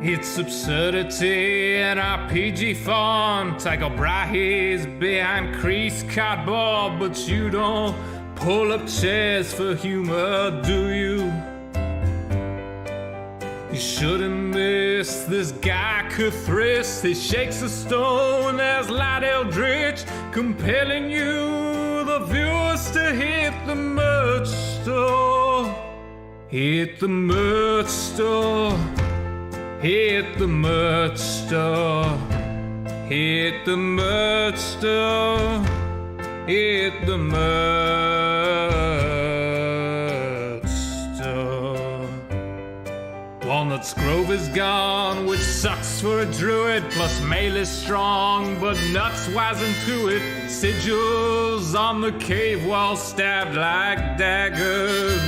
It's absurdity in our PG font. Tycho Brahe's behind creased cardboard, but you don't pull up chairs for humor, do you? You shouldn't miss this guy Cuthris. He shakes a stone. There's Light Eldritch compelling you, the viewers, to hit the merch store. Hit the merch store. Hit the merch store. Hit the merch store. Hit the merch store. Walnut's Grove is gone, which sucks for a druid. Plus mail is strong, but nuts wise into it. Sigils on the cave wall stabbed like daggers.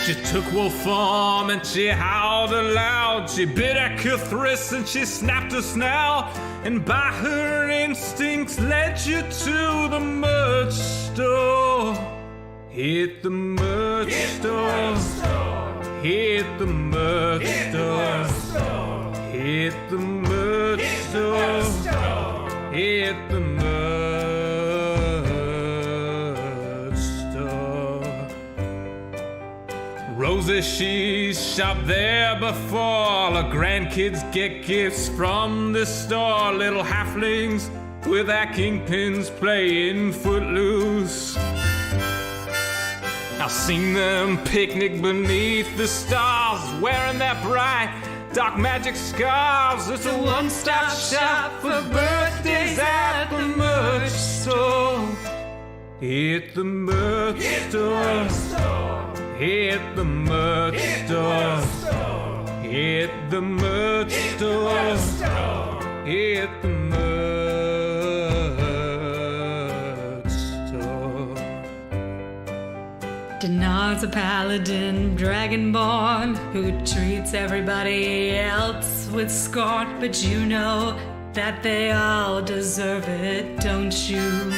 She took wolf form and she howled aloud. She bit at Cuthris and she snapped her snout. And by her instincts led you to the merch store. Hit the merch store. Hit the merch store. Hit the merch store. Hit the merch store. Rosie, she's shopped there before. All her grandkids get gifts from this store. Little halflings with their kingpins playing footloose. I've seen them picnic beneath the stars, wearing their bright dark magic scarves. It's a one-stop shop for birthdays at the merch store. Hit the merch store. Hit the merch store. Hit the merch store. Hit the merch store. Denard's a paladin, dragonborn, who treats everybody else with scorn. But you know that they all deserve it, don't you?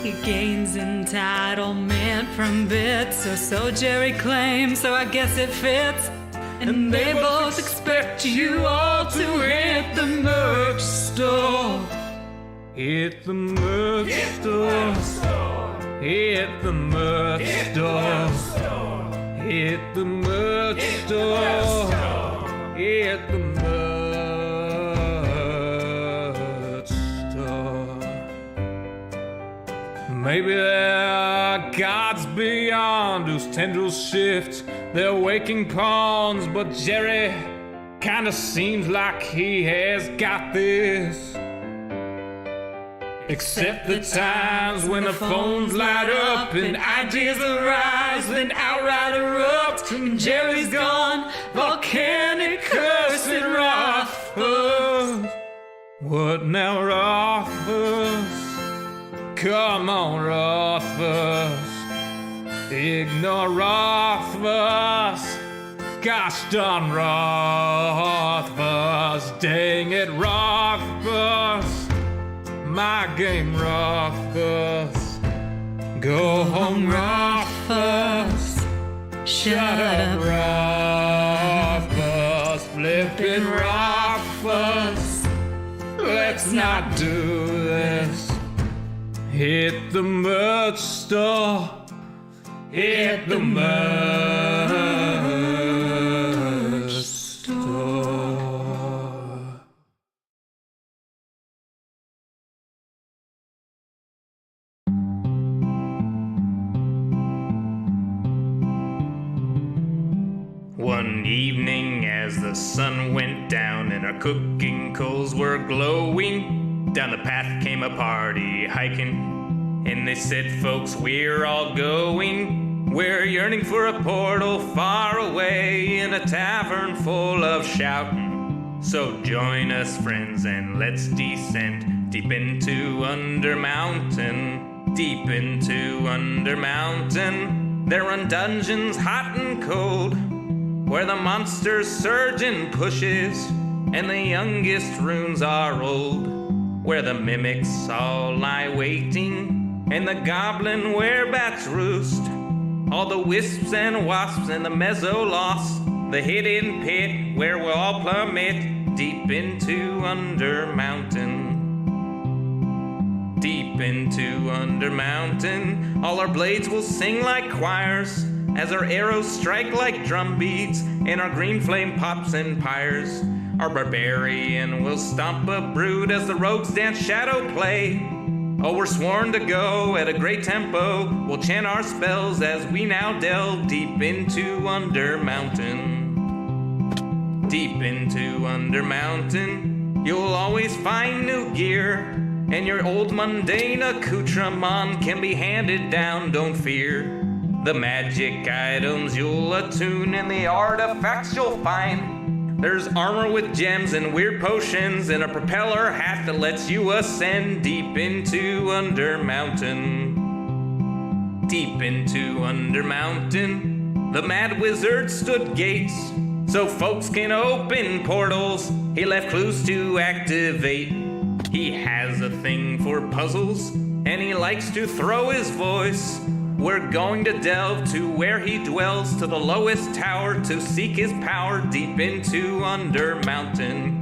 He gains entitlement from bits, or so Jerry claims, so I guess it fits. And they both expect you all to hit the merch store. Hit the merch store. Hit the merch store. Hit the merch store. Hit the merch store. Maybe there are gods beyond whose tendrils shift their waking pawns, but Jerry kinda seems like he has got this. Except the times when the phones light up and ideas arise, then outright erupt, and Jerry's gone, volcanic curse at Rothfuss. What now, Rothfuss? Come on, Rothfuss. Ignore Rothfuss. Gosh darn Rothfuss. Dang it, Rothfuss. My game, Rothfuss. Go home, Rothfuss. Shut up, Rothfuss. Flippin' Rothfuss. Let's not do this. Hit the merch store. Hit the merch store. One evening as the sun went down and our cooking coals were glowing, down the path came a party hiking, and they said, folks, we're all going. We're yearning for a portal far away in a tavern full of shouting. So join us, friends, and let's descend deep into Under Mountain. Deep into Under Mountain. There run dungeons hot and cold, where the monsters surge and pushes, and the youngest runes are old, where the mimics all lie waiting and the goblin werebats roost. All the wisps and wasps and the mezzo-loss, the hidden pit where we'll all plummet deep into Undermountain. Deep into Undermountain, all our blades will sing like choirs as our arrows strike like drum beats and our green flame pops and pyres. Our barbarian will stomp a brood as the rogues dance shadow play. Oh, we're sworn to go at a great tempo. We'll chant our spells as we now delve deep into Undermountain. Deep into Undermountain, you'll always find new gear, and your old mundane accoutrement can be handed down, don't fear. The magic items you'll attune and the artifacts you'll find. There's armor with gems and weird potions and a propeller hat that lets you ascend deep into Undermountain. Deep into Undermountain, the mad wizard stood gates so folks can open portals. He left clues to activate. He has a thing for puzzles and he likes to throw his voice. We're going to delve to where he dwells, to the lowest tower, to seek his power deep into Undermountain.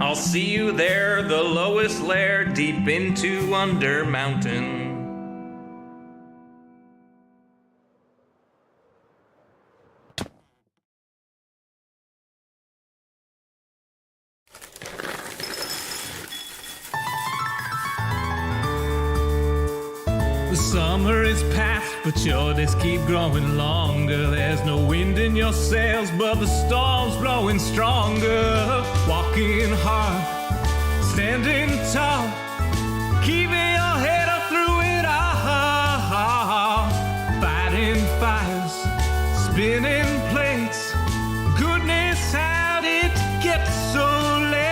I'll see you there, the lowest lair, deep into Undermountain. The summer is past, but your days keep growing longer. There's no wind in your sails, but the storm's blowing stronger. Walking hard, standing tall, keeping your head up through it all. Fighting fires, spinning plates. Goodness, how did it get so late?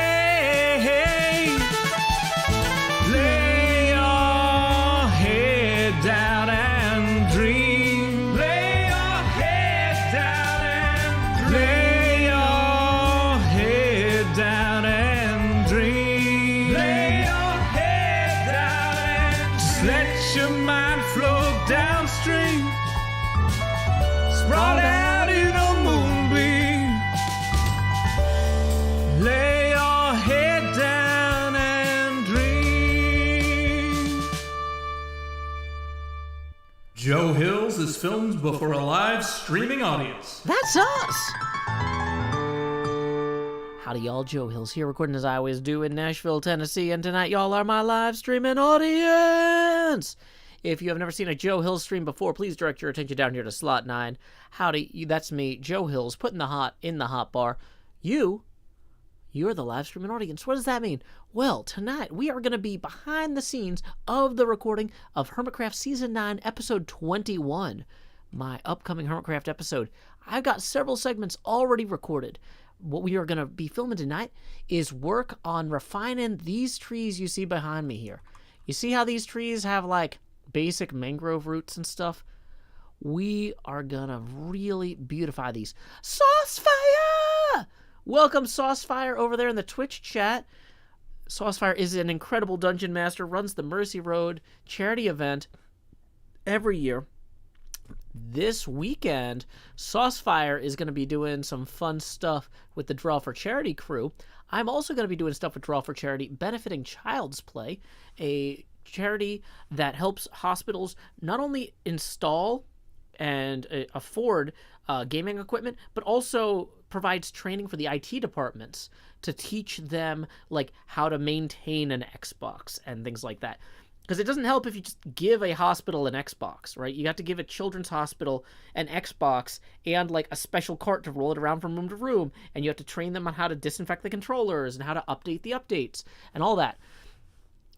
Lay your head down and dream. Lay your head down and dream. Lay your head down and dream. Lay your head down and just let your mind flow downstream. Sprawled out in a moonbeam. Lay your head down and dream. Joe Hills is filmed before a live streaming audience. That's us! Howdy, y'all. Joe Hills here, recording as I always do in Nashville, Tennessee, and tonight y'all are my live streaming audience! If you have never seen a Joe Hills stream before, please direct your attention down here to slot 9. Howdy, that's me, Joe Hills, putting the hot in the hot bar. You're the live streaming audience. What does that mean? Well, tonight we are going to be behind the scenes of the recording of HermitCraft Season 9, Episode 21, my upcoming HermitCraft episode. I've got several segments already recorded. What we are going to be filming tonight is work on refining these trees you see behind me here. You see how these trees have, like, basic mangrove roots and stuff? We are going to really beautify these. Saucefire! Welcome, Saucefire, over there in the Twitch chat. Saucefire is an incredible dungeon master, runs the Mercy Road charity event every year. This weekend, Saucefire is going to be doing some fun stuff with the Draw for Charity crew. I'm also going to be doing stuff with Draw for Charity, benefiting Child's Play, a charity that helps hospitals not only install and afford gaming equipment, but also provides training for the IT departments to teach them, like, how to maintain an Xbox and things like that. Because it doesn't help if you just give a hospital an Xbox, right? You have to give a children's hospital an Xbox and, like, a special cart to roll it around from room to room, and you have to train them on how to disinfect the controllers and how to update the updates and all that.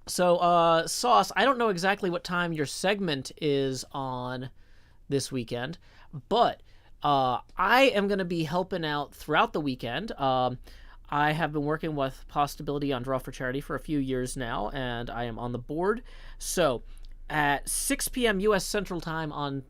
So, Sauce, I don't know exactly what time your segment is on this weekend, but I am going to be helping out throughout the weekend. I have been working with Possibility on Draw for Charity for a few years now, and I am on the board. So at 6 p.m. U.S. Central Time on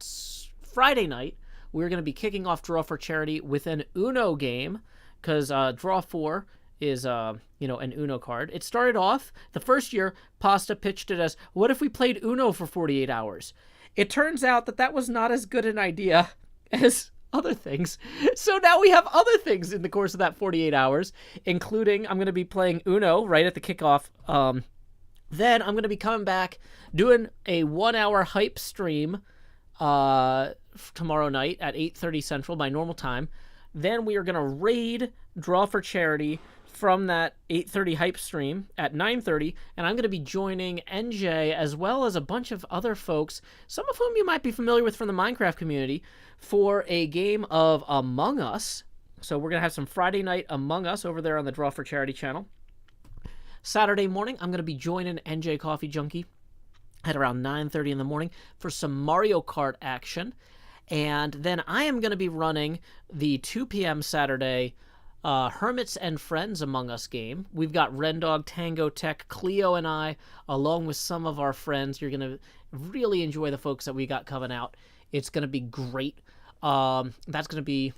Friday night, we're going to be kicking off Draw for Charity with an Uno game. because draw 4 is an Uno card. It started off the first year. Pasta pitched it as, what if we played Uno for 48 hours? It turns out that was not as good an idea as other things. So now we have other things in the course of that 48 hours, including I'm going to be playing Uno right at the kickoff. Then I'm going to be coming back doing a 1-hour hype stream tomorrow night at 8:30 Central, my normal time. Then we are going to raid Draw for Charity from that 8:30 hype stream at 9:30, and I'm going to be joining NJ as well as a bunch of other folks, some of whom you might be familiar with from the Minecraft community, for a game of Among Us. So we're going to have some Friday night Among Us over there on the Draw for Charity channel. Saturday morning, I'm going to be joining NJ Coffee Junkie at around 9:30 in the morning for some Mario Kart action. And then I am going to be running the 2 p.m. Saturday Hermits and Friends Among Us game. We've got Rendog, Tango Tech, Cleo, and I, along with some of our friends. You're going to really enjoy the folks that we got coming out. It's going to be great. That's going to be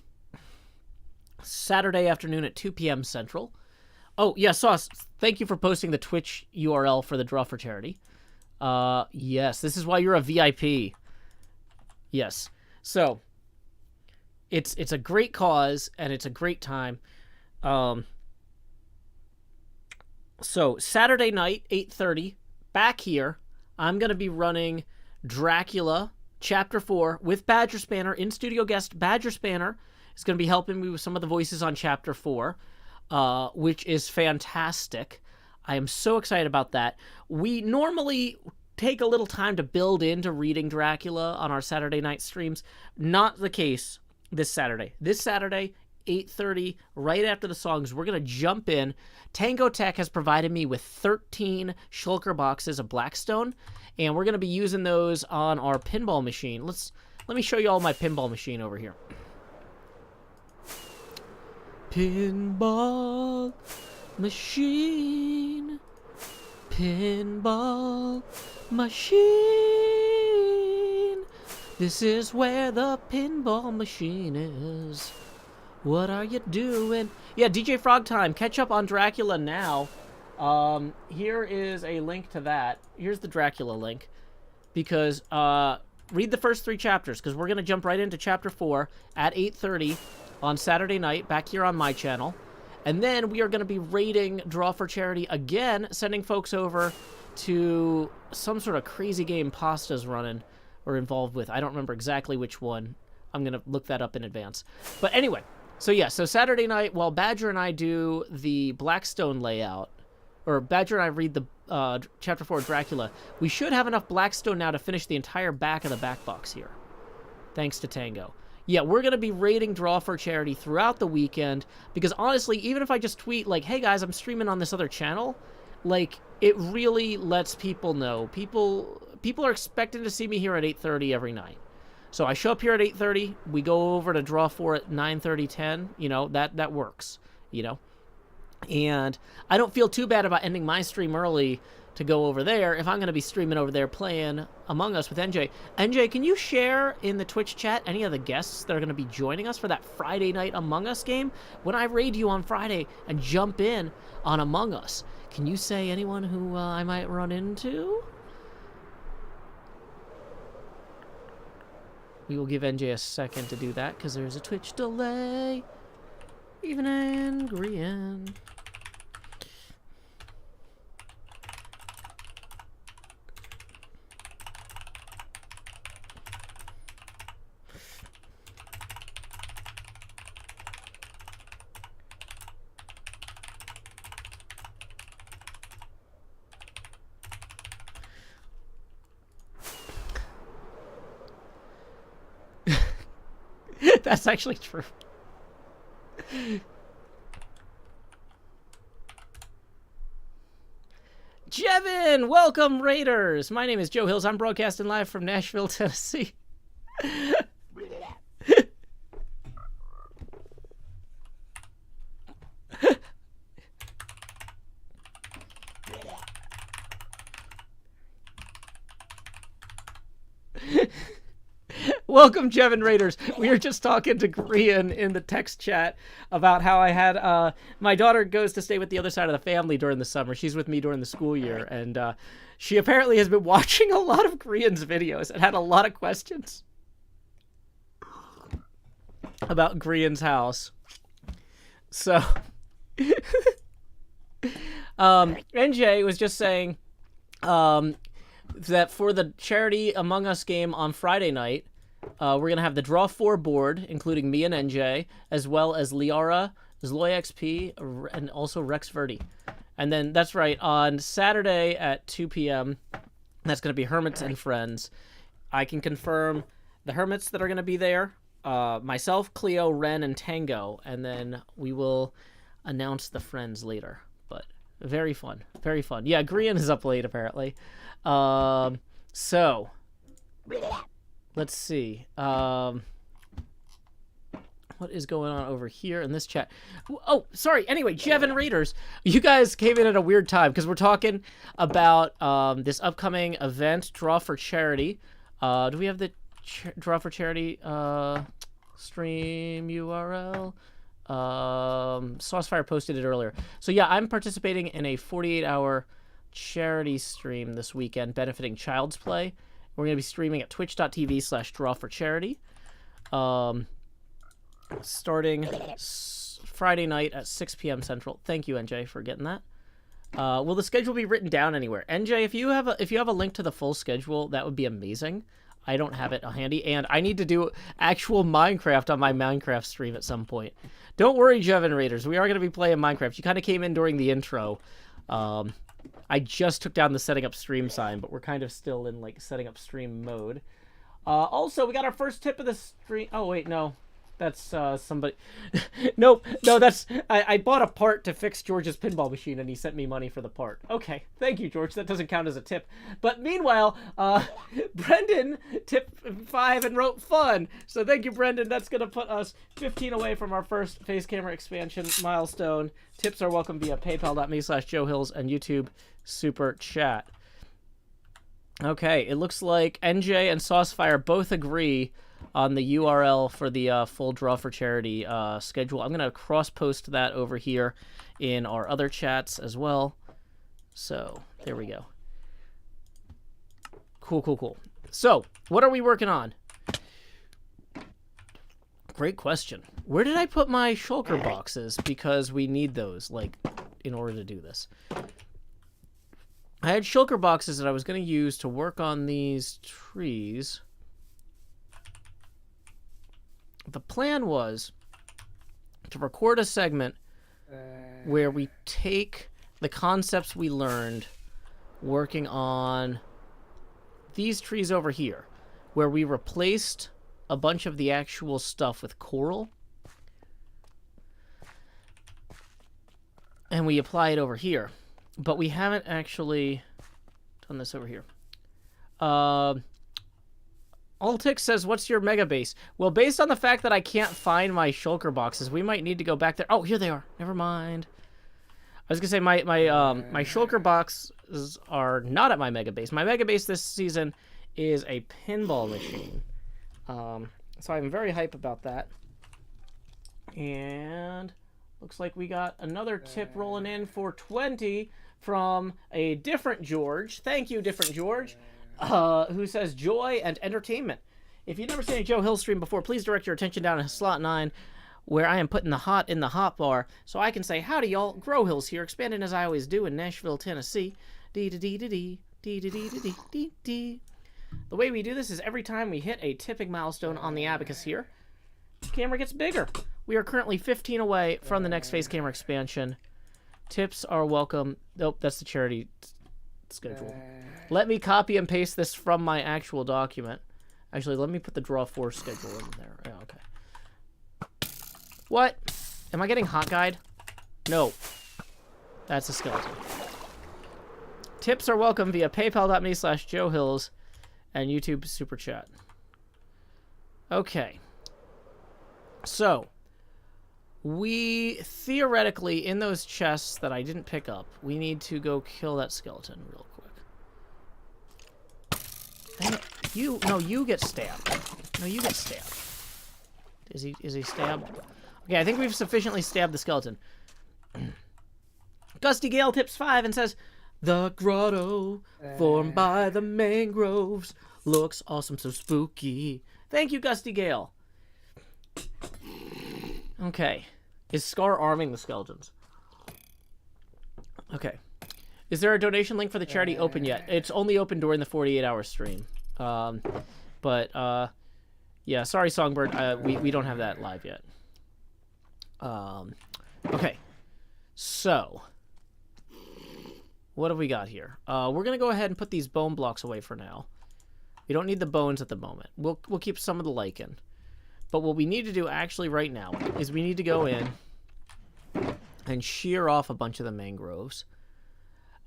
Saturday afternoon at 2 p.m. Central. Oh, yeah, Sauce, thank you for posting the Twitch URL for the Draw for Charity. Yes, this is why you're a VIP. Yes. So, it's a great cause, and it's a great time. So, Saturday night, 8:30, back here, I'm going to be running Dracula, Chapter 4, with Badger Spanner, in-studio guest Badger Spanner is going to be helping me with some of the voices on Chapter 4, which is fantastic. I am so excited about that. We normally take a little time to build into reading Dracula on our Saturday night streams. Not the case this Saturday. This Saturday, 8:30, right after the songs, we're going to jump in. Tango Tech has provided me with 13 Shulker boxes of Blackstone, and we're going to be using those on our pinball machine. Let me show you all my pinball machine over here. Pinball machine. Pinball machine. This is where the pinball machine is. What are you doing? Yeah, DJ Frog Time. Catch up on Dracula now. Here is a link to that. Here's the Dracula link. Because, read the first 3 chapters, because we're going to jump right into Chapter 4 at 8:30 on Saturday night, back here on my channel. And then we are going to be raiding Draw for Charity again, sending folks over to some sort of crazy game Pasta's running or involved with. I don't remember exactly which one. I'm going to look that up in advance. But anyway, so Saturday night, while Badger and I do the Blackstone layout, or Badger and I read the Chapter 4 Dracula, we should have enough Blackstone now to finish the entire back of the back box here. Thanks to Tango. Yeah, we're going to be raiding Draw for Charity throughout the weekend, because honestly, even if I just tweet, like, hey guys, I'm streaming on this other channel, like, it really lets people know. People are expecting to see me here at 8:30 every night. So I show up here at 8:30, we go over to Draw 4 at 9:30, 10, that works, And I don't feel too bad about ending my stream early to go over there if I'm going to be streaming over there playing Among Us with NJ. NJ, can you share in the Twitch chat any of the guests that are going to be joining us for that Friday night Among Us game? When I raid you on Friday and jump in on Among Us, can you say anyone who I might run into? We will give NJ a second to do that because there's a Twitch delay. Even angry and... That's actually true. Jevin, welcome Raiders. My name is Joe Hills. I'm broadcasting live from Nashville, Tennessee. Welcome, Jevin Raiders. We were just talking to Grian in the text chat about how I had my daughter goes to stay with the other side of the family during the summer. She's with me during the school year, and she apparently has been watching a lot of Grian's videos and had a lot of questions about Grian's house. So, NJ was just saying that for the charity Among Us game on Friday night, we're going to have the Draw 4 board, including me and NJ, as well as Liara, Zloy XP, and also Rex Verdi. And then, that's right, on Saturday at 2 p.m., that's going to be Hermits and Friends. I can confirm the Hermits that are going to be there, myself, Cleo, Ren, and Tango, and then we will announce the Friends later. But very fun, very fun. Yeah, Grian is up late, apparently. So, let's see. What is going on over here in this chat? Oh, sorry. Anyway, Jevin Raiders, you guys came in at a weird time because we're talking about this upcoming event, Draw for Charity. Do we have the Draw for Charity stream URL? Saucefire posted it earlier. So yeah, I'm participating in a 48-hour charity stream this weekend benefiting Child's Play. We're going to be streaming at twitch.tv/drawforcharity. Starting Friday night at 6 p.m. Central. Thank you, NJ, for getting that. Will the schedule be written down anywhere? NJ, if you have a link to the full schedule, that would be amazing. I don't have it handy, and I need to do actual Minecraft on my Minecraft stream at some point. Don't worry, Jevin Raiders. We are going to be playing Minecraft. You kind of came in during the intro. I just took down the setting up stream sign, but we're kind of still in, like, setting up stream mode. Also, we got our first tip of the stream. Oh, wait, no. That's somebody. Nope. No, that's. I bought a part to fix George's pinball machine, and he sent me money for the part. Okay. Thank you, George. That doesn't count as a tip. But meanwhile, Brendan tipped 5 and wrote fun. So thank you, Brendan. That's going to put us 15 away from our first face camera expansion milestone. Tips are welcome via paypal.me/JoeHills and YouTube Super Chat. Okay. It looks like NJ and Saucefire both agree on the URL for the full Draw for Charity schedule. I'm going to cross-post that over here in our other chats as well. So, there we go. Cool. So, what are we working on? Great question. Where did I put my shulker boxes? Because we need those, like, in order to do this. I had shulker boxes that I was going to use to work on these trees. The plan was to record a segment where we take the concepts we learned working on these trees over here, where we replaced a bunch of the actual stuff with coral, and we apply it over here. But we haven't actually done this over here. Altix says, what's your Megabase? Well, based on the fact that I can't find my shulker boxes, we might need to go back there. Oh, here they are. Never mind. I was going to say my shulker boxes are not at my Megabase. My Megabase this season is a pinball machine. So I'm very hype about that. And looks like we got another tip rolling in for 20 from a different George. Thank you, different George. Who says joy and entertainment. If you've never seen a Joe Hill stream before, please direct your attention down to slot 9, where I am putting the hot in the hot bar, so I can say, howdy y'all, Grow Hills here, expanding as I always do in Nashville, Tennessee. Dee-dee-dee-dee-dee, dee-dee-dee-dee-dee-dee. The way we do this is every time we hit a tipping milestone on the abacus here, the camera gets bigger. We are currently 15 away from the next face camera expansion. Tips are welcome. Nope, that's the charity schedule. Let me copy and paste this from my actual document. Actually, let me put the Draw 4 schedule in there. Yeah, okay. What? Am I getting hot guide? No. That's a skeleton. Tips are welcome via paypal.me/JoeHills and YouTube Super Chat. Okay. So, we theoretically, in those chests that I didn't pick up, we need to go kill that skeleton real quick. Dang it. No, you get stabbed. No, you get stabbed. Is he stabbed? Okay, I think we've sufficiently stabbed the skeleton. Gusty Gale tips 5 and says, the grotto formed by the mangroves looks awesome, so spooky. Thank you, Gusty Gale. Okay. Is Scar arming the skeletons? Okay. Is there a donation link for the charity open yet? It's only open during the 48-hour stream. Yeah, sorry, Songbird. We don't have that live yet. Okay. So, what have we got here? We're going to go ahead and put these bone blocks away for now. We don't need the bones at the moment. We'll keep some of the lichen. But what we need to do actually right now is we need to go in and shear off a bunch of the mangroves.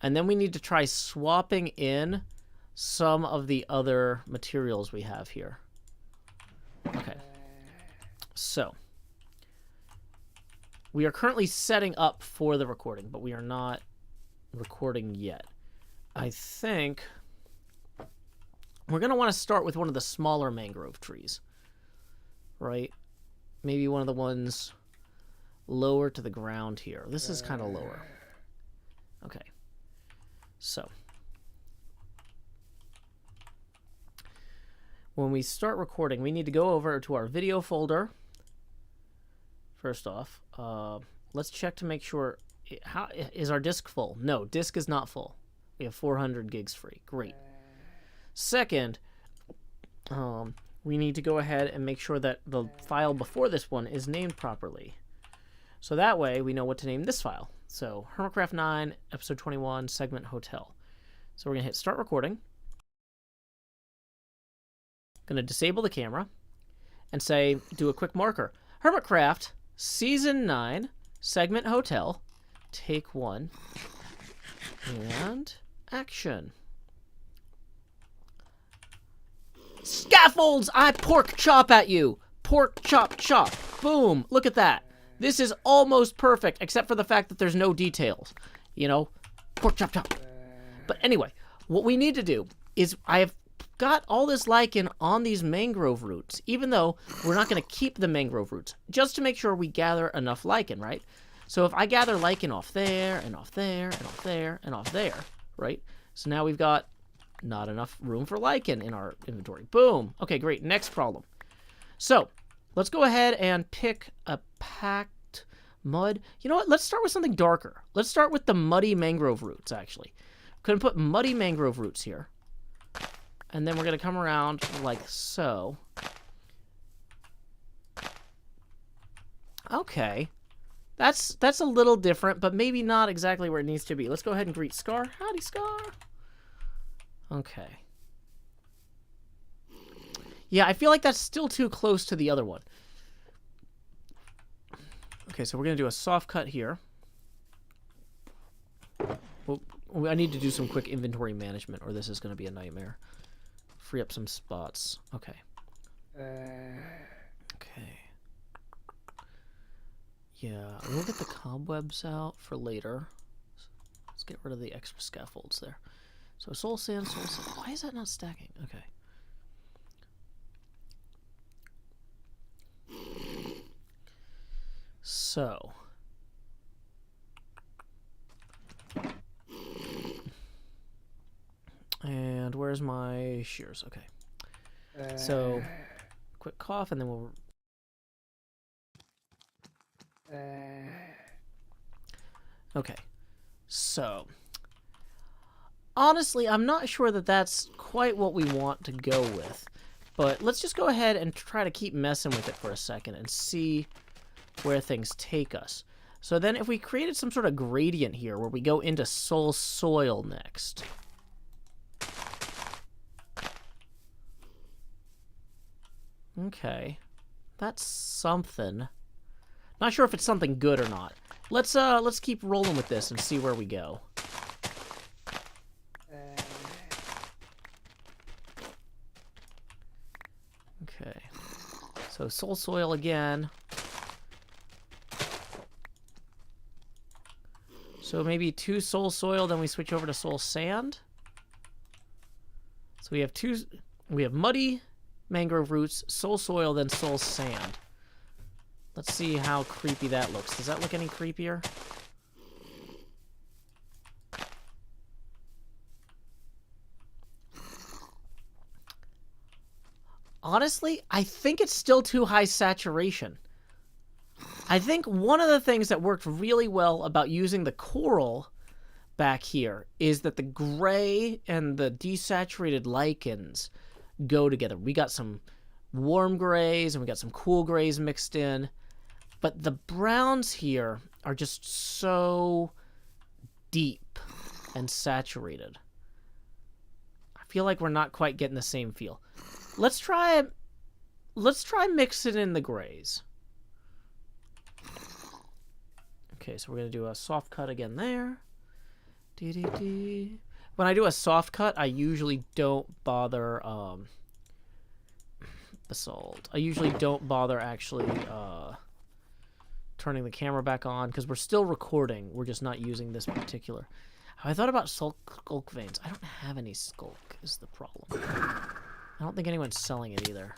And then we need to try swapping in some of the other materials we have here. Okay. So, we are currently setting up for the recording, but we are not recording yet. I think we're going to want to start with one of the smaller mangrove trees. Right? Maybe one of the ones lower to the ground here. This is kind of lower. Okay. So, when we start recording, we need to go over to our video folder. First off, let's check to make sure. How is our disk full? No, disk is not full. We have 400 gigs free. Great. Second, we need to go ahead and make sure that the file before this one is named properly. So that way we know what to name this file. So HermitCraft 9, episode 21, segment hotel. So we're going to hit start recording. Going to disable the camera and say, do a quick marker. HermitCraft, season 9, segment hotel, take 1, and action. Scaffolds! I pork chop at you! Pork chop chop. Boom! Look at that. This is almost perfect, except for the fact that there's no details. You know? Pork chop chop. But anyway, what we need to do is I have got all this lichen on these mangrove roots, even though we're not going to keep the mangrove roots, just to make sure we gather enough lichen, right? So if I gather lichen off there, and off there, and off there, and off there, right? So now we've got not enough room for lichen in our inventory. Boom. Okay, great. Next problem. So, let's go ahead and pick a packed mud. You know what? Let's start with something darker. Let's start with the muddy mangrove roots, actually. We're going to put muddy mangrove roots here. And then we're going to come around like so. Okay. That's a little different, but maybe not exactly where it needs to be. Let's go ahead and greet Scar. Howdy, Scar. Okay. Yeah, I feel like that's still too close to the other one. Okay, so we're going to do a soft cut here. Well, I need to do some quick inventory management, or this is going to be a nightmare. Free up some spots. Okay. Okay. Yeah, we'll get the cobwebs out for later. Let's get rid of the extra scaffolds there. So soul sand, soul sand. Why is that not stacking? Okay. So. And where's my shears? Okay. So, quick cough, and then we'll... Okay. So... Honestly, I'm not sure that that's quite what we want to go with. But let's just go ahead and try to keep messing with it for a second and see where things take us. So then if we created some sort of gradient here where we go into soul soil next. Okay. That's something. Not sure if it's something good or not. Let's keep rolling with this and see where we go. Okay, so soul soil again. So maybe 2 soul soil, then we switch over to soul sand. So we have 2. We have muddy, mangrove roots, soul soil, then soul sand. Let's see how creepy that looks. Does that look any creepier? Honestly, I think it's still too high saturation. I think one of the things that worked really well about using the coral back here is that the gray and the desaturated lichens go together. We got some warm grays and we got some cool grays mixed in, but the browns here are just so deep and saturated. I feel like we're not quite getting the same feel. Let's try mixing in the grays. Okay, so we're going to do a soft cut again there. When I do a soft cut, I usually don't bother basalt. I usually don't bother actually turning the camera back on because we're still recording. We're just not using this particular. I thought about skulk veins. I don't have any skulk is the problem. I don't think anyone's selling it either.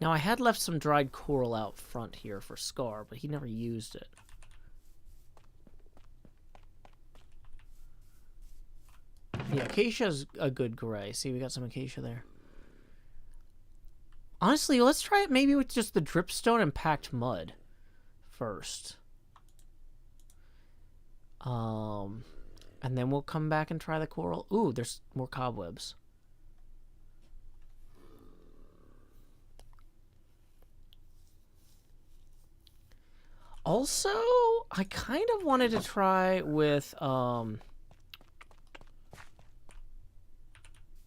Now, I had left some dried coral out front here for Scar, but he never used it. Yeah, acacia's a good gray. See, we got some acacia there. Honestly, let's try it maybe with just the dripstone and packed mud first. And then we'll come back and try the coral. Ooh, there's more cobwebs. Also, I kind of wanted to try with,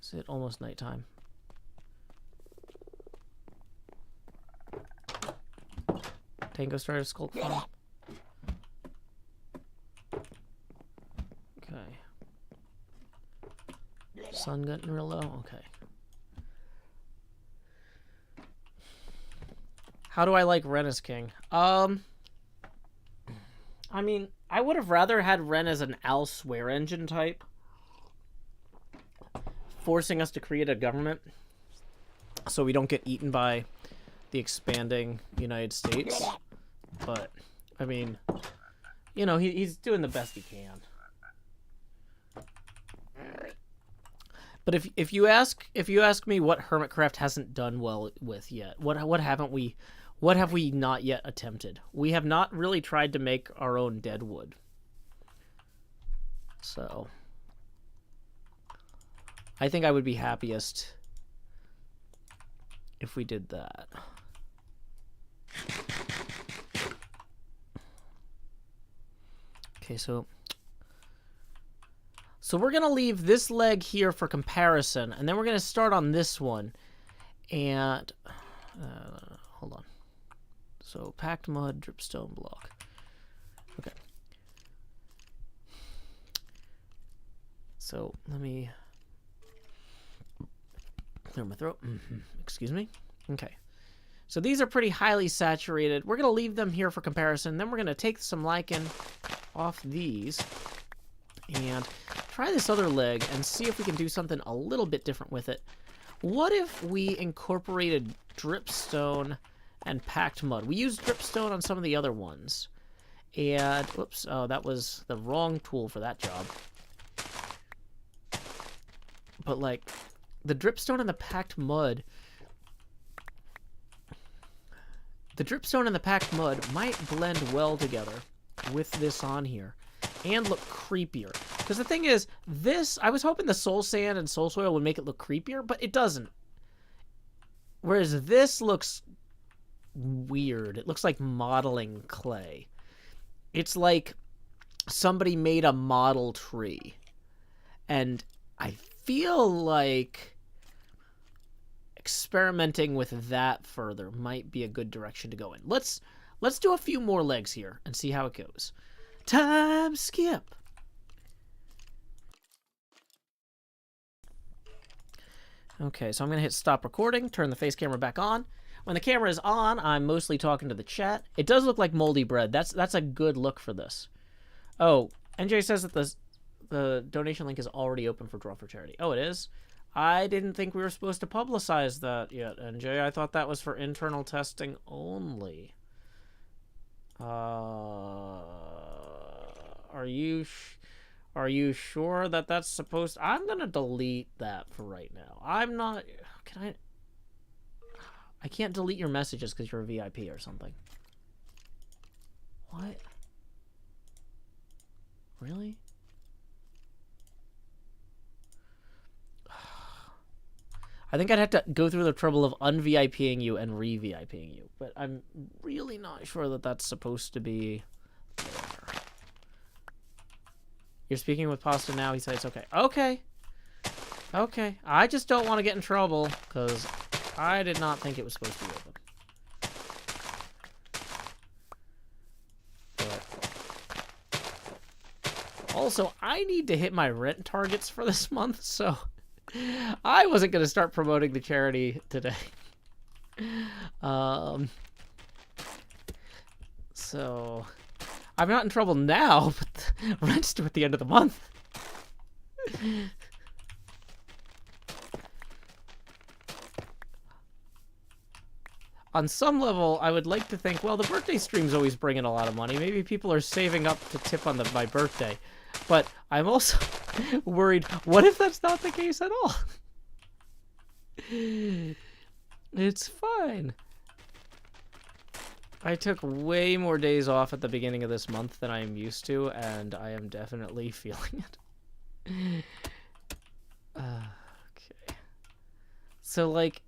is it almost nighttime? Tango started skulk farm. Okay. Sun getting real low? Okay. How do I like Ren as king? I mean, I would have rather had Ren as an Al swear engine type, forcing us to create a government so we don't get eaten by the expanding United States. But, I mean, you know, he's doing the best he can. But if you ask me what HermitCraft hasn't done well with yet, what have we not yet attempted? We have not really tried to make our own dead wood. So I think I would be happiest if we did that. Okay, so we're going to leave this leg here for comparison, and then we're going to start on this one. And hold on. So packed mud, dripstone block. Okay. So let me clear my throat. Excuse me. Okay. So these are pretty highly saturated. We're going to leave them here for comparison. Then we're going to take some lichen off these and try this other leg and see if we can do something a little bit different with it. What if we incorporated dripstone and packed mud? We used dripstone on some of the other ones. And, whoops, oh, that was the wrong tool for that job. But, like, the dripstone and the packed mud... The dripstone and the packed mud might blend well together with this on here and look creepier. Because the thing is, this... I was hoping the soul sand and soul soil would make it look creepier, but it doesn't. Whereas this looks weird. It looks like modeling clay. It's like somebody made a model tree. And I feel like experimenting with that further might be a good direction to go in. Let's do a few more legs here and see how it goes. Time skip. Okay, so I'm going to hit stop recording, turn the face camera back on. When the camera is on, I'm mostly talking to the chat. It does look like moldy bread. That's a good look for this. Oh, NJ says that the donation link is already open for Draw for Charity. Oh, it is? I didn't think we were supposed to publicize that yet, NJ. I thought that was for internal testing only. Are you sure that that's supposed... I'm gonna delete that for right now. I'm not... Can I can't delete your messages because you're a VIP or something. What? Really? I think I'd have to go through the trouble of un-VIPing you and re-VIPing you, but I'm really not sure that that's supposed to be there. You're speaking with Pasta now. He said it's okay. Okay. Okay. I just don't want to get in trouble because I did not think it was supposed to be open. But also, I need to hit my rent targets for this month, so I wasn't going to start promoting the charity today. So I'm not in trouble now, but the rent's due at the end of the month. On some level, I would like to think, well, the birthday streams always bring in a lot of money. Maybe people are saving up to tip on my birthday. But I'm also worried, what if that's not the case at all? It's fine. I took way more days off at the beginning of this month than I am used to, and I am definitely feeling it. Okay. So, like,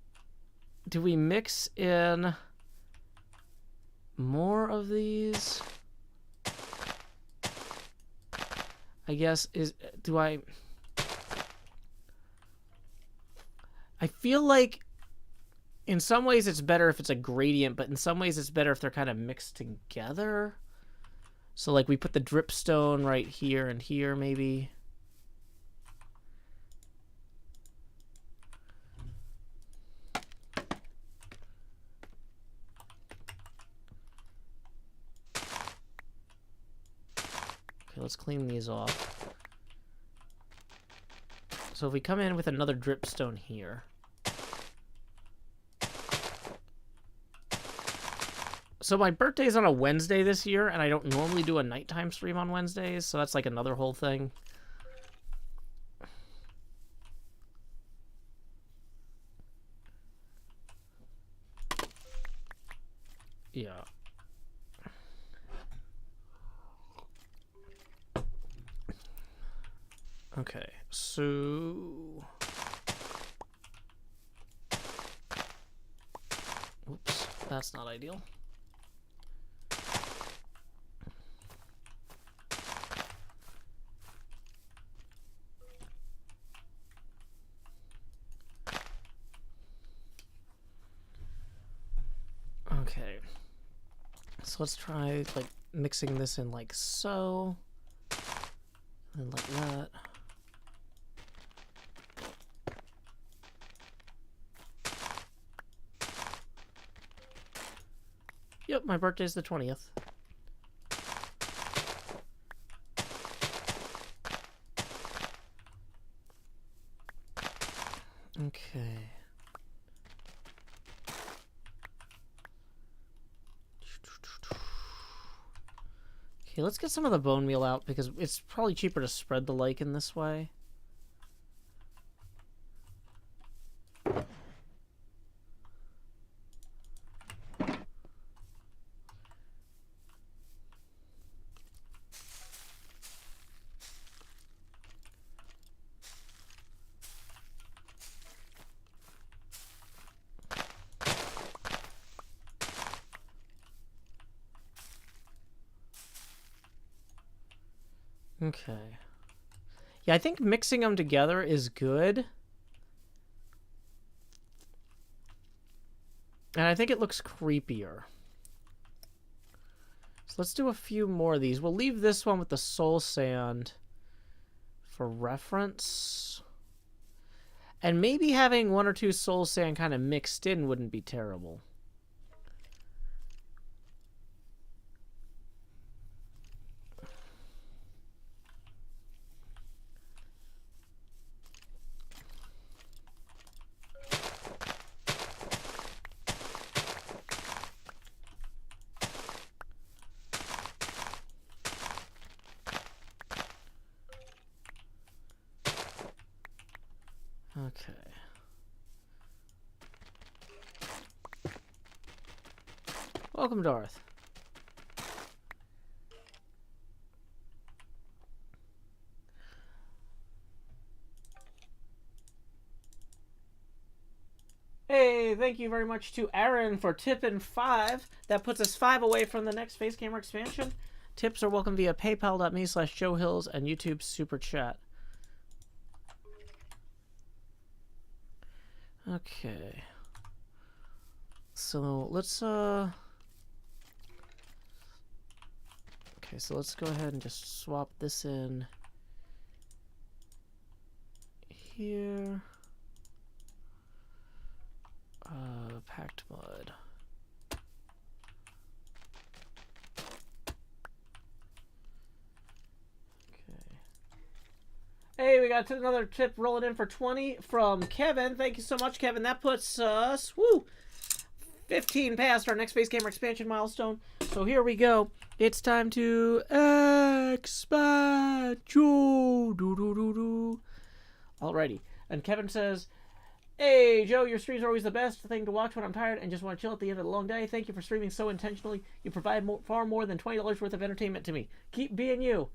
do we mix in more of these? I guess, I feel like in some ways it's better if it's a gradient, but in some ways it's better if they're kind of mixed together. So, like, we put the dripstone right here and here, maybe. Okay, let's clean these off. So if we come in with another dripstone here. So my birthday's on a Wednesday this year, and I don't normally do a nighttime stream on Wednesdays, so that's like another whole thing. Yeah. Okay, so... Oops, that's not ideal. Okay. So let's try, like, mixing this in like so. And like that. Yep, my birthday's the 20th. Okay. Okay, let's get some of the bone meal out because it's probably cheaper to spread the lichen this way. Okay. Yeah, I think mixing them together is good. And I think it looks creepier. So let's do a few more of these. We'll leave this one with the soul sand for reference. And maybe having one or two soul sand kind of mixed in wouldn't be terrible. Okay. Welcome, Darth. Hey, thank you very much to Aaron for tipping 5. That puts us 5 away from the next face camera expansion. Tips are welcome via paypal.me/JoeHills and YouTube Super Chat. Okay. So let's okay, so let's go ahead and just swap this in here. Packed mud. Okay. Hey, we got another tip rolling in for 20 from Kevin. Thank you so much, Kevin. That puts us, 15 past our next face camera expansion milestone. So here we go. It's time to expand. Alrighty. And Kevin says, hey, Joe, your streams are always the best thing to watch when I'm tired and just want to chill at the end of the long day. Thank you for streaming so intentionally. You provide far more than $20 worth of entertainment to me. Keep being you.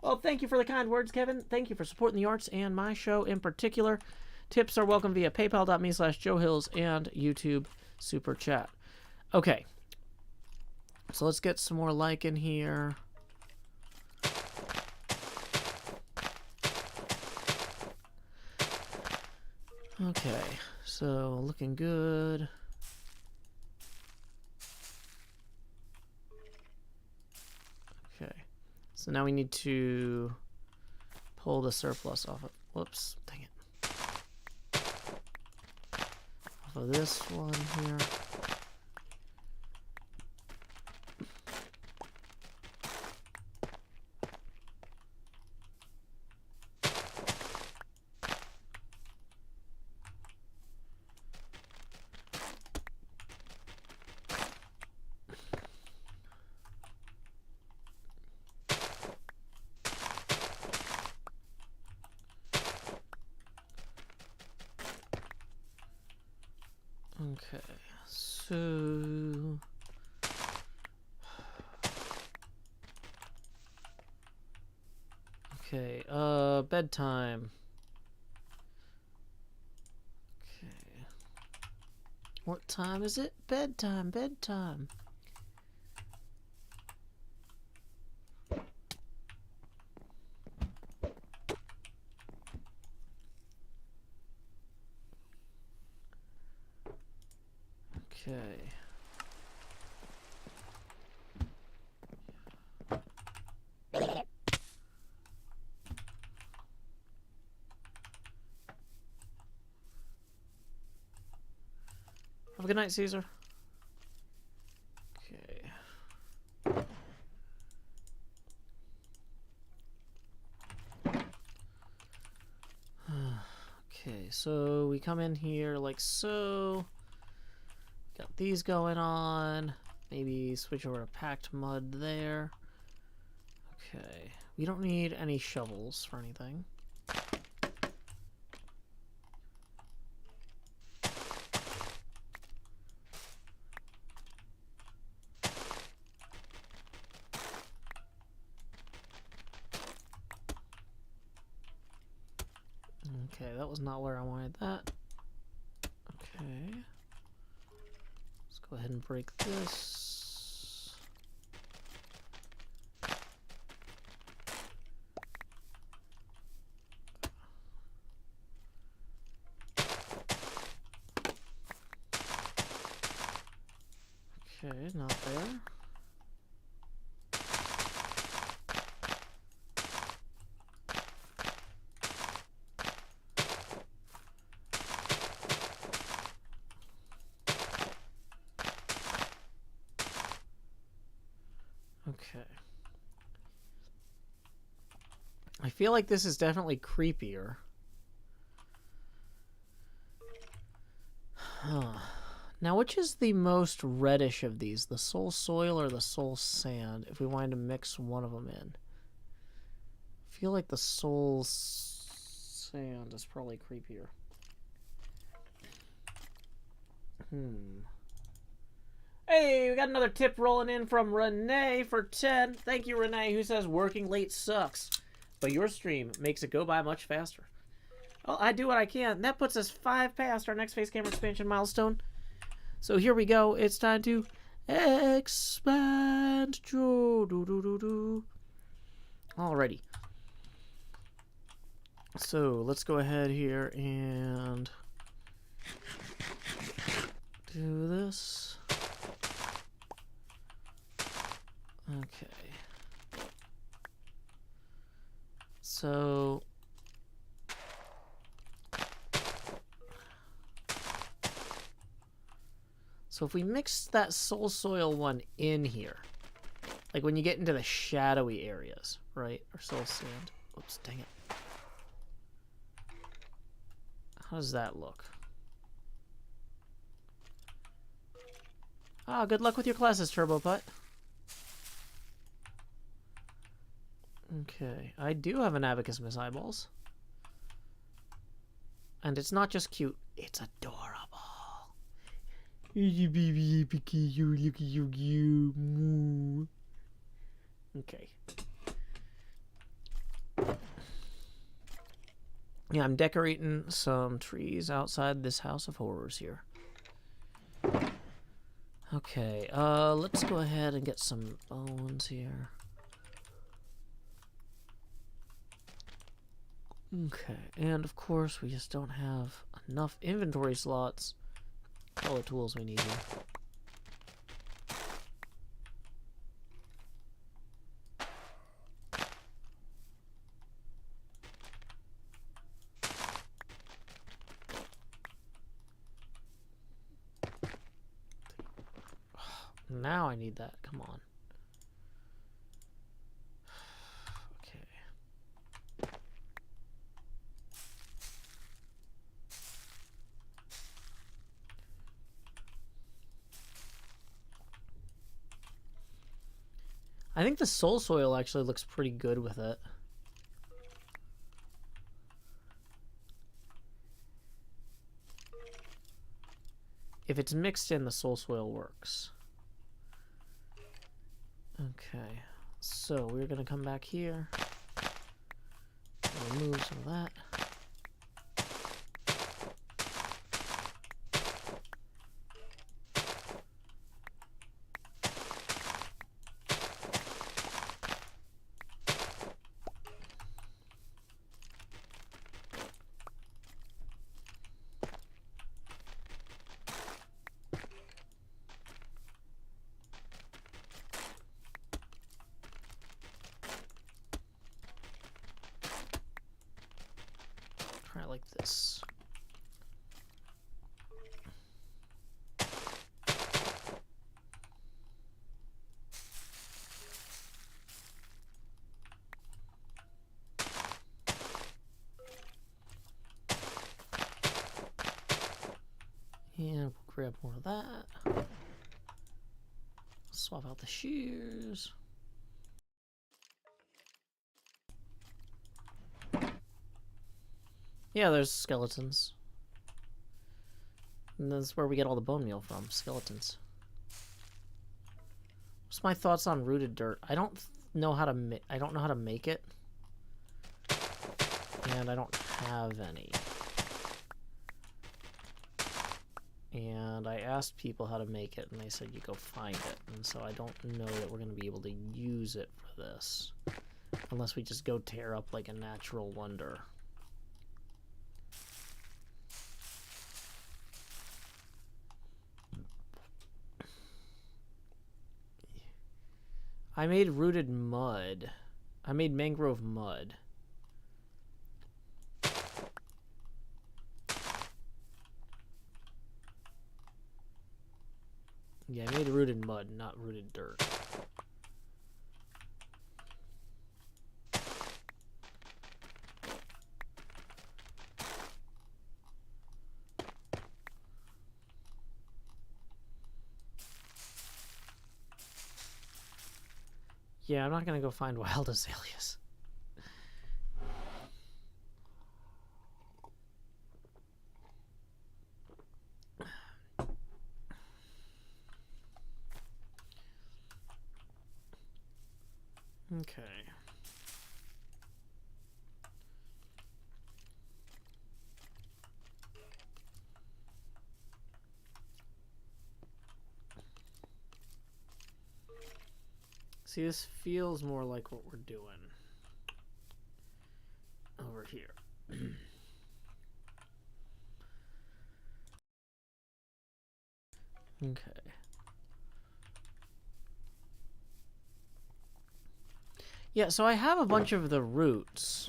Well, thank you for the kind words, Kevin. Thank you for supporting the arts and my show in particular. Tips are welcome via paypal.me/JoeHills and YouTube Super Chat. Okay. So let's get some more like in here. Okay, so looking good. Okay, so now we need to pull the surplus off of, whoops, dang it. Off of this one here. Okay, so okay, bedtime. Okay. What time is it? Bedtime, bedtime. Okay. Have a good night, Caesar. Okay. Okay, so we come in here like so. Got these going on. Maybe switch over to packed mud there. Okay. We don't need any shovels for anything. Okay, that was not where I wanted that. Okay. Let's go ahead and break this. Okay, not there. Okay. I feel like this is definitely creepier. Huh. Now, which is the most reddish of these? The soul soil or the soul sand, if we wanted to mix one of them in? I feel like the soul sand is probably creepier. Hey, we got another tip rolling in from Renee for 10. Thank you, Renee, who says working late sucks, but your stream makes it go by much faster. Well, I do what I can. That puts us 5 past our next face camera expansion milestone. So here we go. It's time to expand. Alrighty. So let's go ahead here and do this. Okay. So if we mix that soul soil one in here, like when you get into the shadowy areas, right? Or soul sand. Oops, dang it. How does that look? Ah, good luck with your classes, Turbo Putt. Okay, I do have an Abacus Miss Eyeballs. And it's not just cute, it's adorable. Okay. Yeah, I'm decorating some trees outside this house of horrors here. Okay, let's go ahead and get some bones here. Okay, and of course we just don't have enough inventory slots. All the tools we need here. Now I need that. Come on. Okay. I think the soul soil actually looks pretty good with it. If it's mixed in, the soul soil works. Okay, so we're gonna come back here, remove some of that. Like this. And we'll grab more of that. Swap out the shears. Yeah, there's skeletons. And that's where we get all the bone meal from, skeletons. What's my thoughts on rooted dirt? I don't know how to make it. And I don't have any. And I asked people how to make it, and they said you go find it. And so I don't know that we're going to be able to use it for this. Unless we just go tear up like a natural wonder. I made rooted mud. I made mangrove mud. Yeah, I made rooted mud, not rooted dirt. Yeah, I'm not gonna go find wild azaleas. Okay. See, this feels more like what we're doing over here. Okay. Yeah, so I have a bunch of the roots.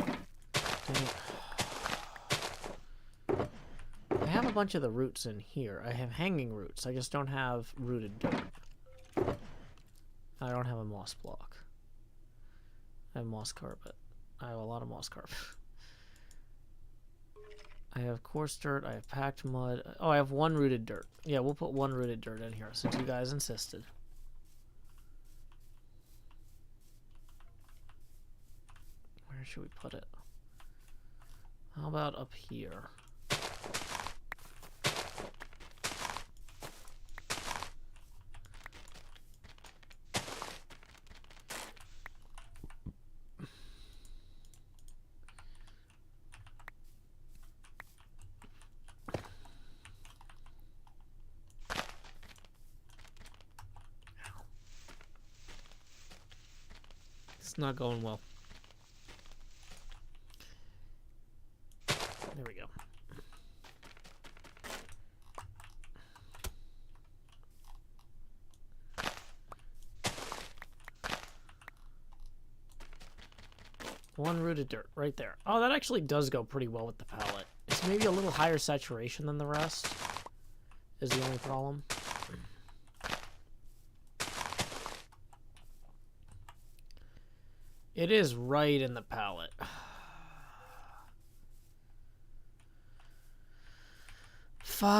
I have a bunch of the roots in here. I have hanging roots. I just don't have rooted dirt. I don't have a moss block. I have moss carpet. I have a lot of moss carpet. I have coarse dirt. I have packed mud. Oh, I have one rooted dirt. Yeah, we'll put one rooted dirt in here since you guys insisted. Where should we put it? How about up here? It's not going well. There we go. One rooted dirt right there. Oh, that actually does go pretty well with the palette. It's maybe a little higher saturation than the rest is the only problem. It is right in the palette. Fine.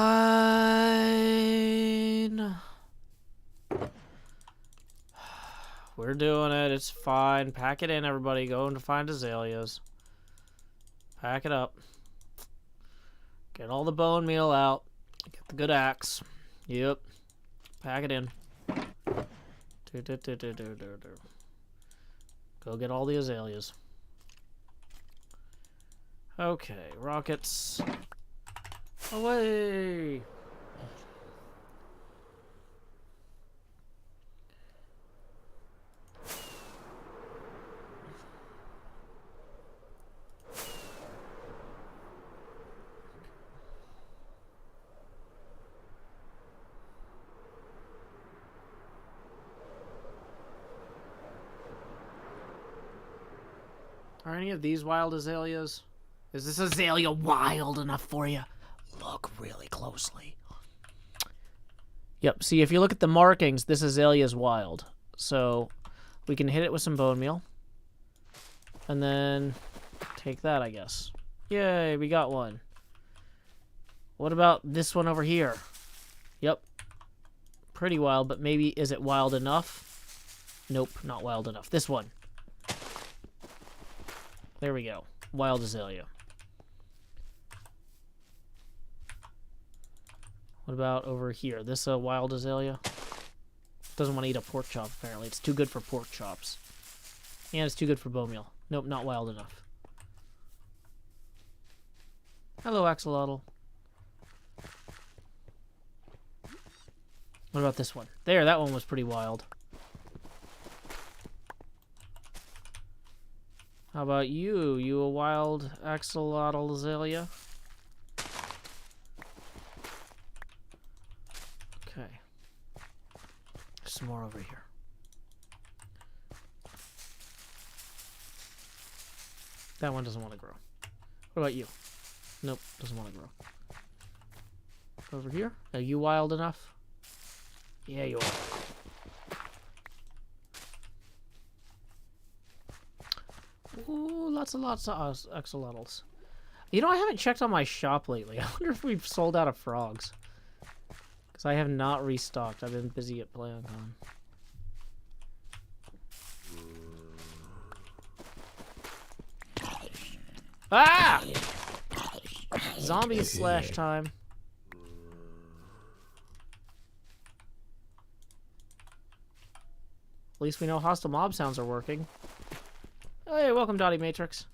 We're doing it. It's fine. Pack it in, everybody. Go and find azaleas. Pack it up. Get all the bone meal out. Get the good axe. Yep. Pack it in. Go get all the azaleas. Okay, rockets. Away! Are any of these wild azaleas? Is this azalea wild enough for you? Look really closely. Yep, see, if you look at the markings, this azalea is wild. So we can hit it with some bone meal. And then take that, I guess. Yay, we got one. What about this one over here? Yep. Pretty wild, but maybe is it wild enough? Nope, not wild enough. This one. There we go. Wild azalea. What about over here? This a wild azalea? Doesn't want to eat a pork chop, apparently. It's too good for pork chops. And it's too good for bone meal. Nope, not wild enough. Hello, axolotl. What about this one? There, that one was pretty wild. How about you? You a wild axolotl azalea? Okay. Some more over here. That one doesn't want to grow. What about you? Nope, doesn't want to grow. Over here? Are you wild enough? Yeah, you are. Ooh, lots of axolotls. You know, I haven't checked on my shop lately. I wonder if we've sold out of frogs. Because I have not restocked. I've been busy at PlayOnCon. Ah! Zombies slash time. least we know hostile mob sounds are working. Hey, welcome, Dottie Matrix.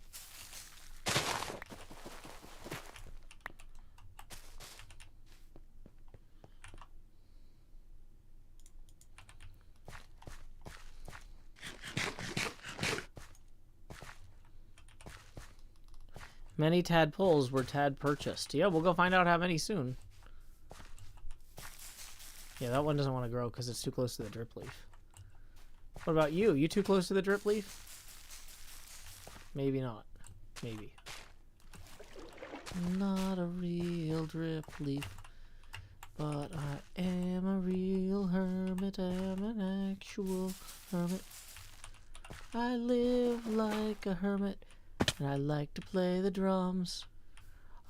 Many tadpoles were Tad purchased. Yeah, we'll go find out how many soon. Yeah, that one doesn't want to grow because it's too close to the drip leaf. What about you? You too close to the drip leaf? Maybe not. Maybe. Not a real drip leaf, but I am a real hermit. I'm an actual hermit. I live like a hermit, and I like to play the drums.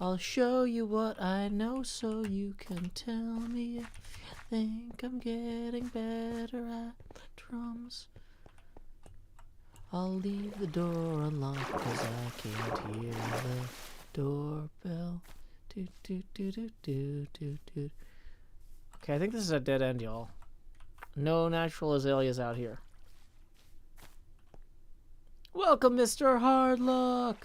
I'll show you what I know so you can tell me if you think I'm getting better at the drums. I'll leave the door unlocked because I can't hear the doorbell. Doot, doot, doot, doot, doot, doot, doot. Okay, I think this is a dead end, y'all. No natural azaleas out here. Welcome, Mr. Hardluck!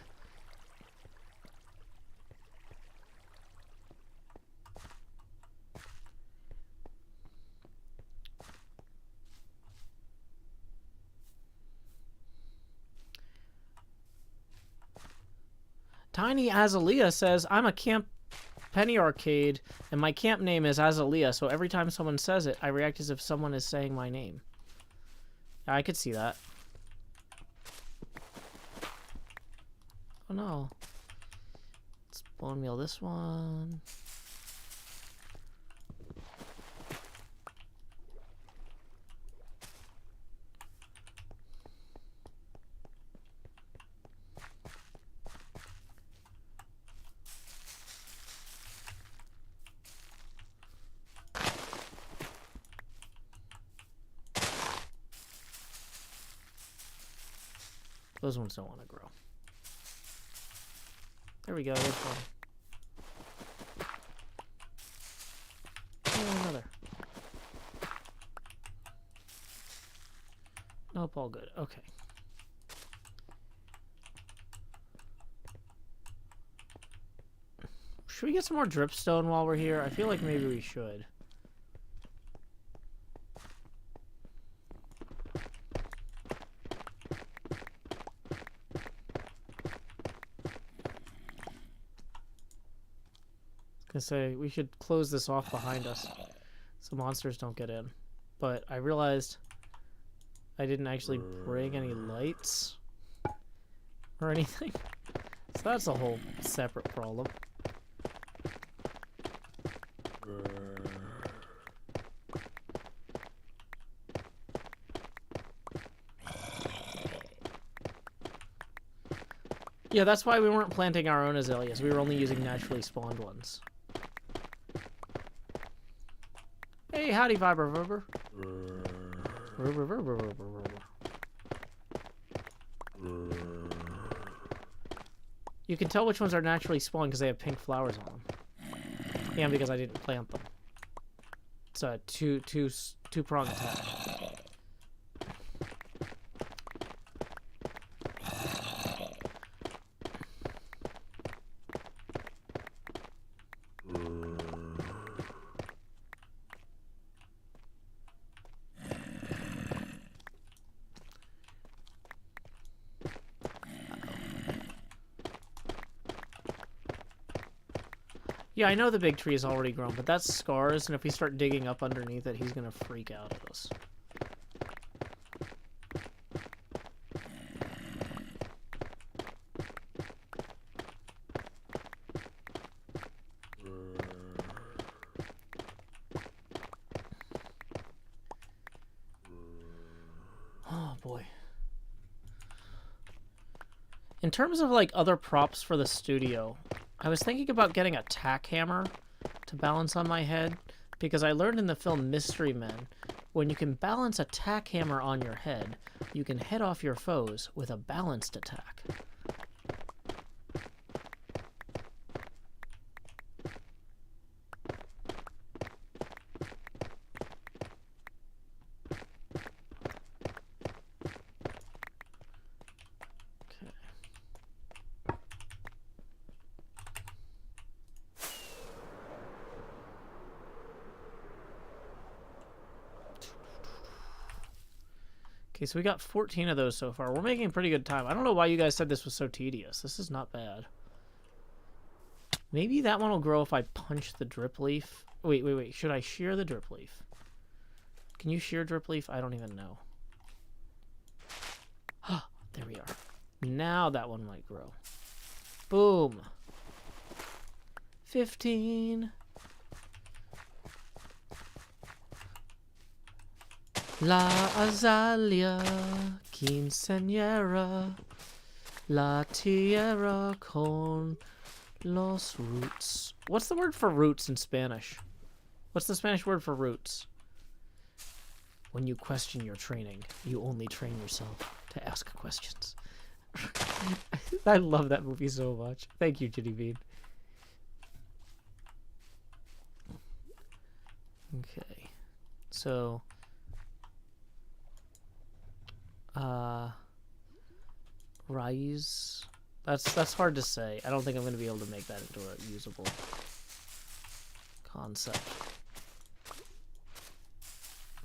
Tiny Azalea says, I'm a Camp Penny Arcade, and my camp name is Azalea, so every time someone says it, I react as if someone is saying my name. Yeah, I could see that. Oh no. Let's bone meal this one. Those ones don't want to grow. There we go, there's one. Oh, another. Nope, all good. Okay. Should we get some more dripstone while we're here? I feel like maybe we should. Gonna say we should close this off behind us so monsters don't get in, but I realized I didn't actually bring any lights or anything, so that's a whole separate problem. Yeah, that's why we weren't planting our own azaleas. We were only using naturally spawned ones. Hey, howdy, Viber Viber. You can tell which ones are naturally spawned because they have pink flowers on them. And because I didn't plant them. It's a two-prong attack. Yeah, I know the big tree is already grown, but that's scars, and if we start digging up underneath it, he's gonna freak out at us. Oh boy. In terms of like other props for the studio, I was thinking about getting a tack hammer to balance on my head, because I learned in the film Mystery Men, when you can balance a tack hammer on your head, you can head off your foes with a balanced attack. Okay, so we got 14 of those so far. We're making pretty good time. I don't know why you guys said this was so tedious. This is not bad. Maybe that one will grow if I punch the drip leaf. Wait. Should I shear the drip leaf? Can you shear drip leaf? I don't even know. There we are. Now that one might grow. Boom. 15. La azalea, quinceañera, la tierra con los roots. What's the word for roots in Spanish? What's the Spanish word for roots? When you question your training, you only train yourself to ask questions. I love that movie so much. Thank you, Jitty Bean. Okay. So... rise. That's hard to say. I don't think I'm going to be able to make that into a usable concept.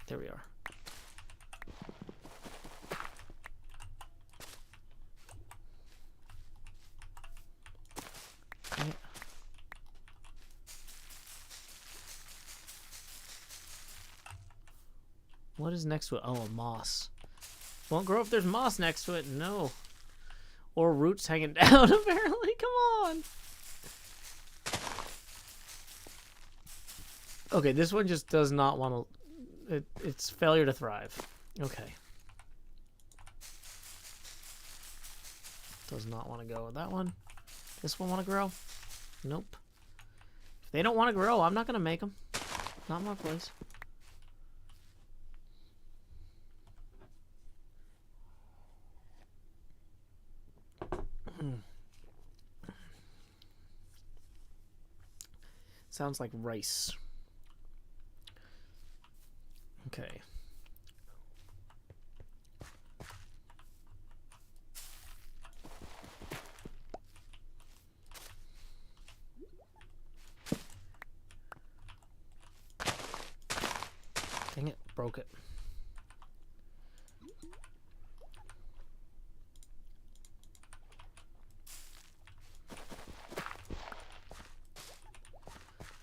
There we are. Okay. What is next to it? Oh, a moss. Won't grow if there's moss next to it. No. Or roots hanging down, apparently. Come on. Okay, this one just does not want to... It's failure to thrive. Okay. Does not want to go with that one. This one want to grow? Nope. If they don't want to grow, I'm not going to make them. Not my place. Sounds like rice. Okay. Dang it, broke it.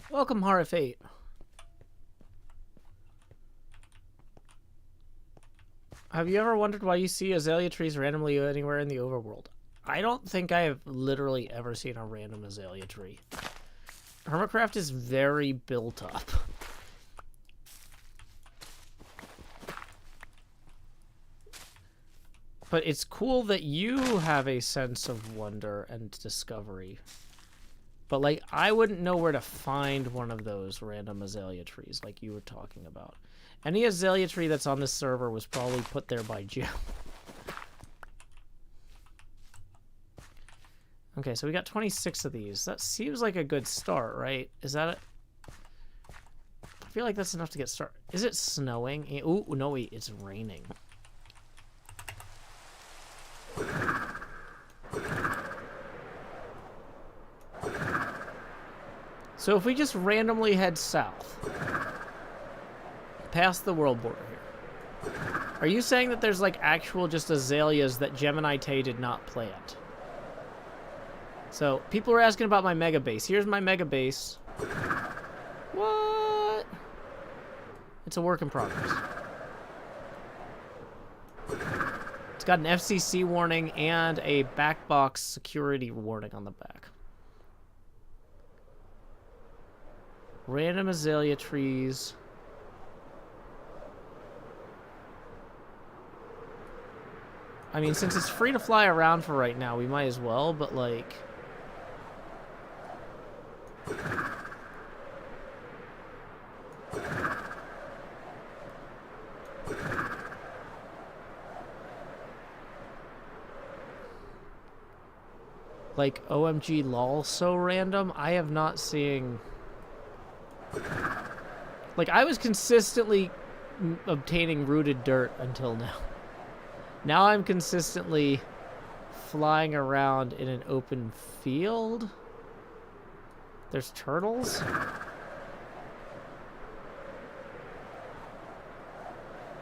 Welcome, Harif8. Have you ever wondered why you see azalea trees randomly anywhere in the overworld? I don't think I have literally ever seen a random azalea tree. HermitCraft is very built up. But it's cool that you have a sense of wonder and discovery. But, like, I wouldn't know where to find one of those random azalea trees like you were talking about. Any azalea tree that's on this server was probably put there by Jim. Okay, so we got 26 of these. That seems like a good start, right? Is that it? I feel like that's enough to get started. Is it snowing? Ooh, no, wait, it's raining. So if we just randomly head south, past the world border here, are you saying that there's like actual just azaleas that Gemini Tay did not plant? So people are asking about my Megabase. Here's my Megabase. What? It's a work in progress. It's got an FCC warning and a backbox security warning on the back. Random azalea trees. I mean, since it's free to fly around for right now, we might as well, but like... Like, OMG lol, so random? I have not seen... Like, I was consistently obtaining rooted dirt until now. Now I'm consistently flying around in an open field. There's turtles.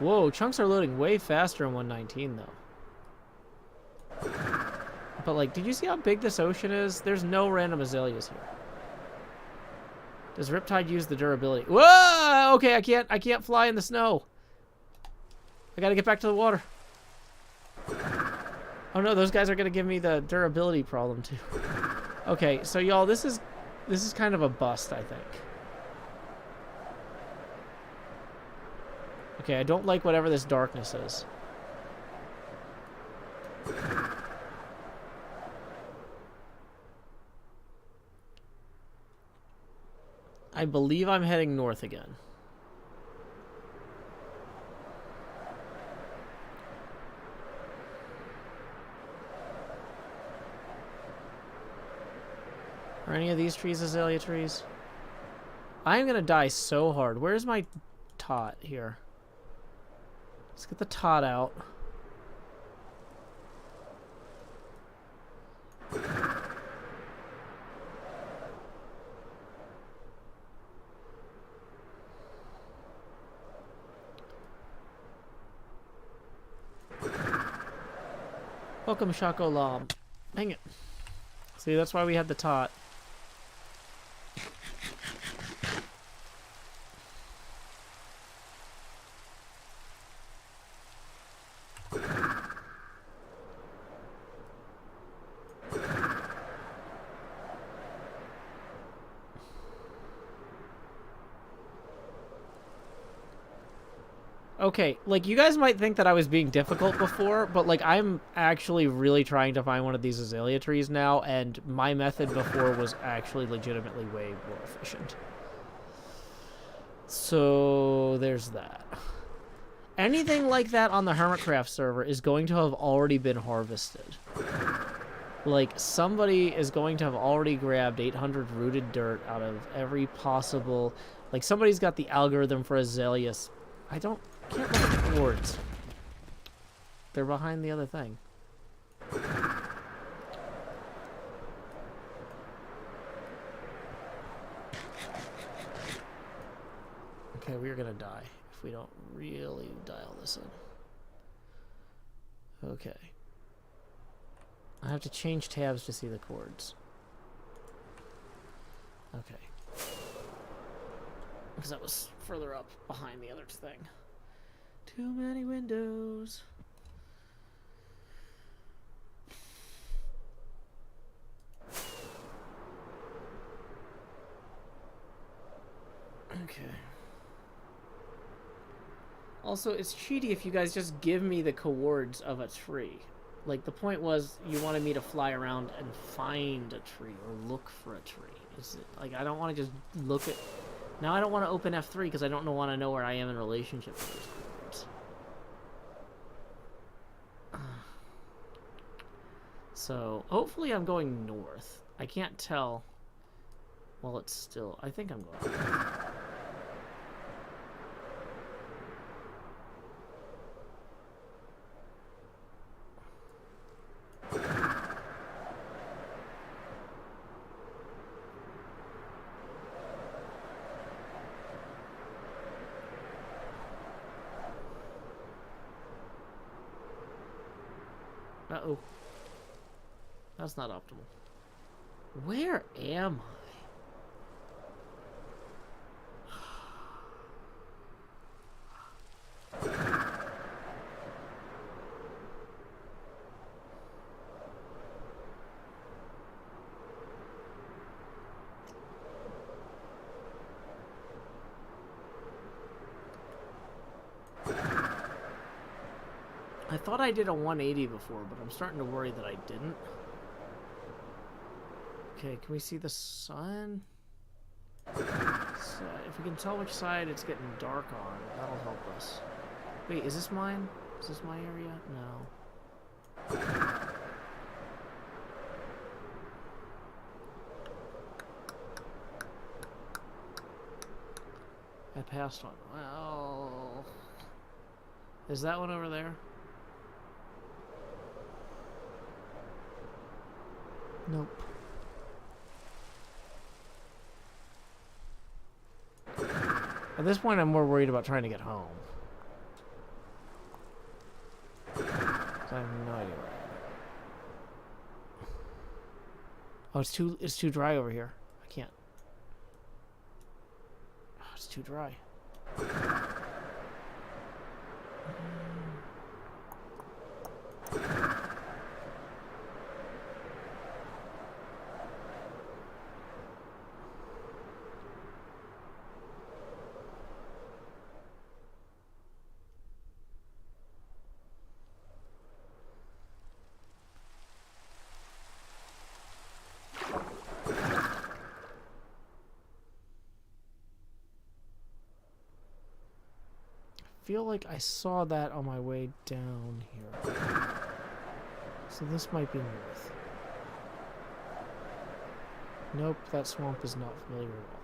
Whoa, chunks are loading way faster in 119, though. But, like, did you see how big this ocean is? There's no random azaleas here. Does Riptide use the durability? Whoa! Okay, I can't fly in the snow. I gotta get back to the water. Oh no, those guys are gonna give me the durability problem too. Okay, so y'all, this is kind of a bust, I think. Okay, I don't like whatever this darkness is. I believe I'm heading north again. Are any of these trees azalea trees? I'm gonna die so hard. Where's my tot here? Let's get the tot out. Welcome, Shaco Lam. Dang it. See, that's why we had the tot. Okay, like, you guys might think that I was being difficult before, but, like, I'm actually really trying to find one of these azalea trees now, and my method before was actually legitimately way more efficient. So, there's that. Anything like that on the HermitCraft server is going to have already been harvested. Like, somebody is going to have already grabbed 800 rooted dirt out of every possible... Like, somebody's got the algorithm for azaleas. I can't look at the words. They're behind the other thing. Okay, we're gonna die if we don't really dial this in. Okay. I have to change tabs to see the chords. Okay. Because that was further up behind the other thing. Too many windows. Okay. Also, it's cheaty if you guys just give me the coords of a tree. Like, the point was you wanted me to fly around and find a tree or look for a tree. Is it, like, I don't want to just look at... Now I don't want to open F3 because I don't want to know where I am in relationship to those coords. So, hopefully I'm going north. I can't tell. Well, it's still... I think I'm going north. Uh-oh. That's not optimal. Where am I? I thought I did a 180 before, but I'm starting to worry that I didn't. Okay, can we see the sun? So if we can tell which side it's getting dark on, that'll help us. Wait, is this mine? Is this my area? No. I passed one. Well... Is that one over there? Nope. At this point, I'm more worried about trying to get home. I have no idea where I am. Oh, it's too dry over here. I can't. Oh, it's too dry. I feel like I saw that on my way down here. So this might be north. Nope, that swamp is not familiar at all.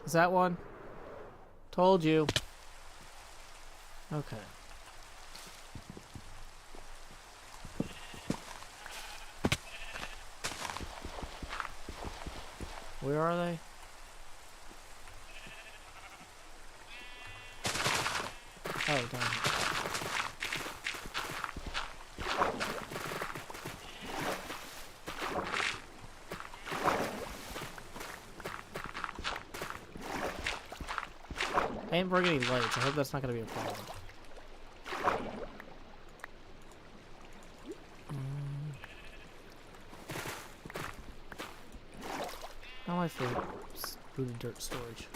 Is that one? Told you. Okay. Where are they? Oh, down here. I ain't bringing any lights. I hope that's not going to be a problem. How am I for booted dirt storage?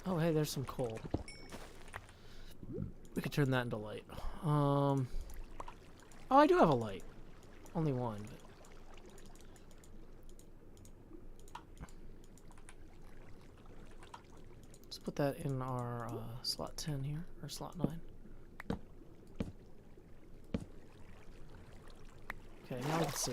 Oh, hey, there's some coal. We could turn that into light. Oh, I do have a light. Only one, but... Let's put that in our slot 10 here, or slot 9. Okay, now we can see.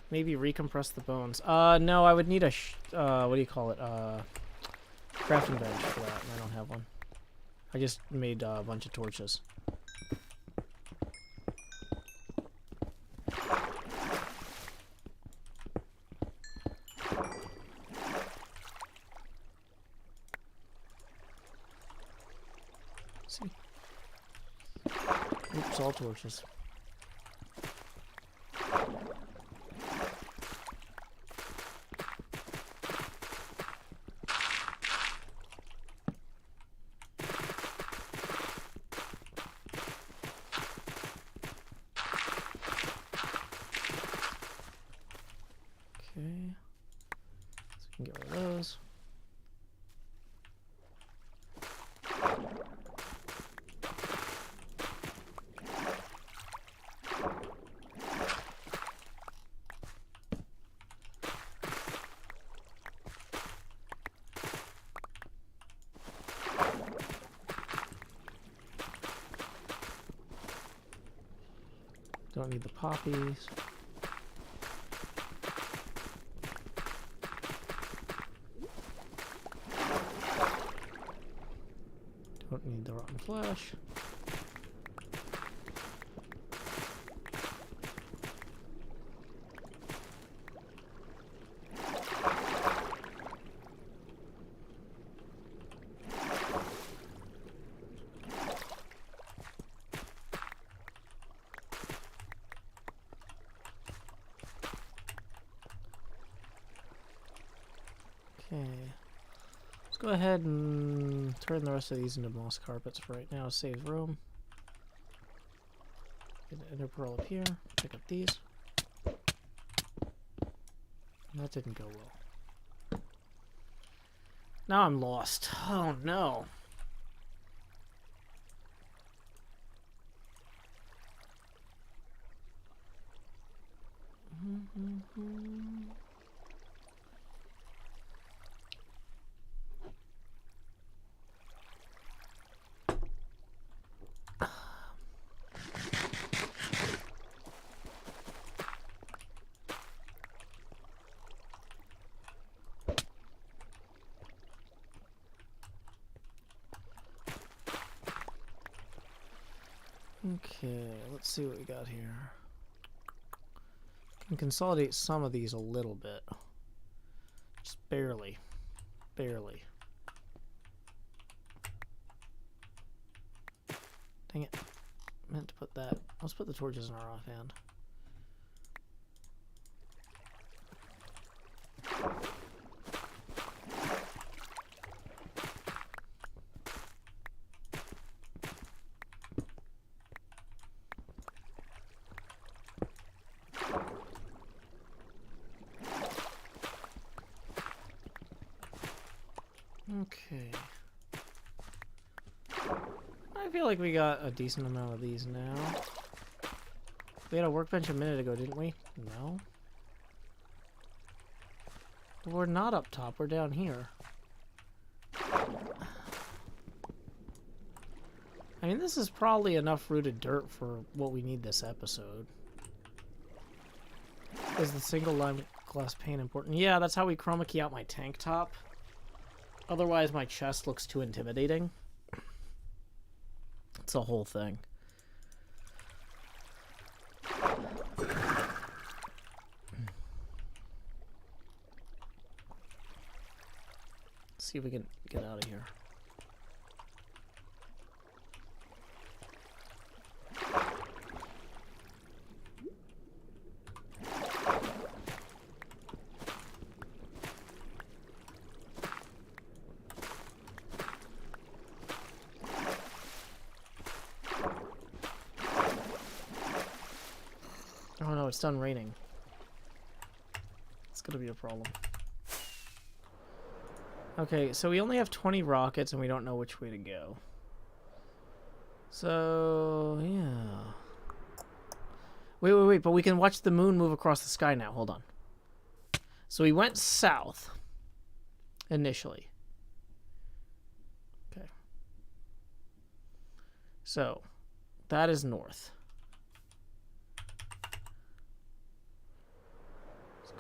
Maybe recompress the bones. No, I would need a, what do you call it? Crafting bench for that, and I don't have one. I just made a bunch of torches. See? Oops, all torches. Okay, so we can get rid of those. Don't need the poppies. Don't need the rotten flesh. Okay. Let's go ahead and turn the rest of these into moss carpets for right now. Save room. Get an ender pearl up here. Pick up these. That didn't go well. Now I'm lost. Oh no. Okay, let's see what we got here. Can consolidate some of these a little bit. Just barely. Barely. Dang it. Meant to put that. Let's put the torches in our offhand. Okay. I feel like we got a decent amount of these now. We had a workbench a minute ago, didn't we? No. We're not up top, we're down here. I mean, this is probably enough rooted dirt for what we need this episode. Is the single line glass pane important? Yeah, that's how we chroma key out my tank top. Otherwise, my chest looks too intimidating. It's a whole thing. Let's see if we can get out of here. Oh no, it's done raining. It's gonna be a problem. Okay, so we only have 20 rockets and we don't know which way to go. So, yeah. Wait, but we can watch the moon move across the sky now. Hold on. So we went south initially. Okay. So, that is north.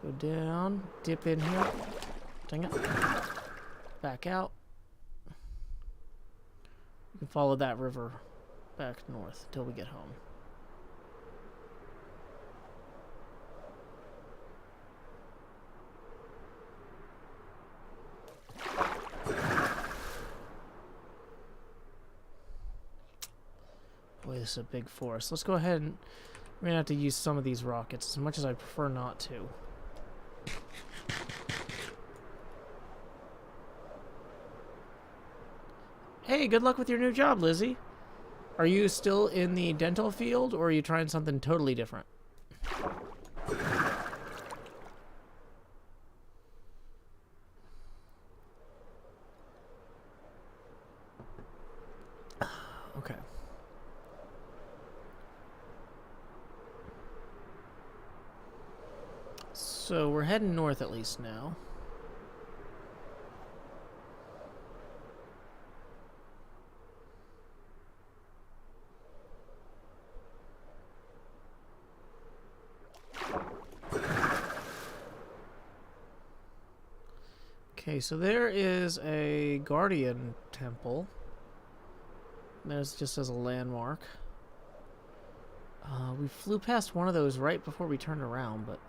Go down, dip in here. Dang it. Back out. We can follow that river back north until we get home. Boy, this is a big forest. Let's go ahead and we're gonna have to use some of these rockets, as much as I prefer not to. Hey, good luck with your new job, Lizzie. Are you still in the dental field, or are you trying something totally different? Okay. So we're heading north at least now. Okay, so there is a guardian temple. There's just as a landmark. We flew past one of those right before we turned around, but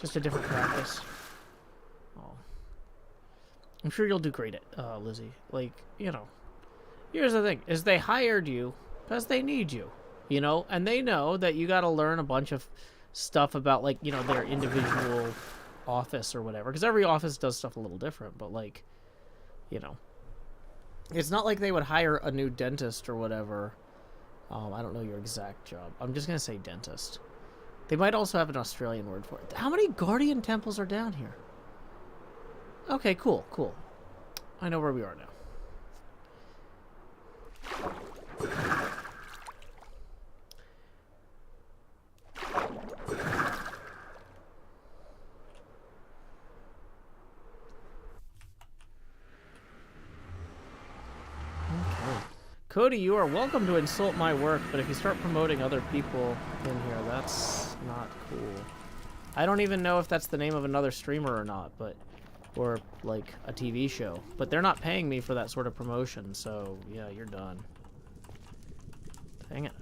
just a different practice. Oh, I'm sure you'll do great at Lizzie. Like, you know, here's the thing: is they hired you because they need you, you know, and they know that you got to learn a bunch of stuff about, like, you know, their individual office or whatever, because every office does stuff a little different, but, like, you know, it's not like they would hire a new dentist or whatever. I don't know your exact job. I'm just gonna say dentist. They might also have an Australian word for it. How many guardian temples are down here? Okay, cool. I know where we are now. Cody, you are welcome to insult my work, but if you start promoting other people in here, that's not cool. I don't even know if that's the name of another streamer or not, but... Or, like, a TV show. But they're not paying me for that sort of promotion, so, yeah, you're done. Dang it.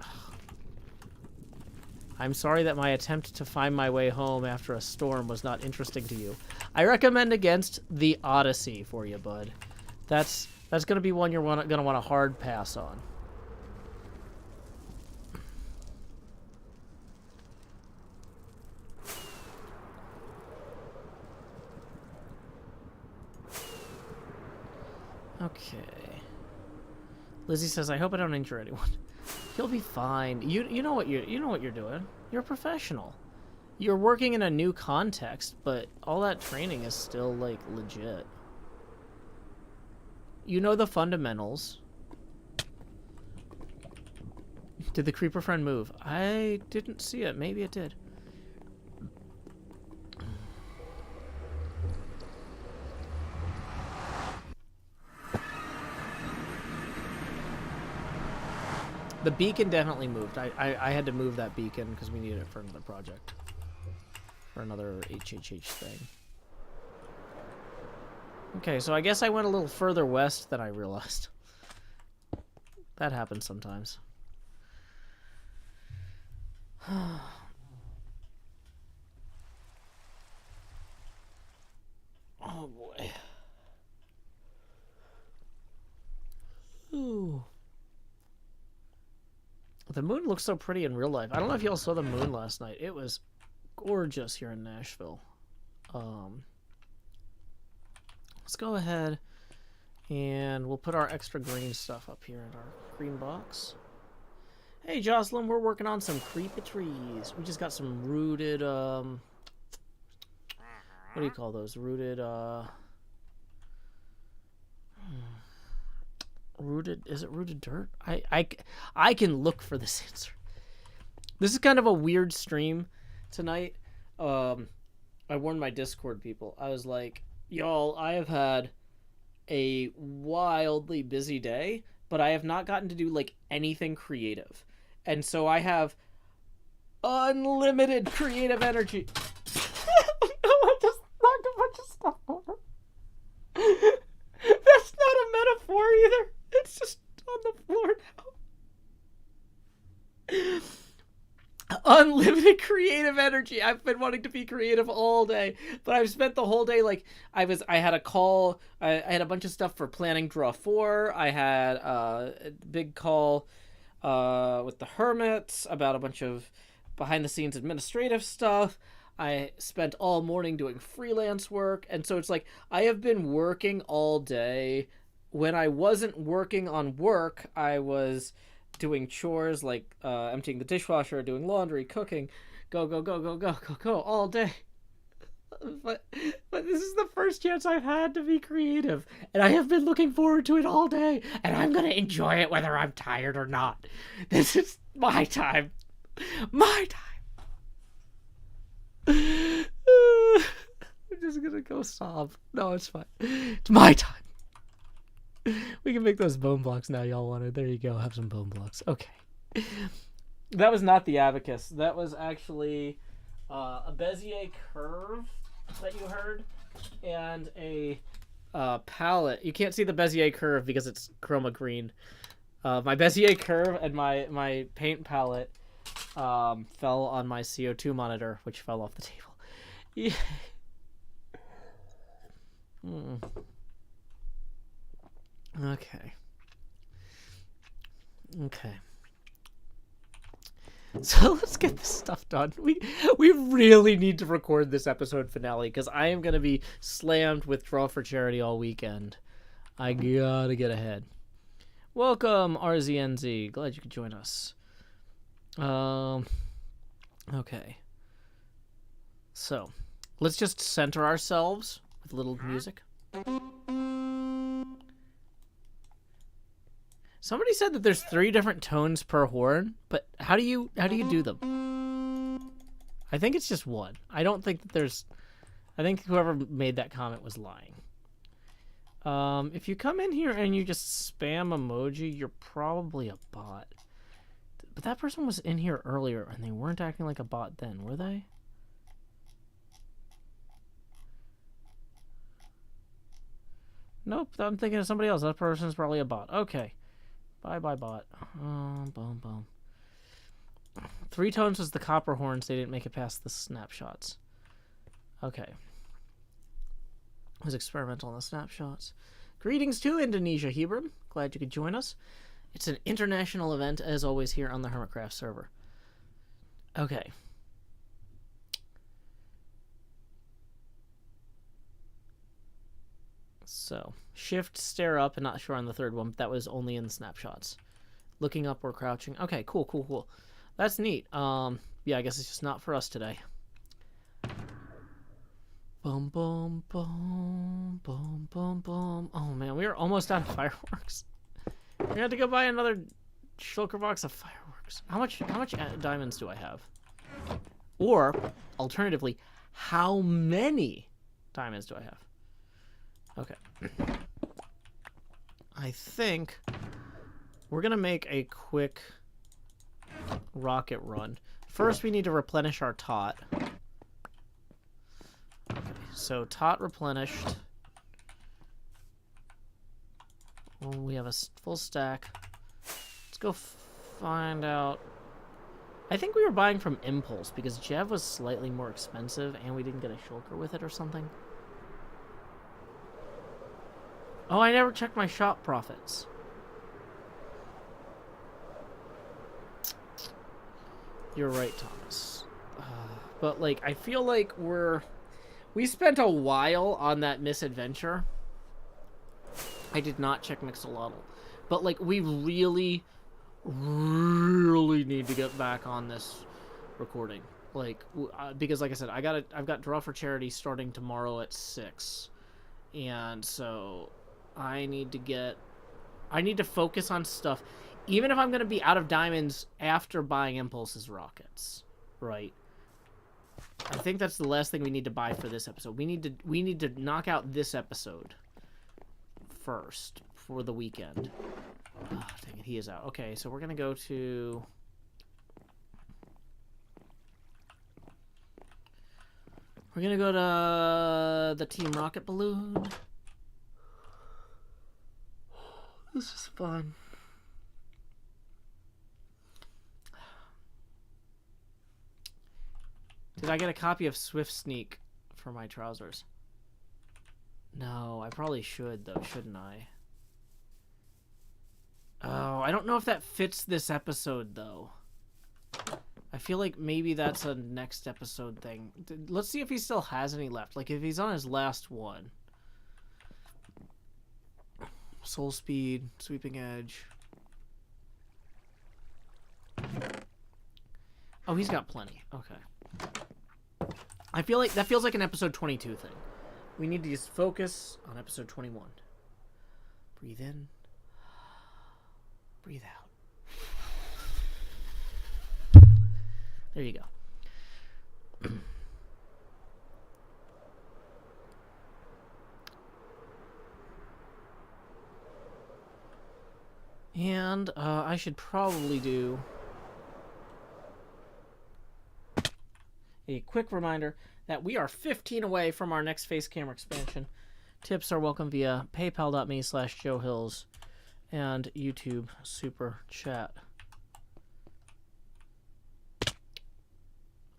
I'm sorry that my attempt to find my way home after a storm was not interesting to you. I recommend against The Odyssey for you, bud. That's going to be one you're going to want a hard pass on. Okay. Lizzie says, "I hope I don't injure anyone." You'll be fine. You know what you're doing. You're a professional. You're working in a new context, but all that training is still like legit. You know the fundamentals. Did the creeper friend move? I didn't see it. Maybe it did. The beacon definitely moved. I had to move that beacon because we needed it for another project. For another HHH thing. Okay, so I guess I went a little further west than I realized. That happens sometimes. Oh boy. Ooh. The moon looks so pretty in real life. I don't know if y'all saw the moon last night. It was gorgeous here in Nashville. Let's go ahead and we'll put our extra green stuff up here in our green box. Hey Jocelyn, we're working on some creepy trees. We just got some rooted, what do you call those? Rooted, rooted, is it rooted dirt? I can look for this answer. This is kind of a weird stream tonight. I warned my Discord people. I was like, y'all, I have had a wildly busy day, but I have not gotten to do like anything creative. And so I have unlimited creative energy. No, I just knocked a bunch of stuff over. That's not a metaphor either. It's just on the floor now. Unlimited creative energy. I've been wanting to be creative all day, but I've spent the whole day like I had a call. I had a bunch of stuff for planning Draw 4. I had a big call with the Hermits about a bunch of behind the scenes administrative stuff. I spent all morning doing freelance work, and so it's like I have been working all day. When I wasn't working on work, I was doing chores like emptying the dishwasher, doing laundry, cooking, go all day. But this is the first chance I've had to be creative, and I have been looking forward to it all day, and I'm gonna enjoy it whether I'm tired or not. This is my time. My time. I'm just gonna go sob. No, it's fine. It's my time. We can make those bone blocks now y'all wanted. There you go. Have some bone blocks. Okay. That was not the abacus. That was actually a Bezier curve that you heard and a palette. You can't see the Bezier curve because it's chroma green. My Bezier curve and my paint palette fell on my CO2 monitor, which fell off the table. Yeah. Okay. So let's get this stuff done. We really need to record this episode finale because I am going to be slammed with Draw for Charity all weekend. I gotta get ahead. Welcome, RZNZ. Glad you could join us. Okay. So, let's just center ourselves with a little music. Somebody said that there's 3 different tones per horn, but how do you do them? I think it's just one. I don't think that there's... I think whoever made that comment was lying. If you come in here and you just spam emoji, you're probably a bot. But that person was in here earlier and they weren't acting like a bot then, were they? Nope, I'm thinking of somebody else. That person's probably a bot. Okay. Bye-bye, bot. Boom, boom. 3 tones was the copper horns. They didn't make it past the snapshots. Okay. It was experimental in the snapshots. Greetings to Indonesia, Hebron. Glad you could join us. It's an international event, as always, here on the HermitCraft server. Okay. So, shift, stare up, and not sure on the third one, but that was only in the snapshots. Looking up or crouching. Okay, cool. That's neat. Yeah, I guess it's just not for us today. Boom, boom, boom, boom, boom, boom. Oh man, we are almost out of fireworks. We had to go buy another shulker box of fireworks. How much diamonds do I have? Or, alternatively, how many diamonds do I have? Okay. I think we're gonna make a quick rocket run. First, we need to replenish our tot. Okay, so tot replenished. Well, we have a full stack. Let's go find out. I think we were buying from Impulse because Jev was slightly more expensive and we didn't get a shulker with it or something. Oh, I never checked my shop profits. You're right, Thomas. But, like, I feel like we spent a while on that misadventure. I did not check Mixolotl. But, like, we really need to get back on this recording. Like, because, like I said, I've got Draw for Charity starting tomorrow at 6. And so I need to focus on stuff. Even if I'm going to be out of diamonds after buying Impulse's rockets, right? I think that's the last thing we need to buy for this episode. We need to knock out this episode first for the weekend. Oh, dang it, he is out. Okay, so we're going to go to... We're going to go to the Team Rocket Balloon. This is fun. Did I get a copy of Swift Sneak for my trousers? No, I probably should, though, shouldn't I? Oh, I don't know if that fits this episode, though. I feel like maybe that's a next episode thing. Let's see if he still has any left. Like, if he's on his last one. Soul Speed, Sweeping Edge. Oh, he's got plenty. Okay. I feel like that feels like an episode 22 thing. We need to just focus on episode 21. Breathe in. Breathe out. There you go. And I should probably do a quick reminder that we are 15 away from our next face camera expansion. Tips are welcome via paypal.me/JoeHills and YouTube Super Chat.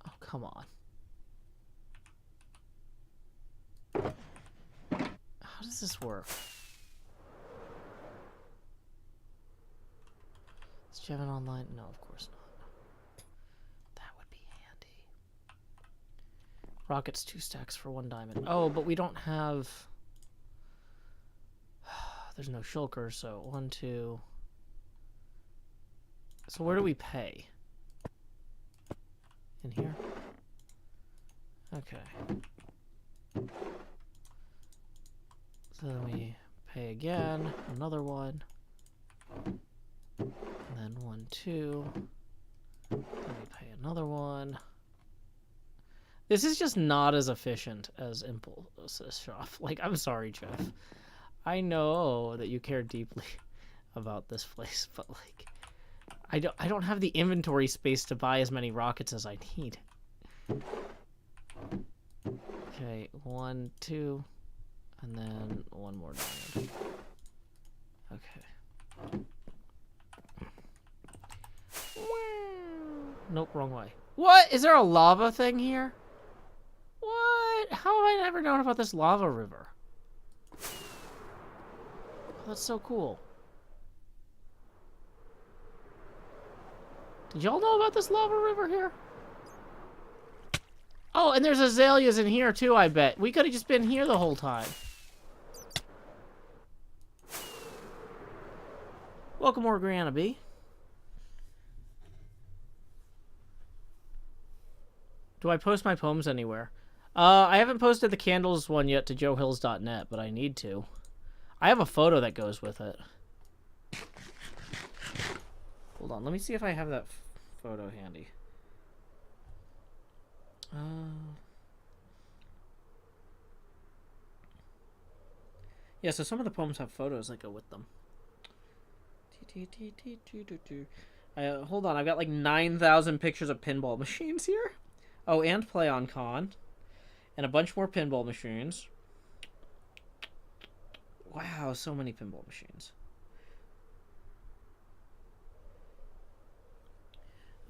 Oh, come on. How does this work? Is Jevin online? No, of course not. That would be handy. Rockets 2 stacks for 1 diamond. Oh, but we don't have... There's no shulker, so 1, 2... So where do we pay? In here? Okay. So then we pay again, another one. And then 1, 2. Then we pay another one. This is just not as efficient as Impulse's shop. Like, I'm sorry, Jeff. I know that you care deeply about this place, but like, I don't have the inventory space to buy as many rockets as I need. Okay, 1, 2, and then one more diamond. Okay. Nope, wrong way. What? Is there a lava thing here? What? How have I never known about this lava river? Oh, that's so cool. Did y'all know about this lava river here? Oh, and there's azaleas in here too, I bet. We could have just been here the whole time. Welcome, Morgana B. Do I post my poems anywhere? I haven't posted the candles one yet to joehills.net, but I need to. I have a photo that goes with it. Hold on, let me see if I have that photo handy. Yeah, so some of the poems have photos that go with them. Hold on, I've got like 9,000 pictures of pinball machines here. Oh, and Play on Con. And a bunch more pinball machines. Wow, so many pinball machines.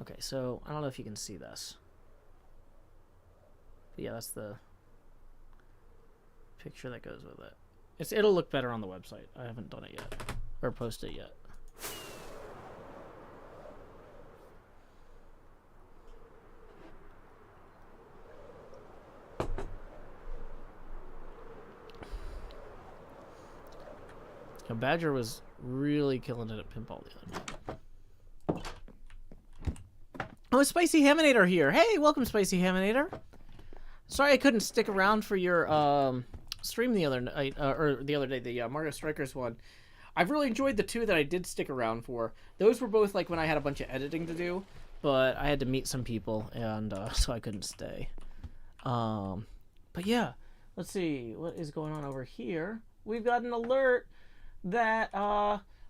Okay, so I don't know if you can see this. But yeah, that's the picture that goes with it. It'll look better on the website. I haven't done it yet. Or posted it yet. Badger was really killing it at pinball the other night. Oh, Spicy Haminator here. Hey, welcome, Spicy Haminator. Sorry I couldn't stick around for your stream the other night, or the other day, the Mario Strikers one. I've really enjoyed the two that I did stick around for. Those were both like when I had a bunch of editing to do, but I had to meet some people, and so I couldn't stay. But yeah, let's see what is going on over here. We've got an alert that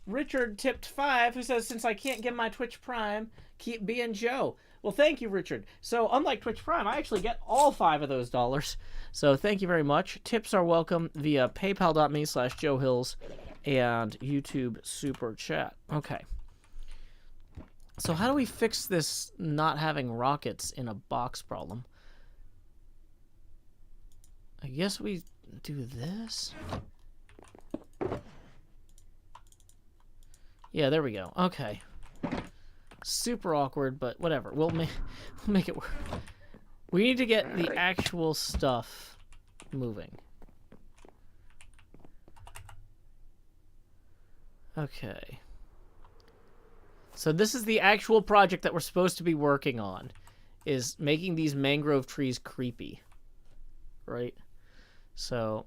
Richard tipped 5, who says, since I can't get my Twitch Prime, keep being Joe. Well, thank you, Richard. So unlike Twitch Prime, I actually get all 5 of those dollars. So thank you very much. Tips are welcome via paypal.me/joehills and YouTube Super Chat. Okay. So how do we fix this not having rockets in a box problem? I guess we do this. Yeah, there we go. Okay. Super awkward, but whatever. We'll make it work. We need to get the actual stuff moving. Okay. So this is the actual project that we're supposed to be working on, is making these mangrove trees creepy. Right? So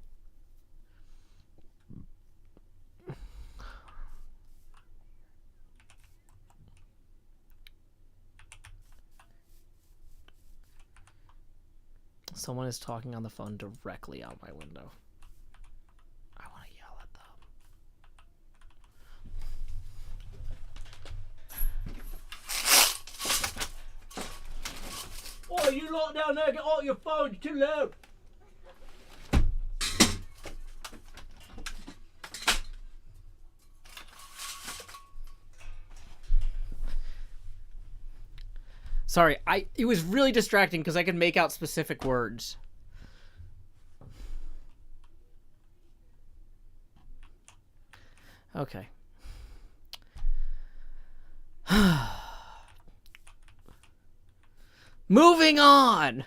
someone is talking on the phone directly out my window. I want to yell at them. Oh, you lot down there, get out your phone, you're too loud. Sorry, it was really distracting because I could make out specific words. Okay. Moving on!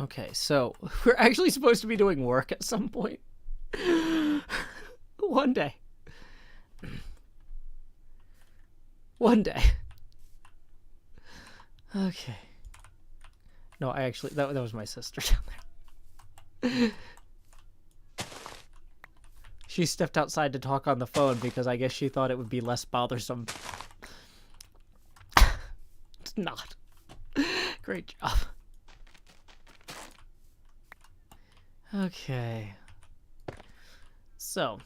Okay, so we're actually supposed to be doing work at some point. One day. One day. Okay. No, I actually... That was my sister down there. She stepped outside to talk on the phone because I guess she thought it would be less bothersome. Great job. Okay. So,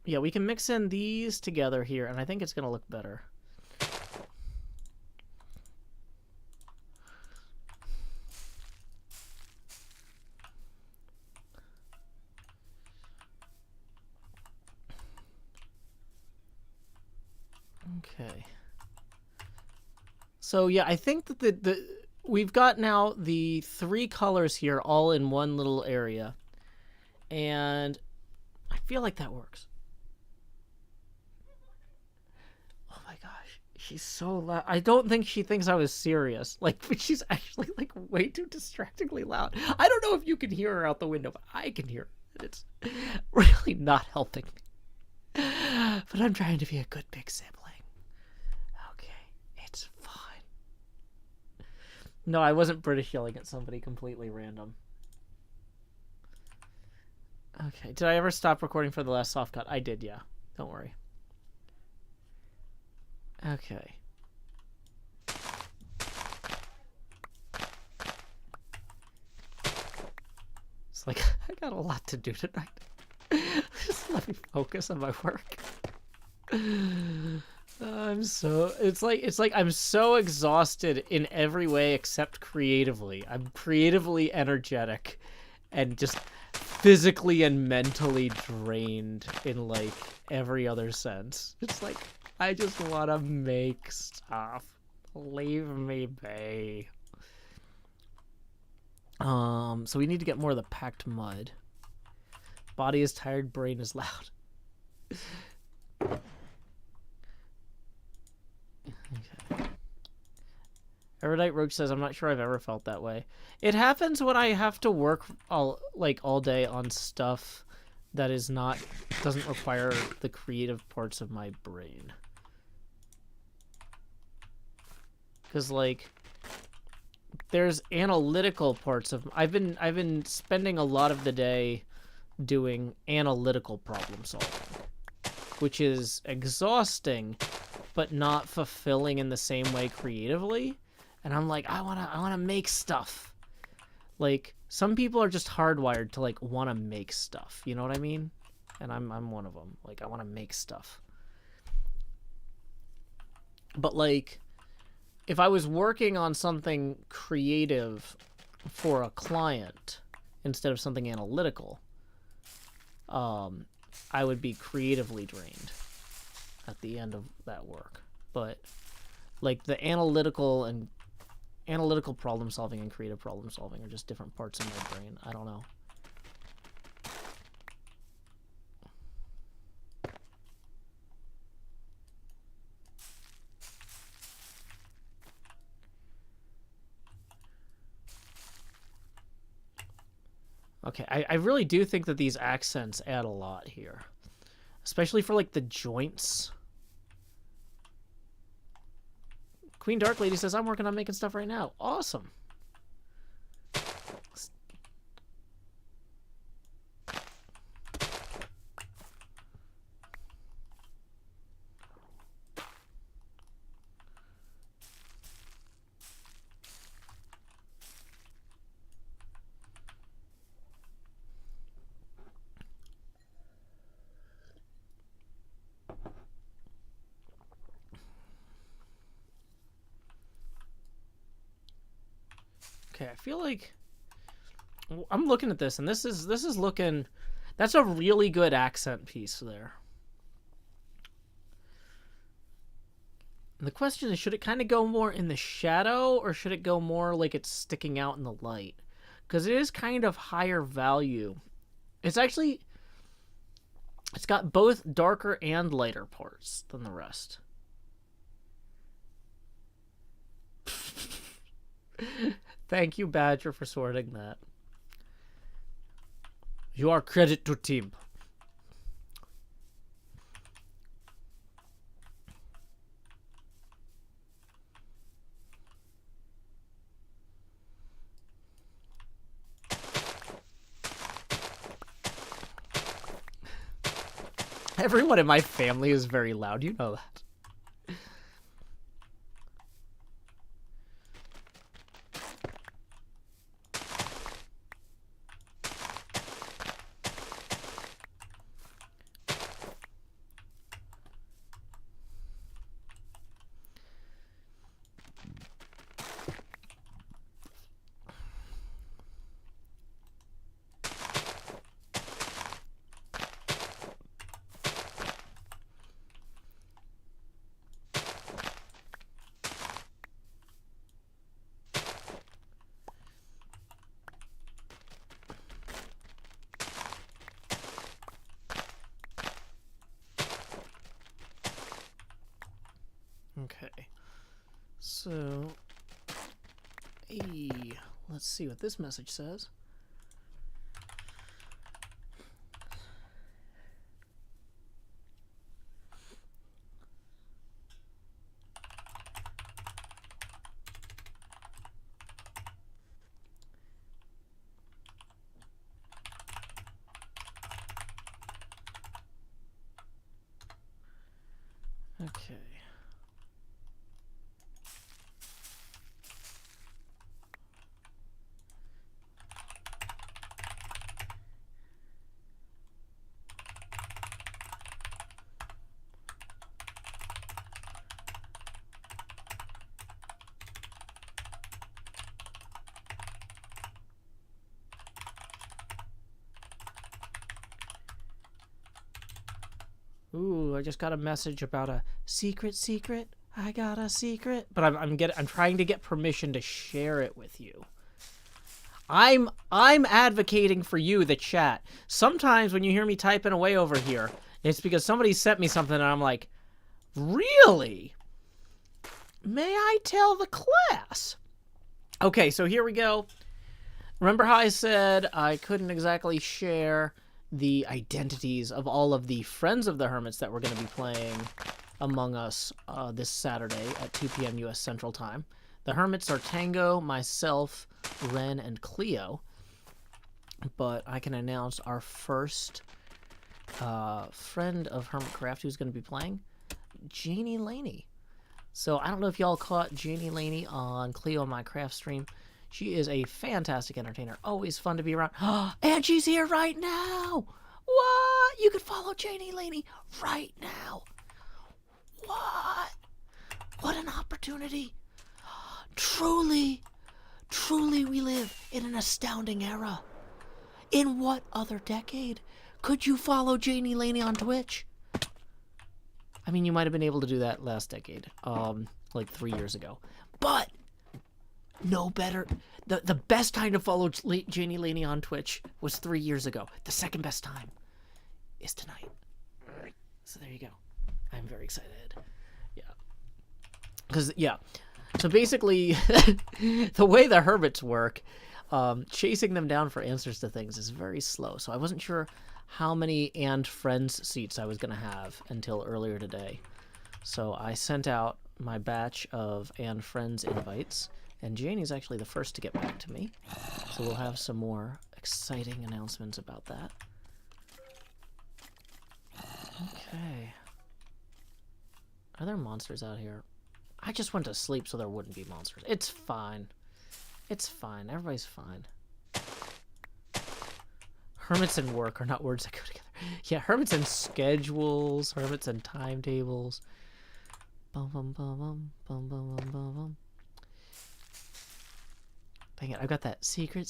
yeah, we can mix in these together here, and I think it's going to look better. Okay. So, yeah, I think that we've got now the 3 colors here all in one little area. And I feel like that works. Oh my gosh, she's so loud. I don't think she thinks I was serious. Like, but she's actually like way too distractingly loud. I don't know if you can hear her out the window, but I can hear her. It's really not helping me. But I'm trying to be a good big sibling. Okay, it's fine. No, I wasn't British yelling at somebody completely random. Okay, did I ever stop recording for the last soft cut? I did, yeah. Don't worry. Okay. It's like, I got a lot to do tonight. Just let me focus on my work. It's like I'm so exhausted in every way except creatively. I'm creatively energetic and just physically and mentally drained in like every other sense. It's like I just want to make stuff. Leave me be. So we need to get more of the packed mud. Body is tired, brain is loud. Okay. Erudite Rogue says, I'm not sure I've ever felt that way. It happens when I have to work all day on stuff that doesn't require the creative parts of my brain. Because like there's analytical parts of I've been spending a lot of the day doing analytical problem solving, which is exhausting but not fulfilling in the same way creatively. And I'm like, I wanna make stuff. Like, some people are just hardwired to like wanna make stuff. You know what I mean? And I'm one of them. Like, I wanna make stuff. But like, if I was working on something creative for a client instead of something analytical, I would be creatively drained at the end of that work. But like the analytical problem solving and creative problem solving are just different parts of my brain. I don't know. Okay, I really do think that these accents add a lot here. Especially for, like, the joints. Queen Dark Lady says, I'm working on making stuff right now. Awesome. Okay, I feel like I'm looking at this, and this is looking. That's a really good accent piece there. And the question is, should it kind of go more in the shadow, or should it go more like it's sticking out in the light? Because it is kind of higher value. It's got both darker and lighter parts than the rest. Thank you, Badger, for sorting that. You are credit to team. Everyone in my family is very loud. You know that. Okay. So, hey, let's see what this message says. Okay. Ooh, I just got a message about a secret. I got a secret, but I'm trying to get permission to share it with you. I'm advocating for you, the chat. Sometimes when you hear me typing away over here, it's because somebody sent me something and I'm like, really? May I tell the class? Okay, so here we go. Remember how I said I couldn't exactly share the identities of all of the friends of the Hermits that we're going to be playing Among Us this Saturday at 2 p.m. U.S. Central Time. The Hermits are Tango, myself, Ren, and Cleo. But I can announce our first friend of HermitCraft who's going to be playing, Janie Laney. So I don't know if y'all caught Janie Laney on Cleo and my craft stream. She is a fantastic entertainer. Always fun to be around. And she's here right now. What? You can follow Janie Laney right now. What? What an opportunity. Truly we live in an astounding era. In what other decade could you follow Janie Laney on Twitch? I mean, you might have been able to do that last decade, like 3 years ago. But no better. The best time to follow Janie Laney on Twitch was 3 years ago. The second best time is tonight. So there you go. I'm very excited. Yeah. Because, yeah. So basically, the way the Hermits work, chasing them down for answers to things is very slow. So I wasn't sure how many and friends seats I was going to have until earlier today. So I sent out my batch of and friends invites. And Janie's actually the first to get back to me. So we'll have some more exciting announcements about that. Okay. Are there monsters out here? I just went to sleep so there wouldn't be monsters. It's fine. It's fine. Everybody's fine. Hermits and work are not words that go together. Yeah, hermits and schedules. Hermits and timetables. Bum bum bum bum bum bum bum bum bum. Dang it, I got that secret.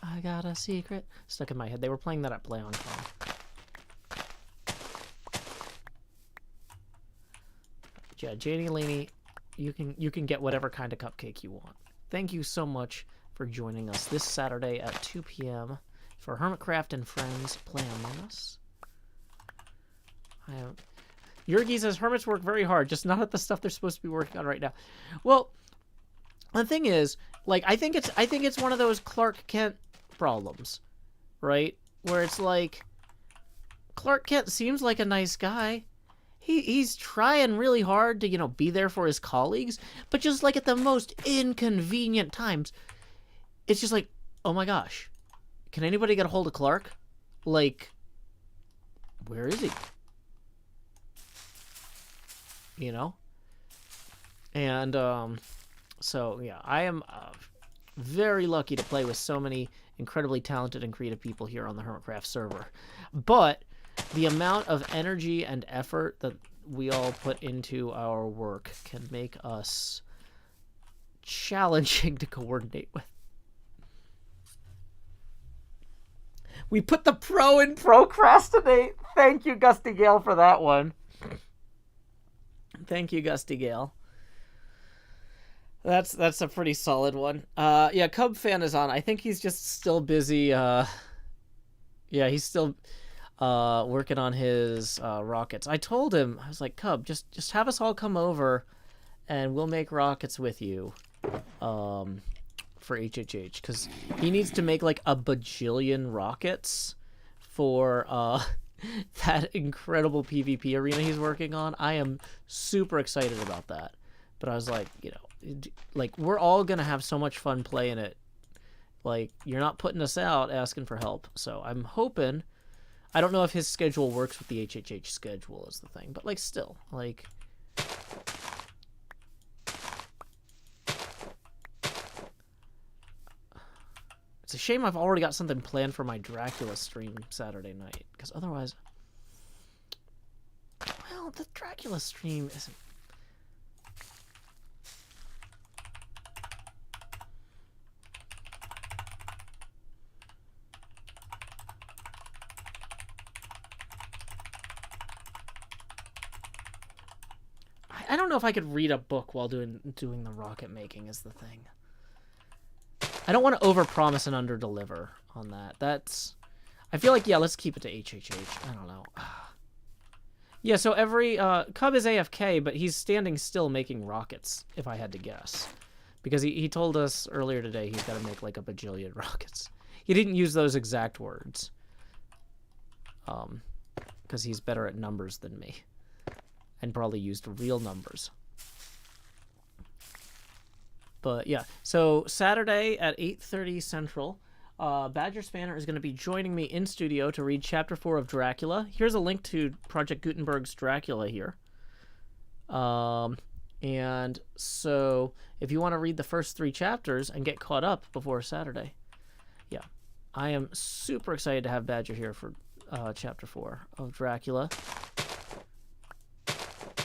I got a secret stuck in my head. They were playing that at Play on Con. Yeah, Janie Laney, you can get whatever kind of cupcake you want. Thank you so much for joining us this Saturday at 2 p.m. for HermitCraft and Friends Play Among Us. Yurgi says Hermits work very hard, just not at the stuff they're supposed to be working on right now. Well, the thing is, like, I think it's one of those Clark Kent problems, right? Where it's like, Clark Kent seems like a nice guy. He's trying really hard to, you know, be there for his colleagues, but just like at the most inconvenient times, it's just like, oh my gosh, can anybody get a hold of Clark? Like, where is he? You know? And, so, yeah, I am very lucky to play with so many incredibly talented and creative people here on the HermitCraft server. But the amount of energy and effort that we all put into our work can make us challenging to coordinate with. We put the pro in procrastinate. Thank you, Gusty Gale, for that one. Thank you, Gusty Gale. That's a pretty solid one. Yeah, Cub Fan is on. I think he's just still busy. Yeah, he's still working on his rockets. I told him, I was like, Cub, just have us all come over and we'll make rockets with you. For HHH, because he needs to make like a bajillion rockets for that incredible PvP arena he's working on. I am super excited about that. But I was like, you know, like we're all gonna have so much fun playing it. Like, you're not putting us out asking for help. So I'm hoping. I don't know if his schedule works with the HHH schedule is the thing, but like still, like. It's a shame I've already got something planned for my Dracula stream Saturday night, because otherwise, well, the Dracula stream isn't. I don't know if I could read a book while doing the rocket making is the thing. I don't want to overpromise and underdeliver on that. That's... I feel like, yeah, let's keep it to HHH. I don't know. Yeah, so every... Cub is AFK, but he's standing still making rockets, if I had to guess. Because he told us earlier today he's got to make, like, a bajillion rockets. He didn't use those exact words. Because he's better at numbers than me. And probably used real numbers. But yeah, so Saturday at 8:30 Central, Badger Spanner is going to be joining me in studio to read Chapter 4 of Dracula. Here's a link to Project Gutenberg's Dracula here. And so if you want to read the first 3 chapters and get caught up before Saturday, yeah, I am super excited to have Badger here for Chapter 4 of Dracula.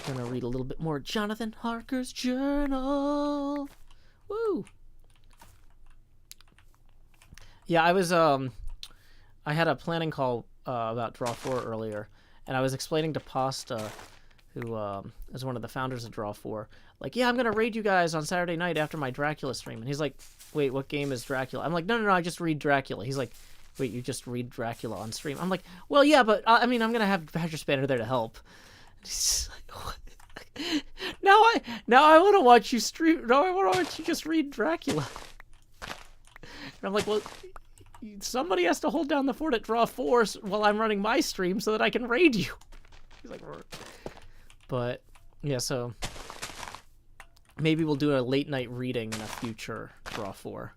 Gonna read a little bit more Jonathan Harker's journal. Woo! Yeah, I was I had a planning call about Draw 4 earlier, and I was explaining to Pasta, who is one of the founders of Draw 4, like, yeah, I'm gonna raid you guys on Saturday night after my Dracula stream. And he's like, wait, what game is Dracula? I'm like, no, I just read Dracula. He's like, wait, you just read Dracula on stream? I'm like, well, yeah, but I mean, I'm gonna have Badger Spanner there to help. He's like, what? Now I want to watch you stream. No, I want to watch you just read Dracula. And I'm like, well, somebody has to hold down the fort at Draw 4 while I'm running my stream so that I can raid you. He's like, but yeah, so maybe we'll do a late night reading in a future Draw 4.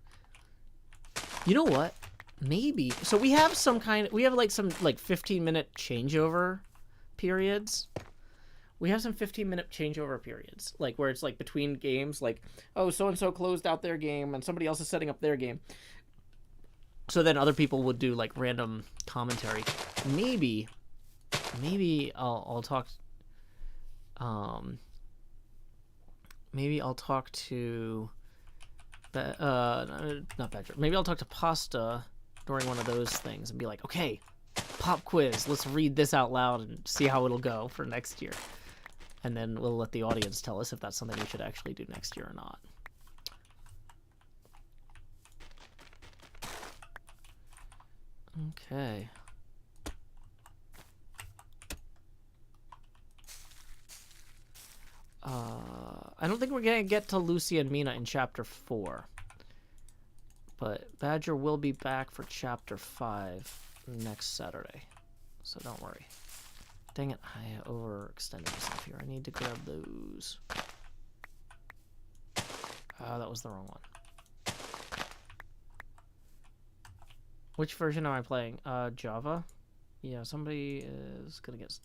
You know what? Maybe. So we have some 15-minute changeover periods. We have some 15-minute changeover periods, like where it's like between games, like, oh, so-and-so closed out their game and somebody else is setting up their game. So then other people would do like random commentary. Maybe I'll talk. Maybe I'll talk to. Not Patrick. Maybe I'll talk to Pasta during one of those things and be like, okay, pop quiz. Let's read this out loud and see how it'll go for next year. And then we'll let the audience tell us if that's something we should actually do next year or not. Okay. I don't think we're going to get to Lucy and Mina in Chapter 4. But Badger will be back for Chapter 5 next Saturday. So don't worry. Dang it, I overextended myself here. I need to grab those. Oh, that was the wrong one. Which version am I playing? Java? Yeah, somebody is gonna get...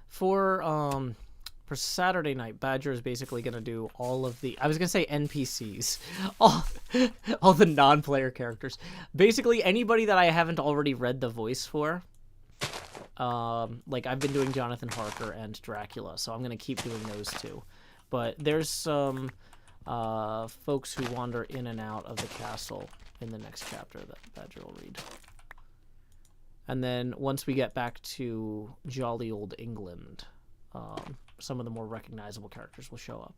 For Saturday night, Badger is basically going to do all of the... I was going to say NPCs. All the non-player characters. Basically, anybody that I haven't already read the voice for. Like, I've been doing Jonathan Harker and Dracula, so I'm going to keep doing those two. But there's some folks who wander in and out of the castle in the next chapter that Badger will read. And then once we get back to jolly old England... some of the more recognizable characters will show up.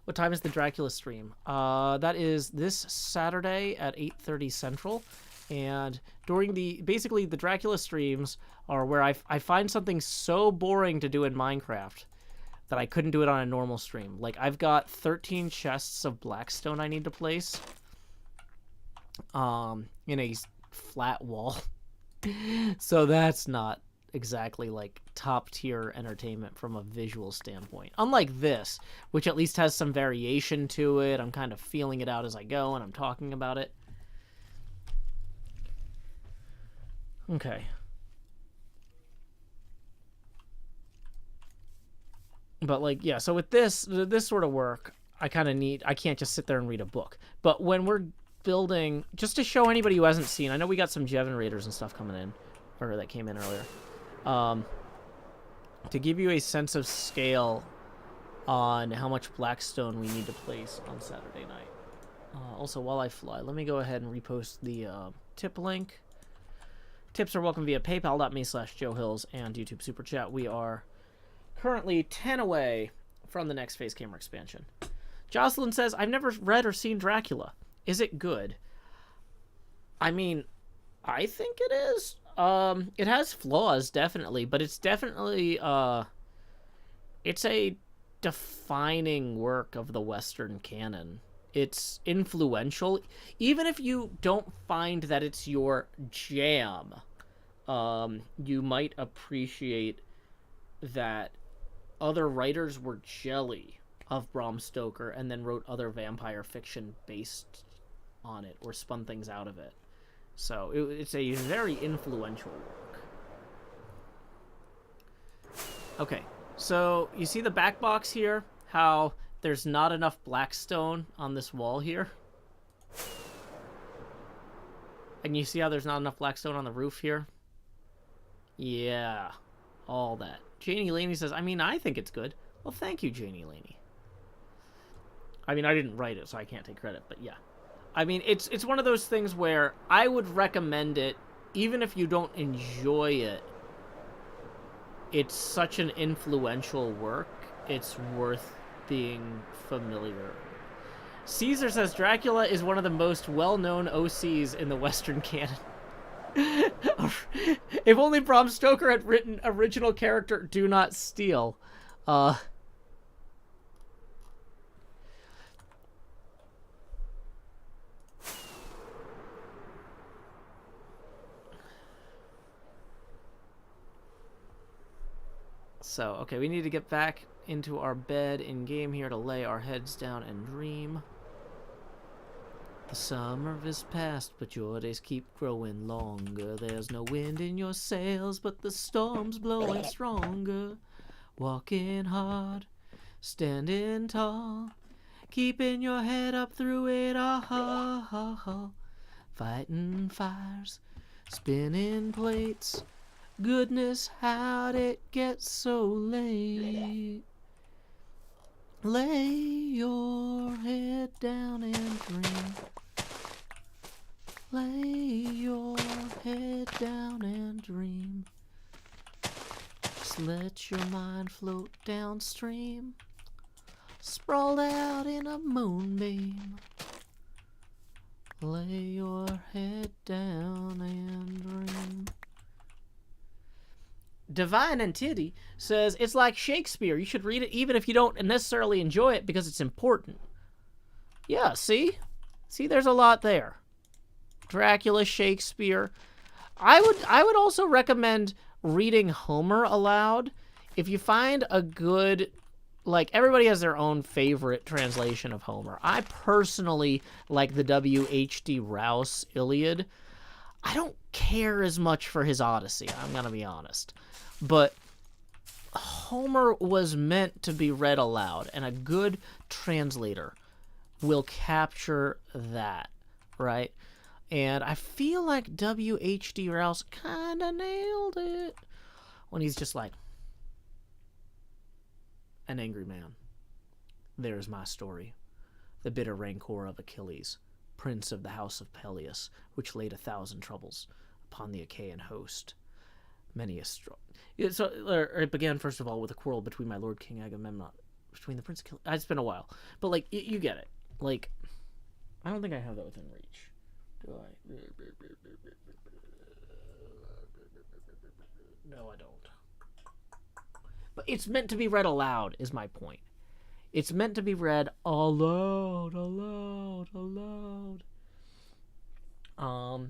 What time is the Dracula stream? That is this Saturday at 8:30 Central. And during basically the Dracula streams are where I find something so boring to do in Minecraft that I couldn't do it on a normal stream. Like, I've got 13 chests of blackstone I need to place in a flat wall. So that's not exactly like top tier entertainment from a visual standpoint. Unlike this, which at least has some variation to it. I'm kind of feeling it out as I go and I'm talking about it. Okay. But like, yeah, so with this sort of work, I can't just sit there and read a book. But when we're building, just to show anybody who hasn't seen, I know we got some Jevon Raiders and stuff coming in, or that came in earlier. To give you a sense of scale on how much blackstone we need to place on Saturday night. Also, while I fly, let me go ahead and repost the tip link. Tips are welcome via paypal.me/JoeHills and YouTube Super Chat. We are currently 10 away from the next Face Camera expansion. Jocelyn says, I've never read or seen Dracula. Is it good? I mean, I think it is. It has flaws, definitely, but it's definitely, it's a defining work of the Western canon. It's influential. Even if you don't find that it's your jam, you might appreciate that other writers were jelly of Bram Stoker and then wrote other vampire fiction based on it or spun things out of it. So it's a very influential work. Okay, so you see the back box here? How there's not enough blackstone on this wall here? And you see how there's not enough blackstone on the roof here? Yeah, all that. Janie Laney says, I mean, I think it's good. Well, thank you, Janie Laney. I mean, I didn't write it, so I can't take credit, but yeah. I mean, it's one of those things where I would recommend it, even if you don't enjoy it. It's such an influential work, it's worth being familiar. Caesar says, Dracula is one of the most well-known OCs in the Western canon. If only Bram Stoker had written original character Do Not Steal. So, okay, we need to get back into our bed in game here to lay our heads down and dream. The summer is past, but your days keep growing longer. There's no wind in your sails, but the storm's blowing stronger. Walking hard, standing tall, keeping your head up through it all. Fighting fires, spinning plates. Goodness, how'd it get so late? Lay your head down and dream. Lay your head down and dream. Just let your mind float downstream. Sprawled out in a moonbeam. Lay your head down and dream. Divine Entity says, it's like Shakespeare. You should read it even if you don't necessarily enjoy it because it's important. Yeah, see? See, there's a lot there. Dracula, Shakespeare. I would also recommend reading Homer aloud. If you find a good, like, everybody has their own favorite translation of Homer. I personally like the W.H.D. Rouse Iliad. I don't care as much for his Odyssey, I'm gonna be honest. But Homer was meant to be read aloud, and a good translator will capture that, right? And I feel like W.H.D. Rouse kind of nailed it when he's just like, an angry man. There's my story. The bitter rancor of Achilles, prince of the house of Peleus, which laid 1,000 troubles upon the Achaean host. Many a strong. So it began first of all with a quarrel between my lord King Agamemnon, between the prince. It's been a while, but like you get it. Like, I don't think I have that within reach. Do I? No, I don't. But it's meant to be read aloud, is my point. It's meant to be read aloud, aloud, aloud. Boy,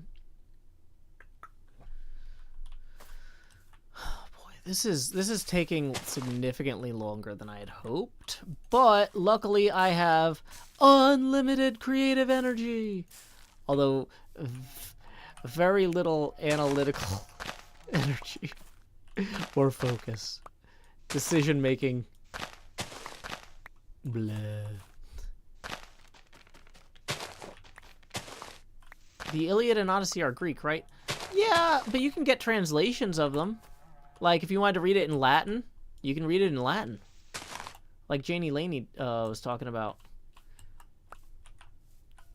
this is taking significantly longer than I had hoped, but luckily I have unlimited creative energy. Although very little analytical energy or focus. Decision making. Blah. The Iliad and Odyssey are Greek, right? Yeah, but you can get translations of them. Like, if you wanted to read it in Latin, you can read it in Latin. Like Janie Laney was talking about.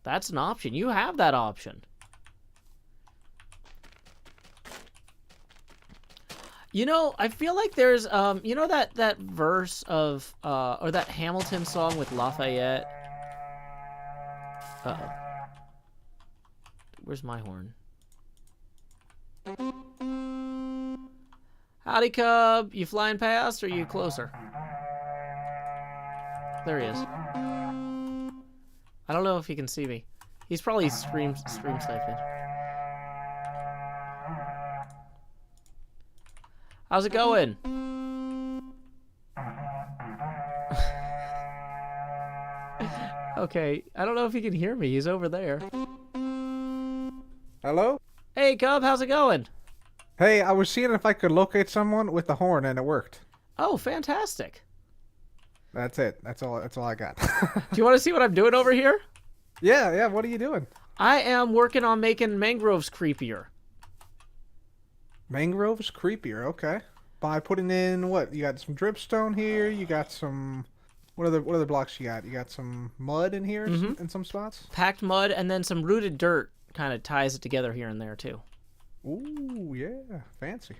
That's an option. You have that option. You know, I feel like there's, you know that verse of, or that Hamilton song with Lafayette? Uh-oh. Where's my horn? Howdy, Cub. You flying past, or are you closer? There he is. I don't know if he can see me. He's probably stream sniping. How's it going? Okay, I don't know if he can hear me. He's over there. Hello? Hey, Cub, how's it going? Hey, I was seeing if I could locate someone with the horn, and it worked. Oh, fantastic. That's it. That's all I got. Do you want to see what I'm doing over here? Yeah, what are you doing? I am working on making mangroves creepier. Mangroves creepier, okay. By putting in what? You got some dripstone here, you got some what other blocks you got? You got some mud in here in some spots? Packed mud and then some rooted dirt kind of ties it together here and there too. Ooh, yeah. Fancy.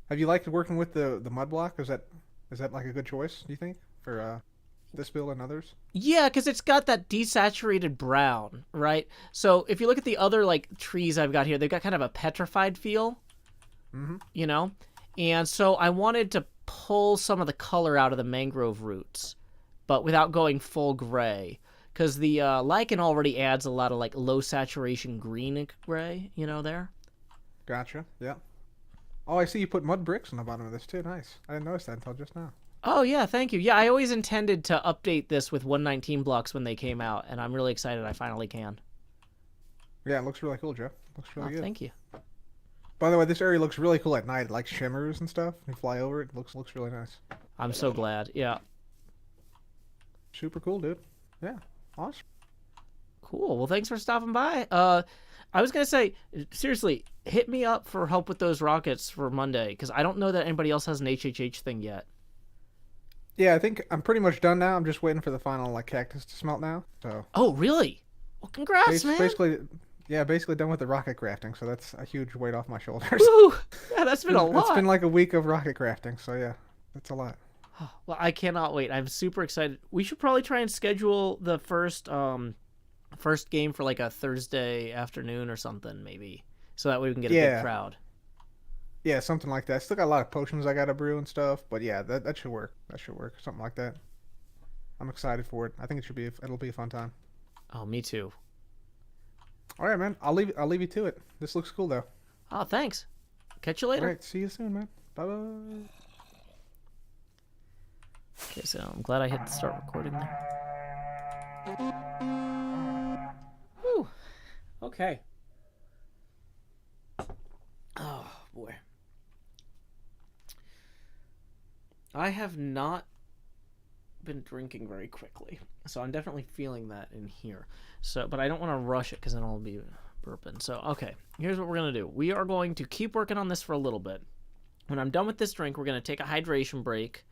Have you liked working with the mud block? Is that like a good choice, do you think? For this build and others? Yeah, because it's got that desaturated brown, right? So if you look at the other like trees I've got here, they've got kind of a petrified feel, you know? And so I wanted to pull some of the color out of the mangrove roots, but without going full gray. Because the lichen already adds a lot of like low saturation green gray, you know, there. Gotcha, yeah. Oh, I see you put mud bricks on the bottom of this too. Nice. I didn't notice that until just now. Oh, yeah, thank you. Yeah, I always intended to update this with 119 blocks when they came out, and I'm really excited I finally can. Yeah, it looks really cool, Jeff. Looks really good. Thank you. By the way, this area looks really cool at night. It like shimmers and stuff. You fly over it. Looks really nice. I'm so glad. Yeah. Super cool, dude. Yeah. Awesome. Cool. Well, thanks for stopping by. I was going to say, seriously, hit me up for help with those rockets for Monday, because I don't know that anybody else has an HHH thing yet. Yeah, I think I'm pretty much done now. I'm just waiting for the final like cactus to smelt now. So. Oh, really? Well, congrats, man. Basically done with the rocket crafting. So that's a huge weight off my shoulders. Woo! Yeah, that's been a lot. It's been like a week of rocket crafting. So yeah, that's a lot. Well, I cannot wait. I'm super excited. We should probably try and schedule the first game for like a Thursday afternoon or something, maybe, so that way we can get a big crowd. Yeah, something like that. Still got a lot of potions I got to brew and stuff, but yeah, that should work. That should work. Something like that. I'm excited for it. I think it'll be a fun time. Oh, me too. All right, man. I'll leave you to it. This looks cool though. Oh, thanks. Catch you later. All right. See you soon, man. Bye bye. Okay, so I'm glad I hit start recording there. Whew. Okay. Oh, boy. I have not been drinking very quickly, so I'm definitely feeling that in here. So, but I don't want to rush it because then I'll be burping. So, okay, here's what we're going to do. We are going to keep working on this for a little bit. When I'm done with this drink, we're going to take a hydration break.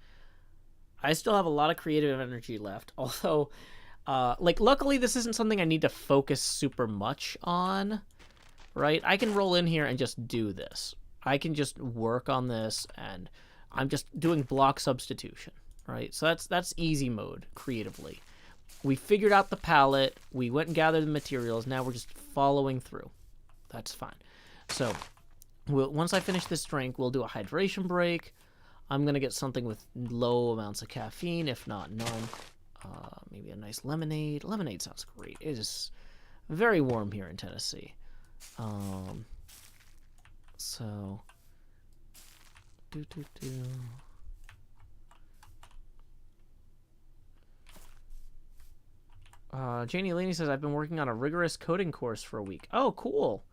I still have a lot of creative energy left, although, luckily this isn't something I need to focus super much on, right? I can roll in here and just do this. I can just work on this, and I'm just doing block substitution, right? So that's easy mode creatively. we figured out the palette. We went and gathered the materials. Now we're just following through. That's fine. So once I finish this drink, we'll do a hydration break. I'm going to get something with low amounts of caffeine, if not none. Maybe a nice lemonade. Lemonade sounds great. It is very warm here in Tennessee. So... Janie Laney says, I've been working on a rigorous coding course for a week. Oh, cool.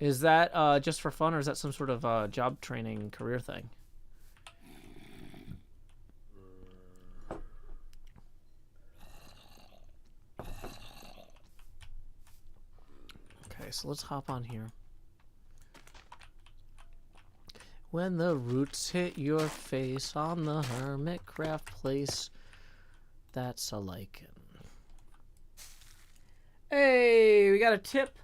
Is that just for fun, or is that some sort of job training career thing? Okay, so let's hop on here. When the roots hit your face on the HermitCraft place, that's a lichen. Hey, we got a tip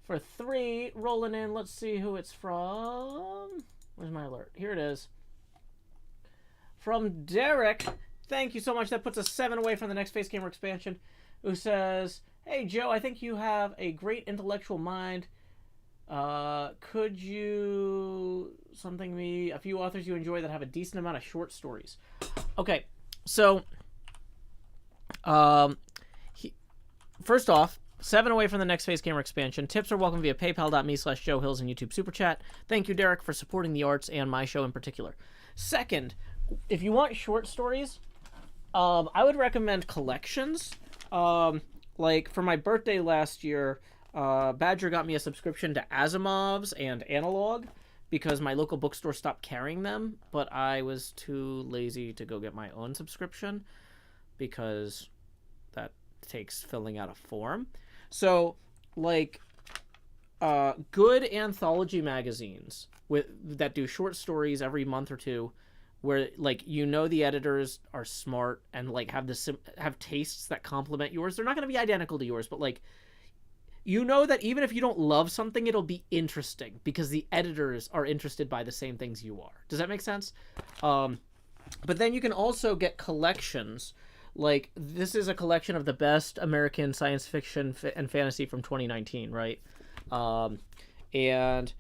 for 3 rolling in. Let's see who it's from. Where's my alert? Here it is. From Derek. Thank you so much. That puts us 7 away from the next Face Gamer expansion. Who says, hey, Joe, I think you have a great intellectual mind. Could you me a few authors you enjoy that have a decent amount of short stories? Okay, so first off, 7 away from the next Face Gamer expansion. Tips are welcome via paypal.me/Joe Hills and YouTube Super Chat. Thank you, Derek, for supporting the arts and my show in particular. Second, if you want short stories, I would recommend collections. Like for my birthday last year, Badger got me a subscription to Asimov's and Analog because my local bookstore stopped carrying them, but I was too lazy to go get my own subscription because that takes filling out a form. So, like, good anthology magazines that do short stories every month or two, where like the editors are smart and like have tastes that complement yours. They're not going to be identical to yours, but like that even if you don't love something, it'll be interesting because the editors are interested by the same things you are. Does that make sense? But then you can also get collections. Like, this is a collection of the best American science fiction and fantasy from 2019, right? And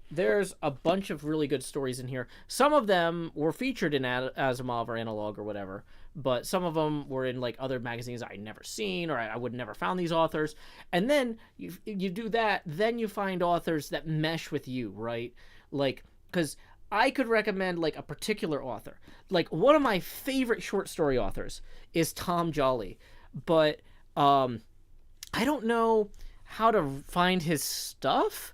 there's a bunch of really good stories in here. Some of them were featured in Asimov or Analog or whatever, but some of them were in like other magazines I'd never seen, or I would never found these authors. And then you do that, then you find authors that mesh with you, right? Like, because I could recommend like a particular author. Like, one of my favorite short story authors is Tom Jolly, but I don't know how to find his stuff.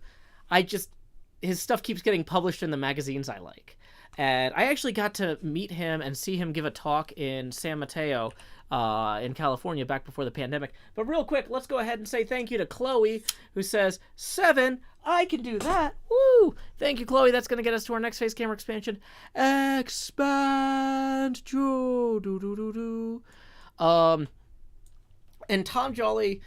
His stuff keeps getting published in the magazines I like. And I actually got to meet him and see him give a talk in San Mateo in California back before the pandemic. But real quick, let's go ahead and say thank you to Chloe, who says, 7, I can do that. Woo! Thank you, Chloe. That's going to get us to our next Face Camera expansion. Expand Joe. And Tom Jolly,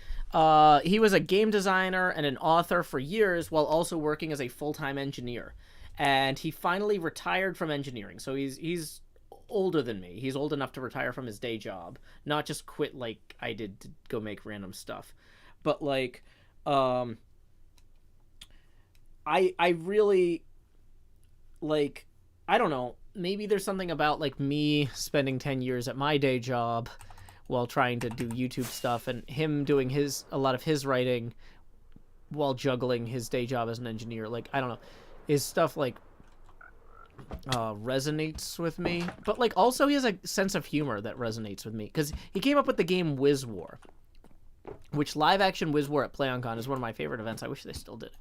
he was a game designer and an author for years while also working as a full-time engineer. And he finally retired from engineering. So he's older than me. He's old enough to retire from his day job, not just quit like I did to go make random stuff. But like, I really, like, I don't know, maybe there's something about like me spending 10 years at my day job while trying to do YouTube stuff, and him doing a lot of his writing while juggling his day job as an engineer. Like, I don't know, his stuff like resonates with me, but like also he has a sense of humor that resonates with me because he came up with the game Wiz War, which live action Wiz War at PlayOnCon is one of my favorite events. I wish they still did it.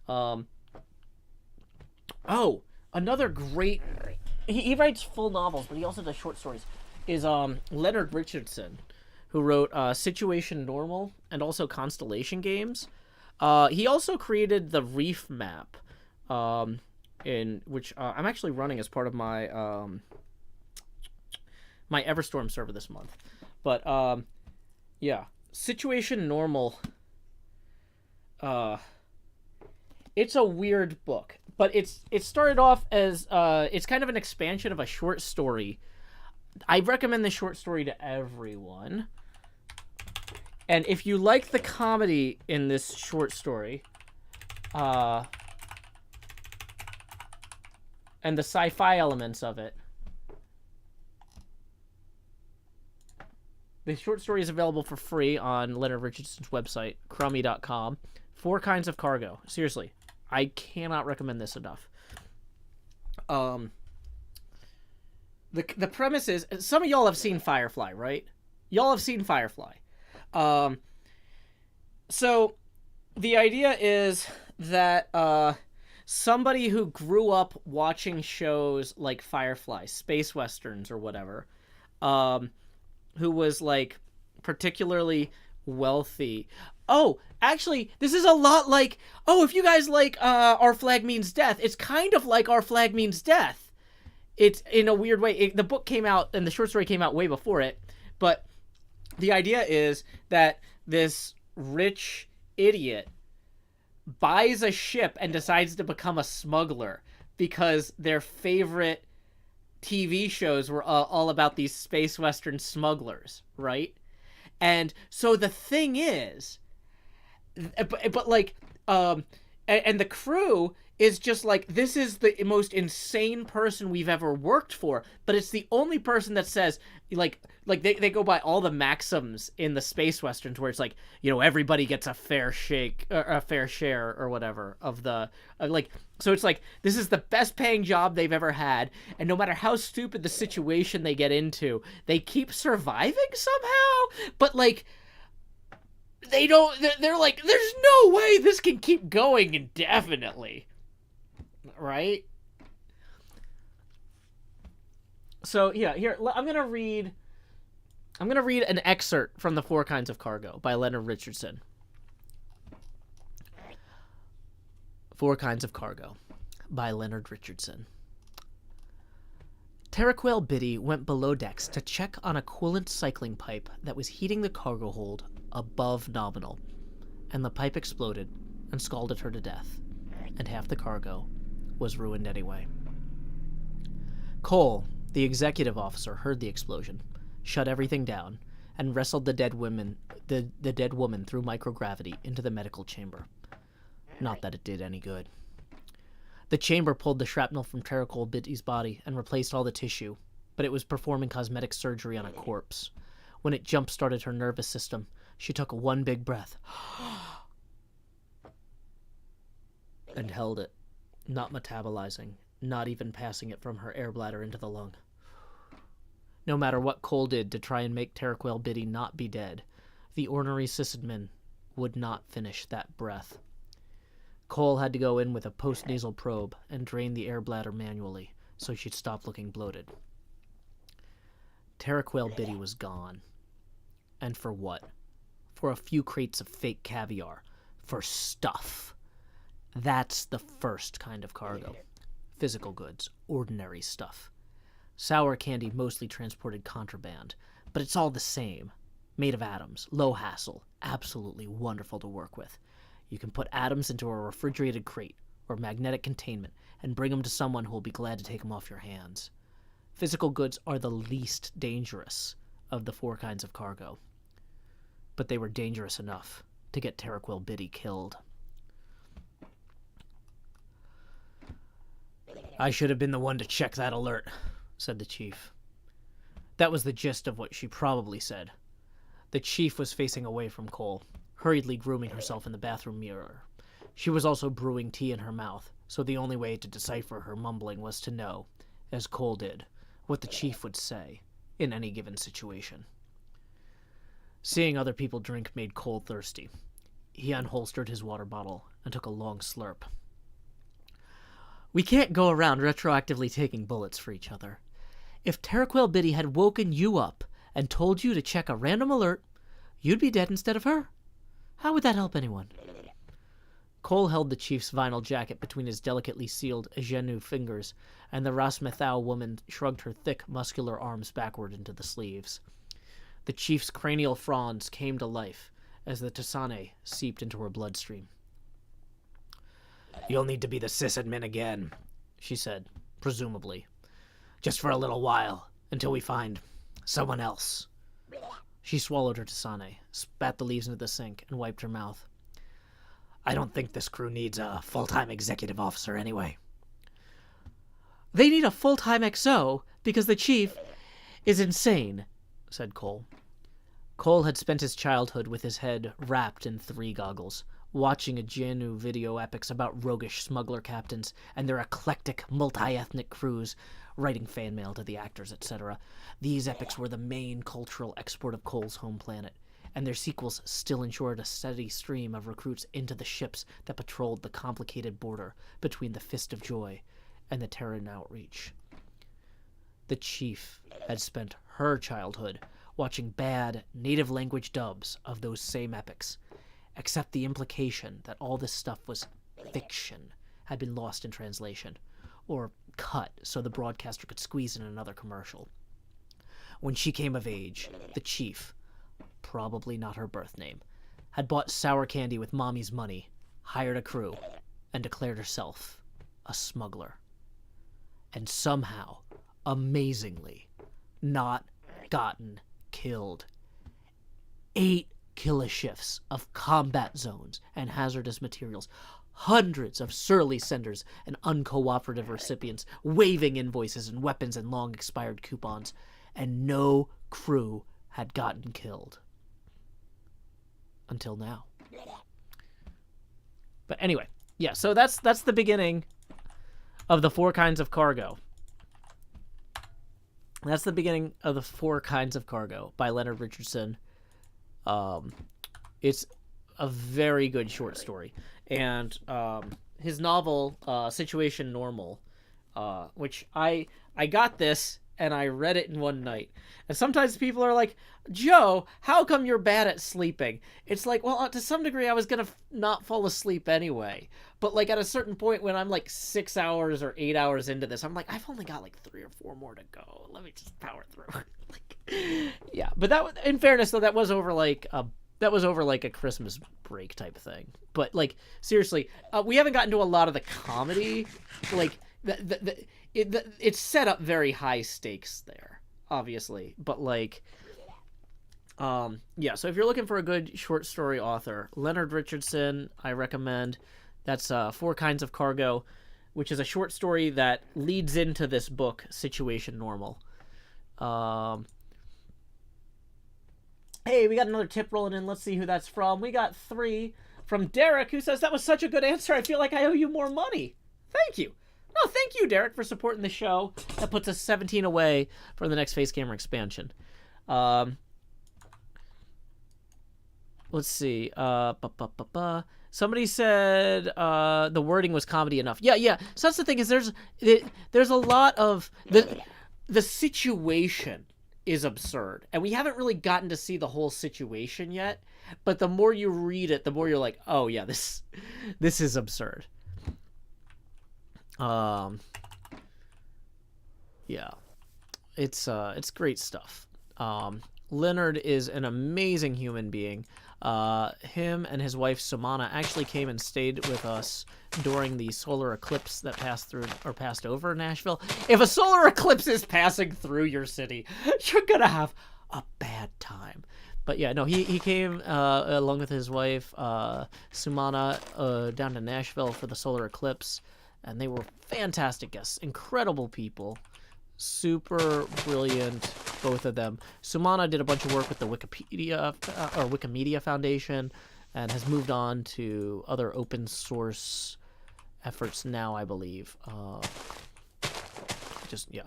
Oh, another great, he writes full novels, but he also does short stories, is Leonard Richardson, who wrote Situation Normal and also Constellation Games. He also created the Reef Map, in which I'm actually running as part of my my Everstorm server this month. But yeah, Situation Normal. It's a weird book, but it started off as it's kind of an expansion of a short story. I recommend the short story to everyone. And if you like the comedy in this short story, and the sci-fi elements of it, the short story is available for free on Leonard Richardson's website, crummy.com. 4 Kinds of Cargo. Seriously, I cannot recommend this enough. The premise is, some of y'all have seen Firefly, right? Y'all have seen Firefly. So the idea is that somebody who grew up watching shows like Firefly, space westerns or whatever, who was like particularly wealthy. Oh, actually, this is a lot like, if you guys like Our Flag Means Death, it's kind of like Our Flag Means Death. It's in a weird way. The book came out and the short story came out way before it, but the idea is that this rich idiot buys a ship and decides to become a smuggler because their favorite TV shows were all about these space western smugglers, right? And so the thing is, but like, and the crew is just like, this is the most insane person we've ever worked for, but it's the only person that says, like they go by all the maxims in the space westerns where it's like, everybody gets a fair shake or a fair share or whatever of the so it's like, this is the best paying job they've ever had, and no matter how stupid the situation they get into, they keep surviving somehow. But like, they're like, there's no way this can keep going indefinitely, right? So yeah, here I'm gonna read an excerpt from the 4 Kinds of Cargo by Leonard Richardson. 4 Kinds of Cargo by Leonard Richardson. Terraquail Biddy went below decks to check on a coolant cycling pipe that was heating the cargo hold above nominal, and the pipe exploded and scalded her to death, and half the cargo was ruined anyway. Cole, the executive officer, heard the explosion, shut everything down, and wrestled the dead woman through microgravity into the medical chamber. Not that it did any good. The chamber pulled the shrapnel from Terraquail Biddy's body and replaced all the tissue, but it was performing cosmetic surgery on a corpse. When it jump-started her nervous system, she took one big breath and held it, not metabolizing, not even passing it from her air bladder into the lung. No matter what Cole did to try and make Terraquail Biddy not be dead, the ornery sysadmin would not finish that breath. Cole had to go in with a post-nasal probe and drain the air bladder manually so she'd stop looking bloated. Terraquail Biddy was gone. And for what? For a few crates of fake caviar. For stuff. That's the first kind of cargo. Physical goods. Ordinary stuff. Sour candy mostly transported contraband, but it's all the same. Made of atoms. Low hassle. Absolutely wonderful to work with. You can put atoms into a refrigerated crate or magnetic containment and bring them to someone who will be glad to take them off your hands. Physical goods are the least dangerous of the 4 kinds of cargo. But they were dangerous enough to get Terraquail Biddy killed. "I should have been the one to check that alert," said the chief. That was the gist of what she probably said. The chief was facing away from Cole, hurriedly grooming herself in the bathroom mirror. She was also brewing tea in her mouth, so the only way to decipher her mumbling was to know, as Cole did, what the chief would say in any given situation. Seeing other people drink made Cole thirsty. He unholstered his water bottle and took a long slurp. "We can't go around retroactively taking bullets for each other. If Terraquail Biddy had woken you up and told you to check a random alert, you'd be dead instead of her. How would that help anyone?" Cole held the chief's vinyl jacket between his delicately sealed ingenue fingers, and the Rasmathau woman shrugged her thick, muscular arms backward into the sleeves. The chief's cranial fronds came to life as the Tasane seeped into her bloodstream. "You'll need to be the sysadmin again," she said, presumably. "Just for a little while, until we find someone else." She swallowed her Tasane, spat the leaves into the sink, and wiped her mouth. I don't think this crew needs a full-time executive officer anyway. They need a full-time XO because the chief is insane, said Cole. Cole had spent his childhood with his head wrapped in 3 goggles, watching a Janu video epics about roguish smuggler captains and their eclectic multi-ethnic crews, writing fan mail to the actors, etc. These epics were the main cultural export of Cole's home planet, and their sequels still ensured a steady stream of recruits into the ships that patrolled the complicated border between the Fist of Joy and the Terran Outreach. The chief had spent her childhood watching bad native language dubs of those same epics, except the implication that all this stuff was fiction had been lost in translation, or cut so the broadcaster could squeeze in another commercial. When she came of age, the chief, probably not her birth name, had bought sour candy with mommy's money, hired a crew, and declared herself a smuggler. And somehow, amazingly, not gotten killed. 8 kileshifts of combat zones and hazardous materials, hundreds of surly senders and uncooperative recipients waving invoices and weapons and long expired coupons, and no crew had gotten killed. Until now. But anyway, yeah, so that's the beginning of the 4 kinds of cargo. That's the beginning of the 4 kinds of cargo by Leonard Richardson. It's a very good short story. And his novel, Situation Normal, which I got this and I read it in one night. And sometimes people are like, Joe, how come you're bad at sleeping? It's like, well, to some degree I was going to not fall asleep anyway. But like at a certain point when I'm like 6 hours or 8 hours into this, I'm like, I've only got like 3 or 4 more to go. Let me just power through. Yeah, but that, in fairness though, that was over like a Christmas break type thing. But like seriously, we haven't gotten to a lot of the comedy. Like it's set up very high stakes there, obviously. But like, yeah. So if you're looking for a good short story author, Leonard Richardson, I recommend. That's 4 Kinds of Cargo, which is a short story that leads into this book, Situation Normal. Hey, we got another tip rolling in. Let's see who that's from. We got 3 from Derek, who says, that was such a good answer. I feel like I owe you more money. Thank you. No, thank you, Derek, for supporting the show. That puts us 17 away for the next Face Camera expansion. Let's see. Somebody said the wording was comedy enough. Yeah. So that's the thing, is there's a lot of... The situation is absurd, and we haven't really gotten to see the whole situation yet, but the more you read it, the more you're like, oh yeah, this is absurd. Yeah, it's great stuff. Leonard is an amazing human being. Him and his wife Sumana actually came and stayed with us during the solar eclipse that passed over Nashville. If a solar eclipse is passing through your city, you're gonna have a bad time. But yeah, no, he came along with his wife Sumana down to Nashville for the solar eclipse, and they were fantastic guests, incredible people. Super brilliant, both of them. Sumana did a bunch of work with the Wikimedia Foundation, and has moved on to other open source efforts now, I believe. Just, yeah,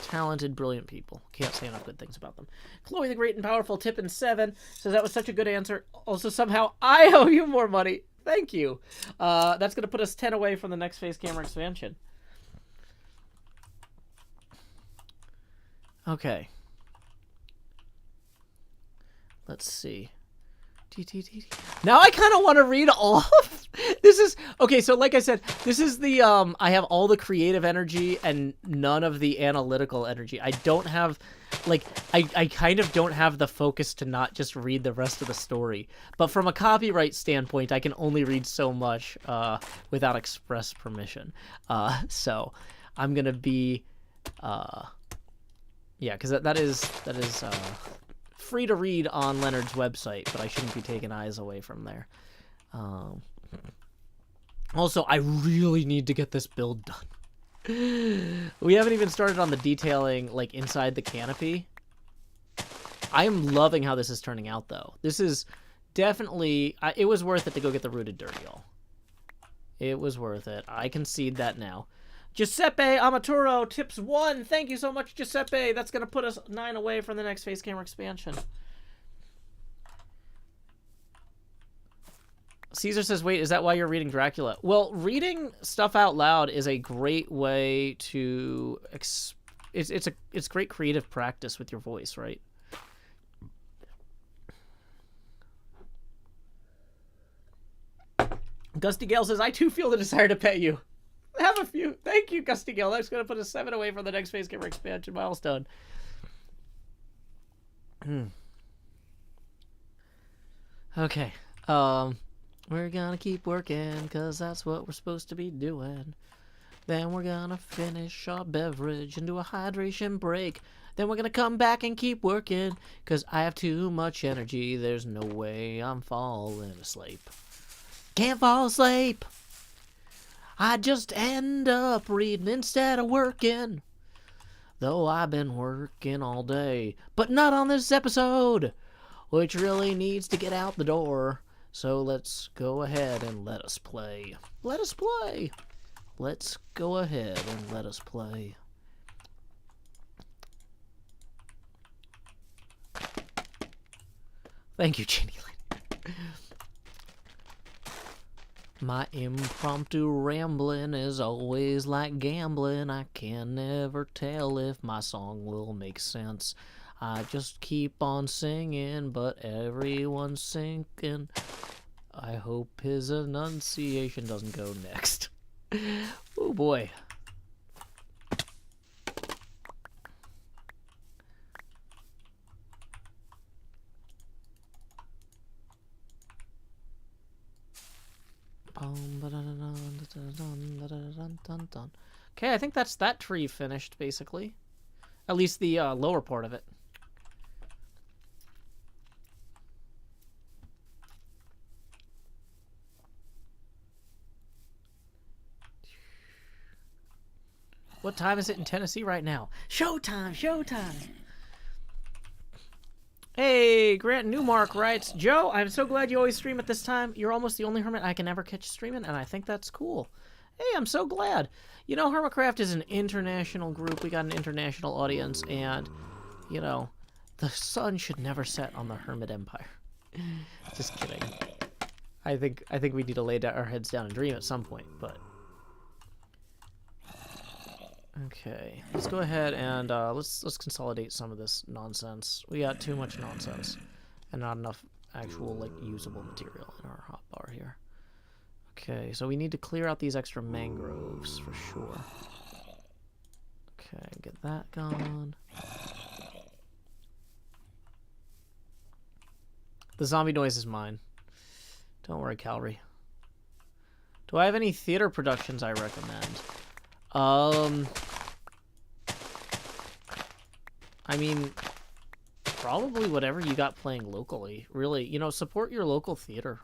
talented, brilliant people. Can't say enough good things about them. Chloe the Great and Powerful, Tippin 7, says that was such a good answer. Also, somehow, I owe you more money. Thank you. That's going to put us 10 away from the next Face Camera expansion. Okay. Let's see. Now I kind of want to read all of this. Is okay. So like I said, this is the I have all the creative energy and none of the analytical energy. I don't have, like, I kind of don't have the focus to not just read the rest of the story. But from a copyright standpoint, I can only read so much without express permission. So I'm gonna be yeah, because that is free to read on Leonard's website, but I shouldn't be taking eyes away from there. Also, I really need to get this build done. We haven't even started on the detailing, like, inside the canopy. I am loving how this is turning out, though. This is definitely... it was worth it to go get the rooted derail. It was worth it. I concede that now. Giuseppe Amaturo tips 1. Thank you so much, Giuseppe. That's going to put us 9 away from the next face camera expansion. Caesar says, wait, is that why you're reading Dracula? Well, reading stuff out loud is a great way to... It's great creative practice with your voice, right? Gusty Gale says, I too feel the desire to pet you. Have a few. Thank you, Gusty Gale. That's going to put us 7 away from the next face camera expansion milestone. Okay. We're gonna keep working, because that's what we're supposed to be doing. Then we're gonna finish our beverage and do a hydration break. Then we're gonna come back and keep working, because I have too much energy. There's no way I'm falling asleep. Can't fall asleep. I just end up reading instead of working. Though I've been working all day. But not on this episode, which really needs to get out the door. So let's go ahead and let us play. Let us play. Let's go ahead and let us play. Thank you, Jenny Lynn. My impromptu rambling is always like gambling. I can never tell if my song will make sense. I just keep on singing, but everyone's sinking. I hope his enunciation doesn't go next. Oh boy. Okay, I think that's that tree finished, basically. At least the lower part of it. What time is it in Tennessee right now? Showtime! Showtime! Hey, Grant Newmark writes, Joe, I'm so glad you always stream at this time. You're almost the only hermit I can ever catch streaming, and I think that's cool. Hey, I'm so glad. You know, HermitCraft is an international group. We got an international audience, and, you know, the sun should never set on the Hermit Empire. Just kidding. I think we need to lay our heads down and dream at some point, but... Okay, let's go ahead and let's consolidate some of this nonsense. We got too much nonsense and not enough actual like usable material in our hotbar here. Okay, so we need to clear out these extra mangroves for sure. Okay, get that gone. The zombie noise is mine. Don't worry, Calry. Do I have any theater productions I recommend? I mean, probably whatever you got playing locally. Really, you know, support your local theater.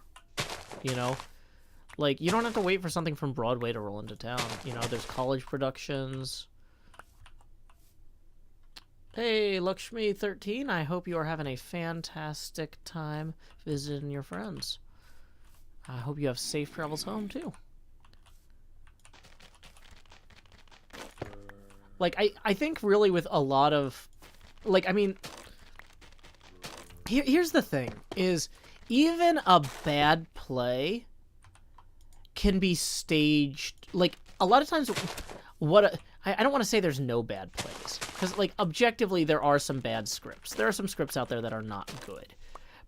You know? Like, you don't have to wait for something from Broadway to roll into town. You know, there's college productions. Hey, Lakshmi13, I hope you are having a fantastic time visiting your friends. I hope you have safe travels home, too. Like, I think really with a lot of... Like, I mean... Here's the thing, is even a bad play can be staged... Like, a lot of times... I don't want to say there's no bad plays. Because, like, objectively, there are some bad scripts. There are some scripts out there that are not good.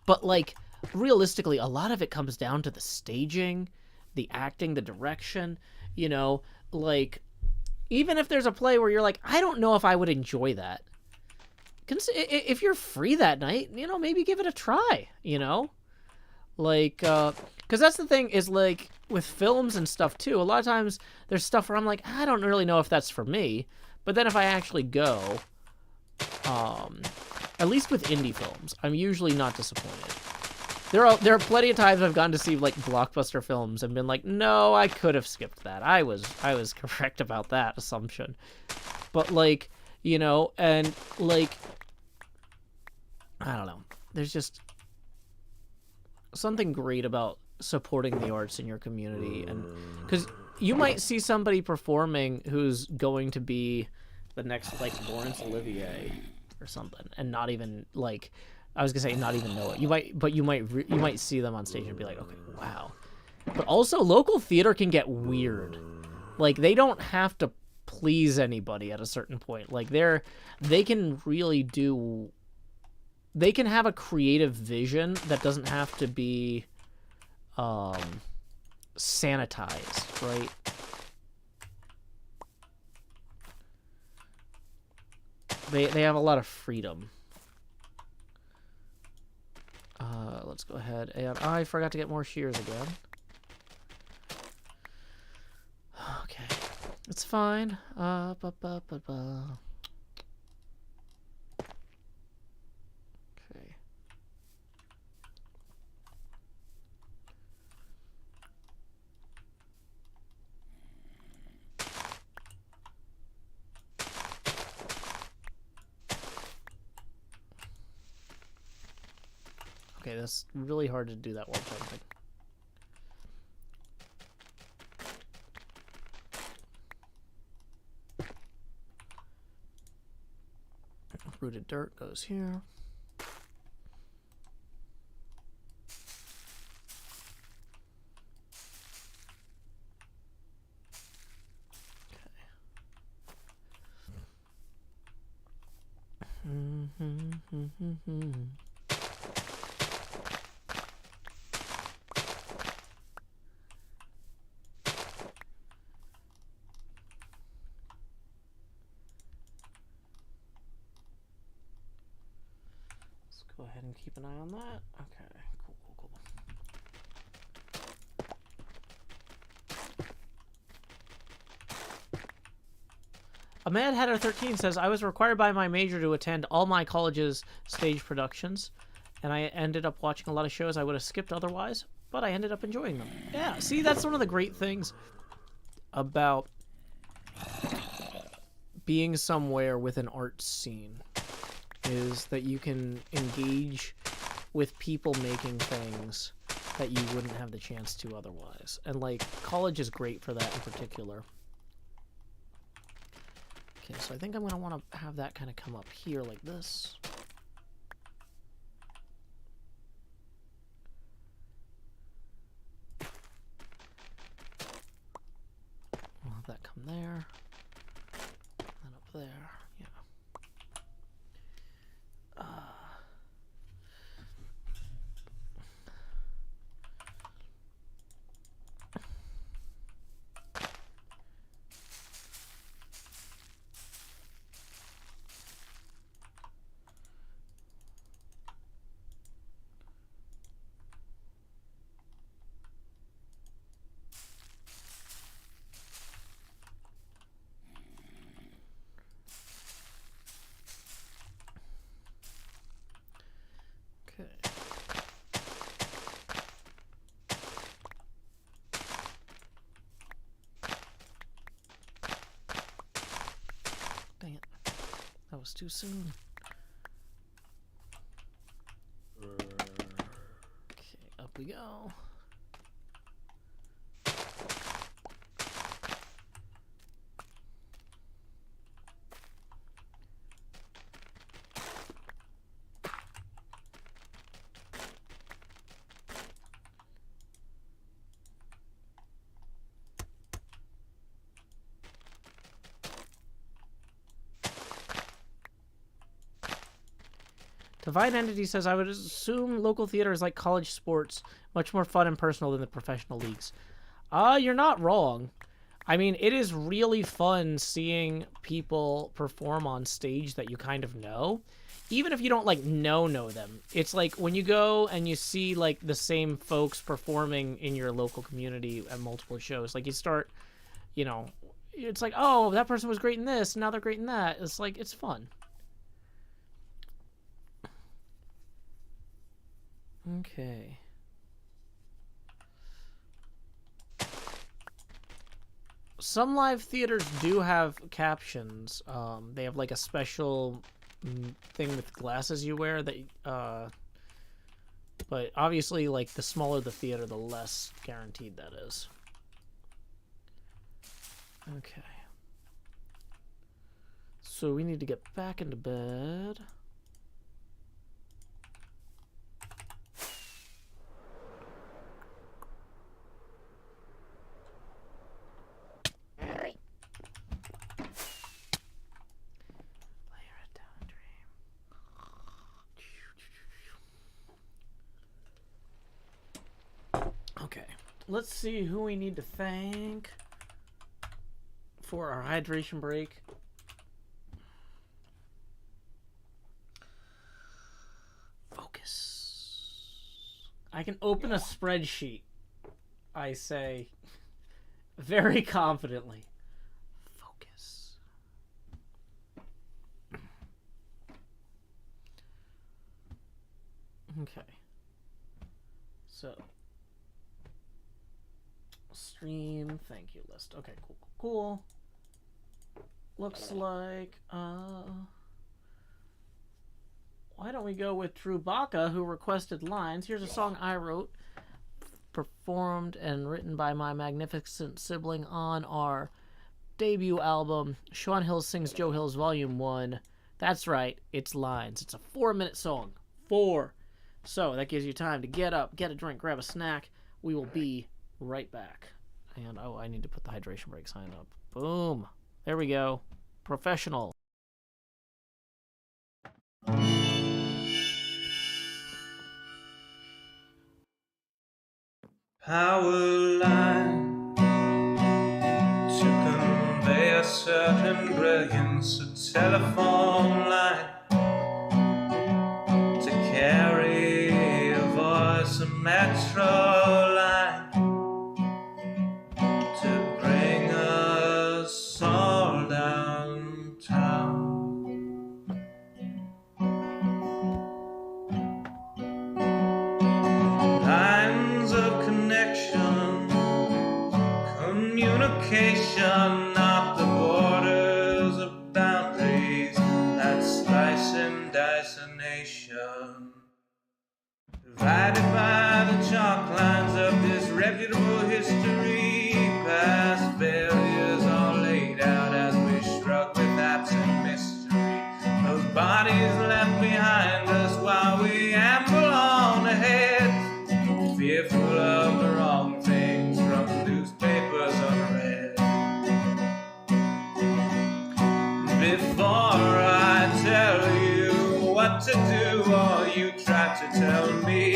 But, like, realistically, a lot of it comes down to the staging, the acting, the direction, you know, like... Even if there's a play where you're like, I don't know if I would enjoy that. If you're free that night, you know, maybe give it a try, you know? Like, because that's the thing is, like, with films and stuff, too, a lot of times there's stuff where I'm like, I don't really know if that's for me. But then if I actually go, at least with indie films, I'm usually not disappointed. There are plenty of times I've gone to see like blockbuster films and been like, no, I could have skipped that. I was correct about that assumption. But like, you know, and like, I don't know. There's just something great about supporting the arts in your community, and because you might see somebody performing who's going to be the next like Laurence Olivier or something, and not even like, I was gonna say not even know it. You might see them on stage and be like, okay, wow. But also, local theater can get weird. Like, they don't have to please anybody at a certain point. Like, they can really do. They can have a creative vision that doesn't have to be sanitized, right? They have a lot of freedom. Let's go ahead and I forgot to get more shears again. Okay, it's fine. Okay. Okay, that's really hard to do that while jumping. Rooted dirt goes here. Okay. Go ahead and keep an eye on that. Okay, cool. A Mad Hatter 13 says, I was required by my major to attend all my college's stage productions, and I ended up watching a lot of shows I would have skipped otherwise, but I ended up enjoying them. Yeah, see, that's one of the great things about being somewhere with an art scene, is that you can engage with people making things that you wouldn't have the chance to otherwise. And, like, college is great for that in particular. Okay, so I think I'm going to want to have that kind of come up here like this. I'll have that come there. And up there. Yeah. Okay. Dang it. That was too soon. Okay, up we go. Divine Entity says, I would assume local theater is like college sports, much more fun and personal than the professional leagues. You're not wrong. I mean, it is really fun seeing people perform on stage that you kind of know, even if you don't, like, know them. It's like when you go and you see, like, the same folks performing in your local community at multiple shows. Like, you start, you know, it's like, oh, that person was great in this, now they're great in that. It's like, it's fun. Okay. Some live theaters do have captions. They have like a special thing with glasses you wear that, but obviously, like, the smaller the theater, the less guaranteed that is. Okay. So we need to get back into bed. Okay, let's see who we need to thank for our hydration break. Focus. I can open a spreadsheet, I say very confidently. Focus. Okay. So, stream thank you list. Okay, cool. Looks like, why don't we go with Trubaka, who requested lines. Here's a song I wrote, performed and written by my magnificent sibling on our debut album, Sean Hill Sings Joe Hill's Volume 1. That's right, it's lines. It's a 4-minute song. 4. So that gives you time to get up, get a drink, grab a snack. We will be right back. And, oh, I need to put the hydration break sign up. Boom. There we go. Professional. Power line to convey a certain brilliance, a telephone line to carry a voice, a metro line to bring us all downtown. Lines of connection, communication, not the borders of boundaries that slice and dice a nation. Divided by the chalk lines of disreputable history, past failures are laid out as we shrug with absent mystery. Those bodies left behind us while we amble on ahead, fearful of the wrong things from newspapers unread. Before I tell you what to do or you try to tell me,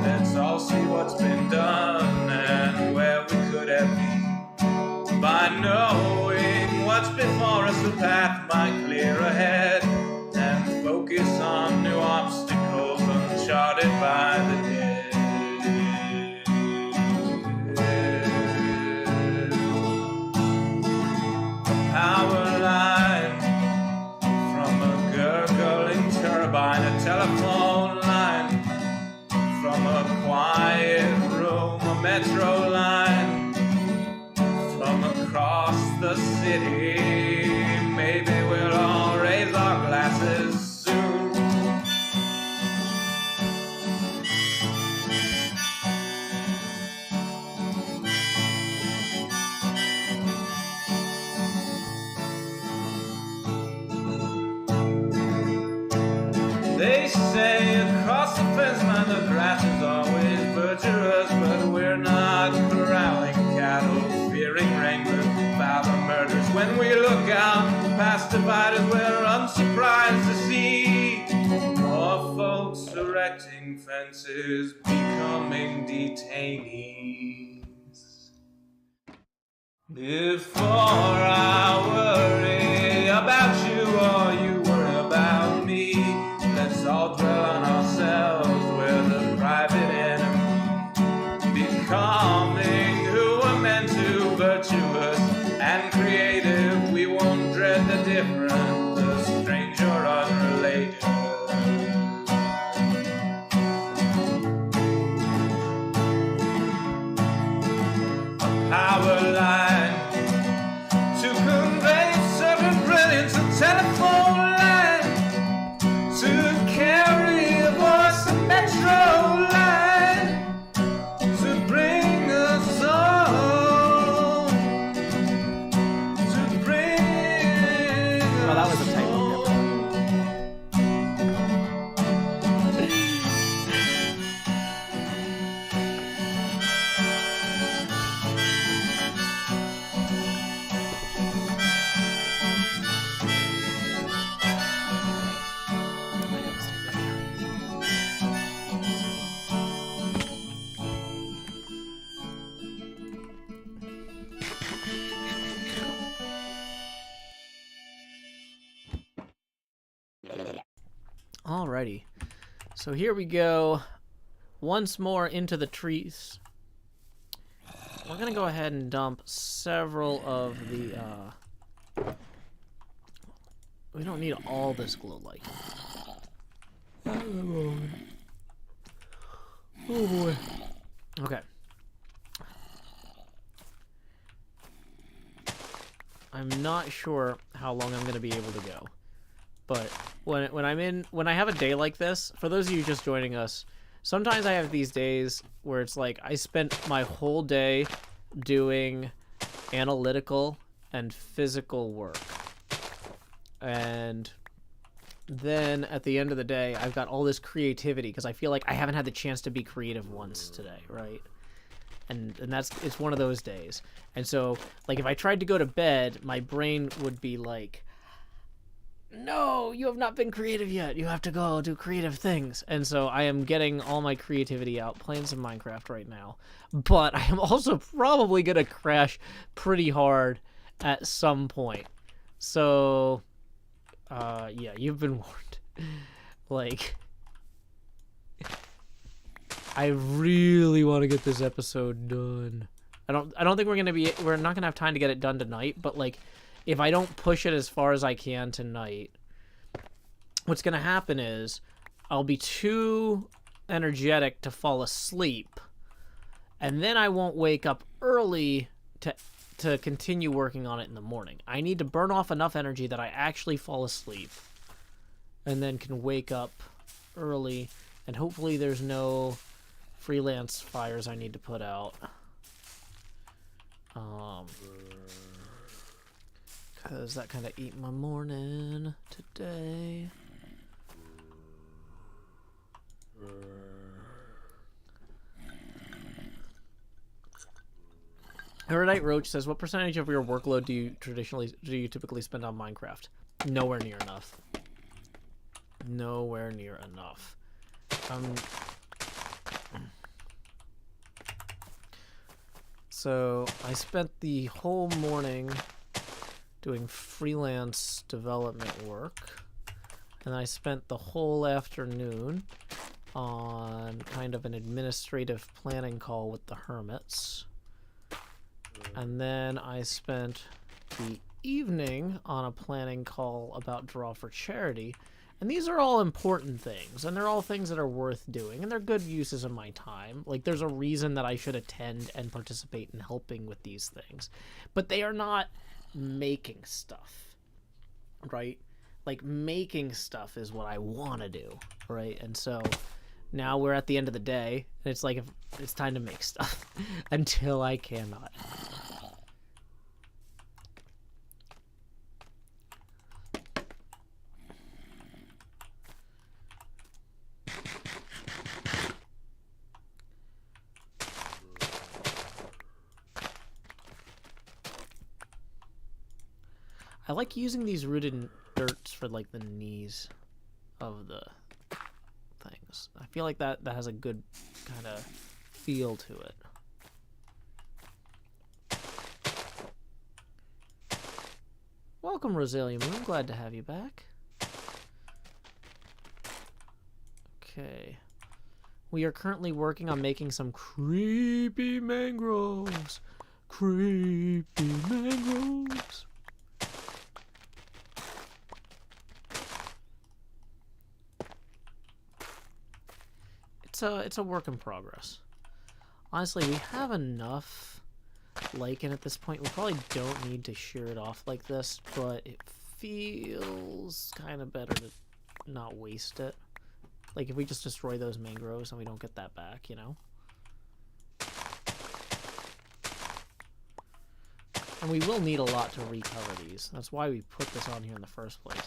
let's all see what's been done and where we could have been. By knowing what's before us, the path might clear ahead and focus on new obstacles uncharted by the dead. Power line from a gurgling turbine, a telephone line from a quiet room, a metro line from across the city. Maybe we'll all raise our glasses soon. They say across the fence line the grass is always verdurous, but we're not corralling cattle, fearing wranglers about the murders. When we look out past dividers, we're unsurprised to see more folks erecting fences, becoming detainees. Before I worry about you or you worry about me, let's all dwell on ourselves, we're the private enemy. Becoming who we're meant to, virtuous and creative. We won't dread the different, the strange or unrelated. Alrighty. So here we go. Once more into the trees. We're gonna go ahead and dump several of the, we don't need all this glow light. Oh boy. Okay. I'm not sure how long I'm going to be able to go. But when I have a day like this, for those of you just joining us, sometimes I have these days where it's like I spent my whole day doing analytical and physical work. And then at the end of the day, I've got all this creativity because I feel like I haven't had the chance to be creative once today, right? And it's one of those days. And so, like, if I tried to go to bed, my brain would be like, no, you have not been creative yet. You have to go do creative things. And so I am getting all my creativity out, playing some Minecraft right now. But I am also probably going to crash pretty hard at some point. So, yeah, you've been warned. Like, I really want to get this episode done. I don't think we're not gonna have time to get it done tonight, but like, if I don't push it as far as I can tonight, what's gonna happen is I'll be too energetic to fall asleep, and then I won't wake up early to continue working on it in the morning. I need to burn off enough energy that I actually fall asleep, and then can wake up early, and hopefully there's no freelance fires I need to put out. Because that kind of ate my morning today. Erudite Roach says, what percentage of your workload do you typically spend on Minecraft? Nowhere near enough. Nowhere near enough. So I spent the whole morning doing freelance development work, and I spent the whole afternoon on kind of an administrative planning call with the hermits, and then I spent the evening on a planning call about Draw for Charity. And these are all important things, and they're all things that are worth doing, and they're good uses of my time. Like, there's a reason that I should attend and participate in helping with these things. But they are not making stuff, right? Like, making stuff is what I want to do, right? And so now we're at the end of the day, and it's like, it's time to make stuff until I cannot. I like using these rooted dirts for like the knees of the things. I feel like that has a good kind of feel to it. Welcome, Rosalia Moon. Glad to have you back. Okay. We are currently working on making some creepy mangroves. Creepy mangroves. It's a work in progress. Honestly, we have enough lichen at this point. We probably don't need to shear it off like this, but it feels kind of better to not waste it. Like, if we just destroy those mangroves and we don't get that back, you know? And we will need a lot to recover these. That's why we put this on here in the first place.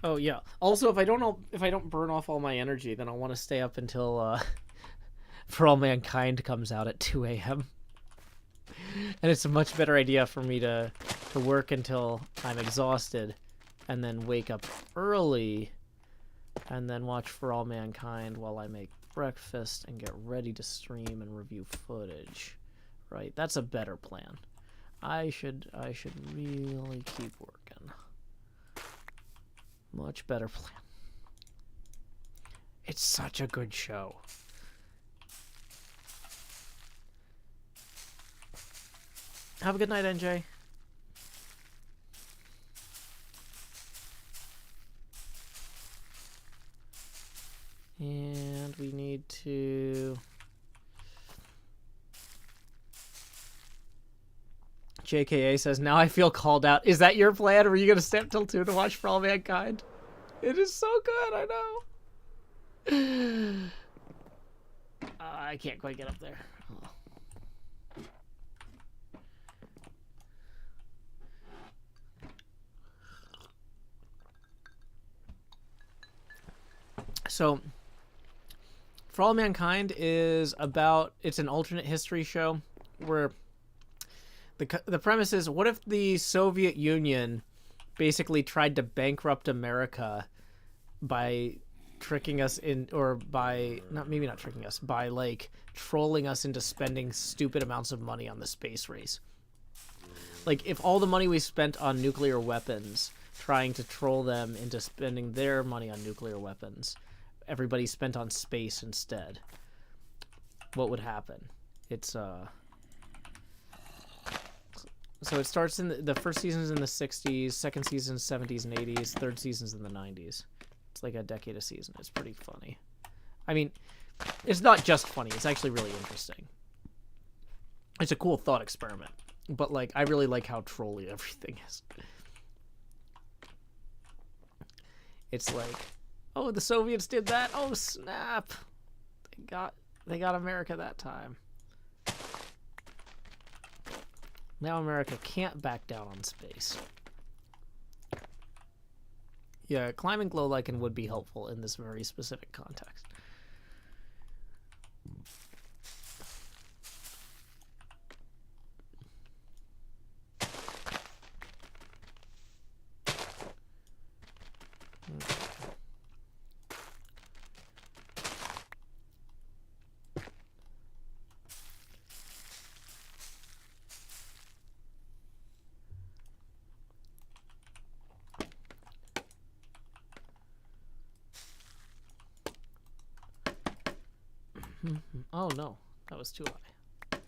Oh yeah. Also, if I don't burn off all my energy, then I'll want to stay up until For All Mankind comes out at 2 a.m. And it's a much better idea for me to work until I'm exhausted, and then wake up early, and then watch For All Mankind while I make breakfast and get ready to stream and review footage. Right, that's a better plan. I should really keep working. Much better plan. It's such a good show. Have a good night, NJ. And we need to... JKA says, now I feel called out. Is that your plan, or are you going to stay up till 2 to watch For All Mankind? It is so good, I know. I can't quite get up there. Oh. So, For All Mankind is about, it's an alternate history show where the premise is, what if the Soviet Union basically tried to bankrupt America by tricking us in, or by, maybe not tricking us, by like trolling us into spending stupid amounts of money on the space race. Like, if all the money we spent on nuclear weapons, trying to troll them into spending their money on nuclear weapons, everybody spent on space instead, what would happen? It's so it starts in the first season's in the 60s, second season's 70s and 80s, third season's in the 90s. It's like a decade a season. It's pretty funny. I mean, it's not just funny, it's actually really interesting. It's a cool thought experiment, but like, I really like how trolly everything is. It's like, oh, the Soviets did that. Oh, snap. They got America that time. Now America can't back down on space. Yeah, climbing glow lichen would be helpful in this very specific context. Oh no, that was too high.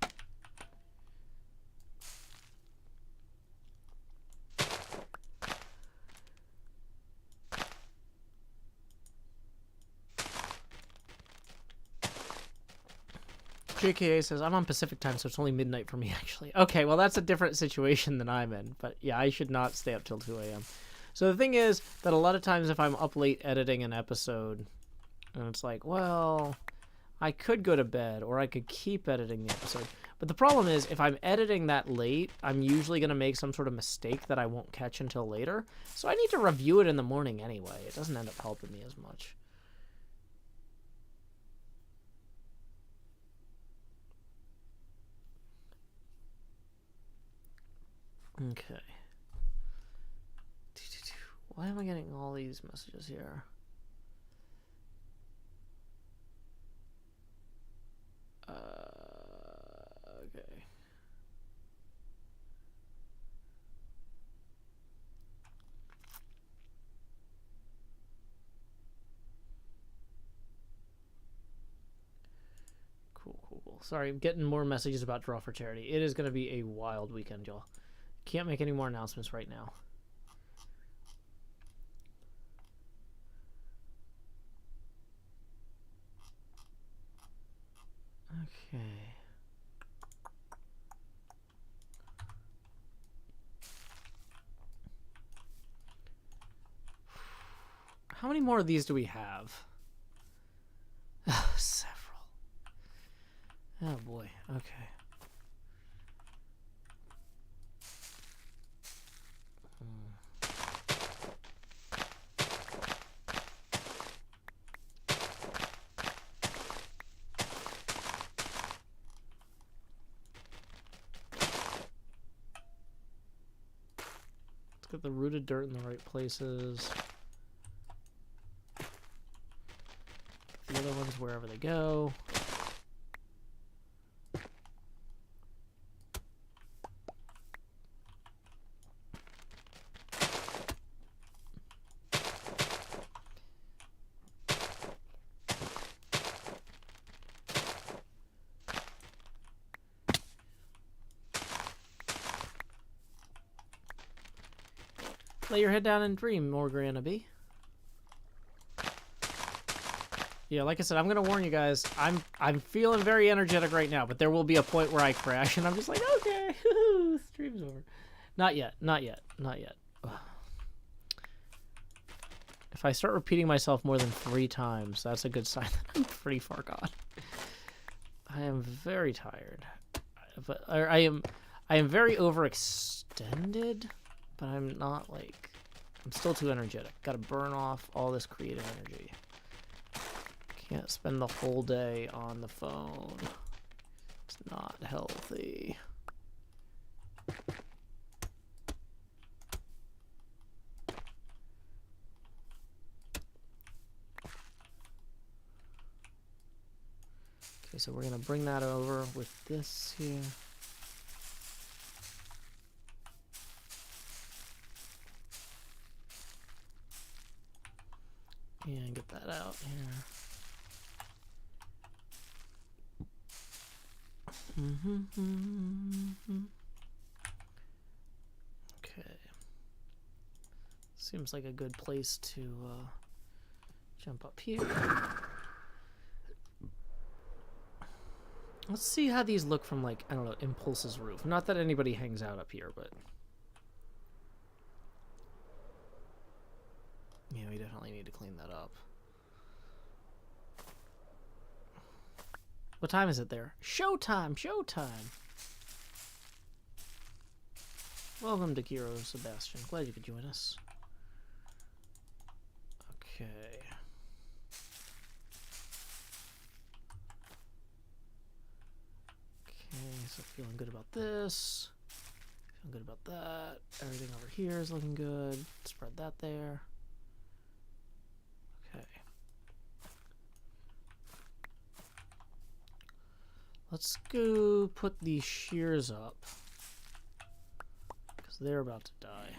JKA says, I'm on Pacific time, so it's only midnight for me, actually. Okay, well, that's a different situation than I'm in. But yeah, I should not stay up till 2 a.m. So the thing is that a lot of times if I'm up late editing an episode, and it's like, well, I could go to bed, or I could keep editing the episode. But the problem is, if I'm editing that late, I'm usually going to make some sort of mistake that I won't catch until later. So I need to review it in the morning anyway. It doesn't end up helping me as much. Okay. Why am I getting all these messages here? Okay. Cool. Sorry, I'm getting more messages about Draw for Charity. It is going to be a wild weekend, y'all. Can't make any more announcements right now. Okay. How many more of these do we have? Several. Oh boy. Okay. Get the rooted dirt in the right places. The other ones wherever they go. Lay your head down and dream, Morganaby. Yeah, like I said, I'm gonna warn you guys. I'm feeling very energetic right now, but there will be a point where I crash, and I'm just like, okay, stream's over. Not yet, not yet, not yet. Ugh. If I start repeating myself more than 3 times, that's a good sign that I'm pretty far gone. I am very tired, but I am very overextended. But I'm not, like, I'm still too energetic. Gotta burn off all this creative energy. Can't spend the whole day on the phone. It's not healthy. Okay, so we're gonna bring that over with this here. Yeah, get that out here. Okay. Seems like a good place to jump up here. Let's see how these look from, like, I don't know, Impulse's roof. Not that anybody hangs out up here, but... yeah, we definitely need to clean that up. What time is it there? Showtime! Showtime! Welcome to Kiro Sebastian. Glad you could join us. Okay. Okay, so feeling good about this. Feeling good about that. Everything over here is looking good. Spread that there. Okay. Let's go put these shears up, because they're about to die.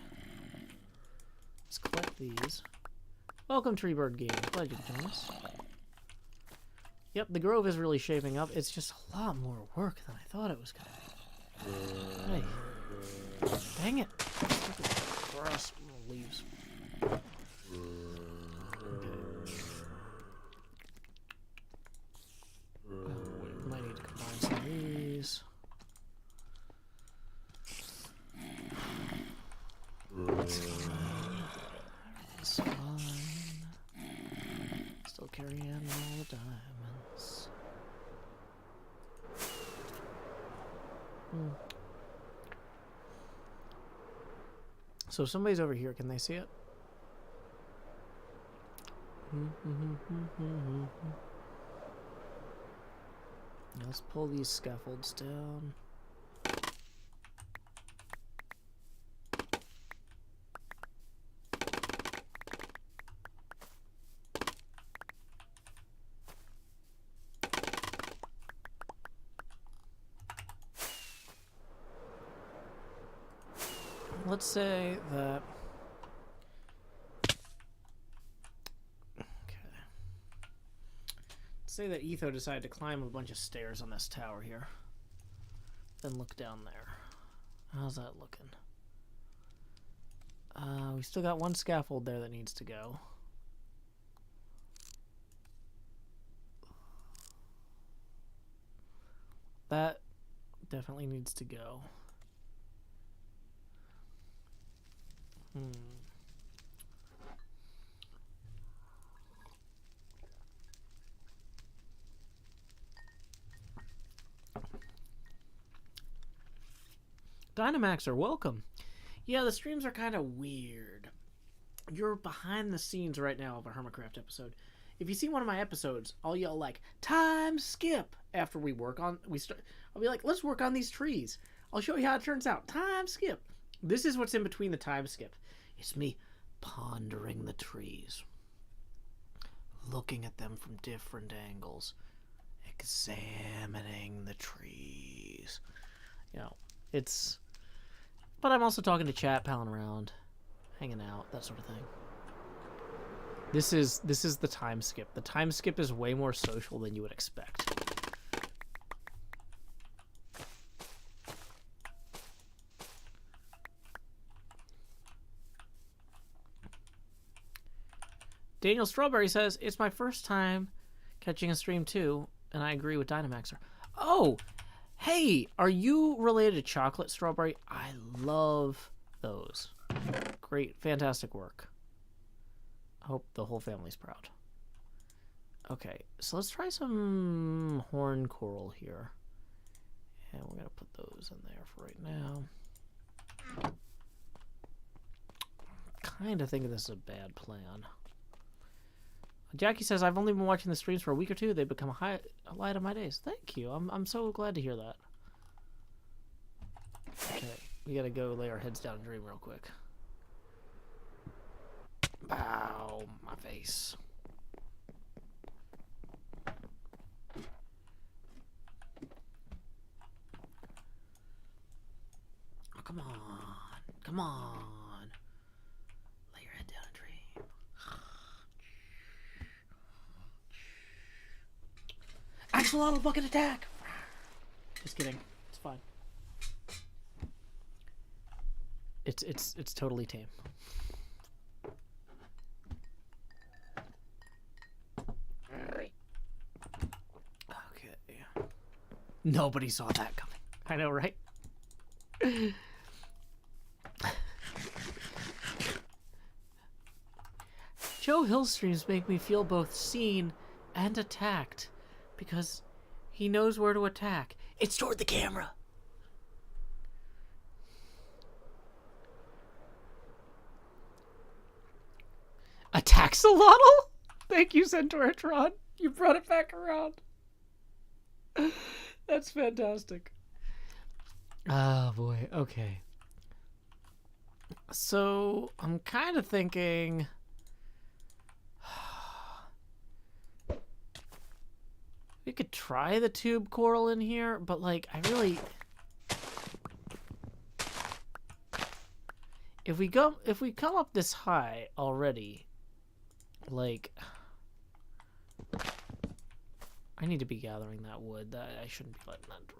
Let's collect these. Welcome, Treebird Game. Glad you could join us. Yep, the grove is really shaping up. It's just a lot more work than I thought it was going to be. Hey. Dang it. Stupid grass leaves. Might need to combine some of these. It's fine. It's fine. Still carrying all the diamonds. So if somebody's over here, can they see it? Let's pull these scaffolds down. Let's say that... say that Etho decided to climb a bunch of stairs on this tower here. Then look down there. How's that looking? We still got one scaffold there that needs to go. That definitely needs to go. Dynamaxer, welcome. Yeah, the streams are kind of weird. You're behind the scenes right now of a HermitCraft episode. If you see one of my episodes, I'll yell like, time skip, after we work on, I'll be like, let's work on these trees. I'll show you how it turns out. Time skip. This is what's in between the time skip. It's me pondering the trees. looking at them from different angles, examining the trees. You know, it's... But I'm also talking to chat, palling around, hanging out, that sort of thing. This is the time skip. The time skip is way more social than you would expect. Daniel Strawberry says, it's my first time catching a stream too, and I agree with Dynamaxer. Oh, hey, are you related to Chocolate Strawberry? I love those. Great, fantastic work. I hope the whole family's proud. Okay, so let's try some horn coral here. And we're going to put those in there for right now. Kind of thinking this is a bad plan. Jackie says, I've only been watching the streams for a week or two. They've become a light of my days. Thank you. I'm so glad to hear that. Okay, we gotta go lay our heads down and dream real quick. Bow, my face. Oh, come on. Come on. Lay your head down and dream. Axolotl bucket attack! Just kidding. It's fine. It's totally tame. Okay. Nobody saw that coming. I know, right? Joe Hill streams make me feel both seen and attacked because he knows where to attack. It's toward the camera. Axolotl? Thank you, Centauratron. You brought it back around. That's fantastic. Oh, boy. Okay. So, I'm kind of thinking... We could try the tube coral in here, but, like, I really... If we come up this high already, like... I need to be gathering that wood. I shouldn't be letting that drop.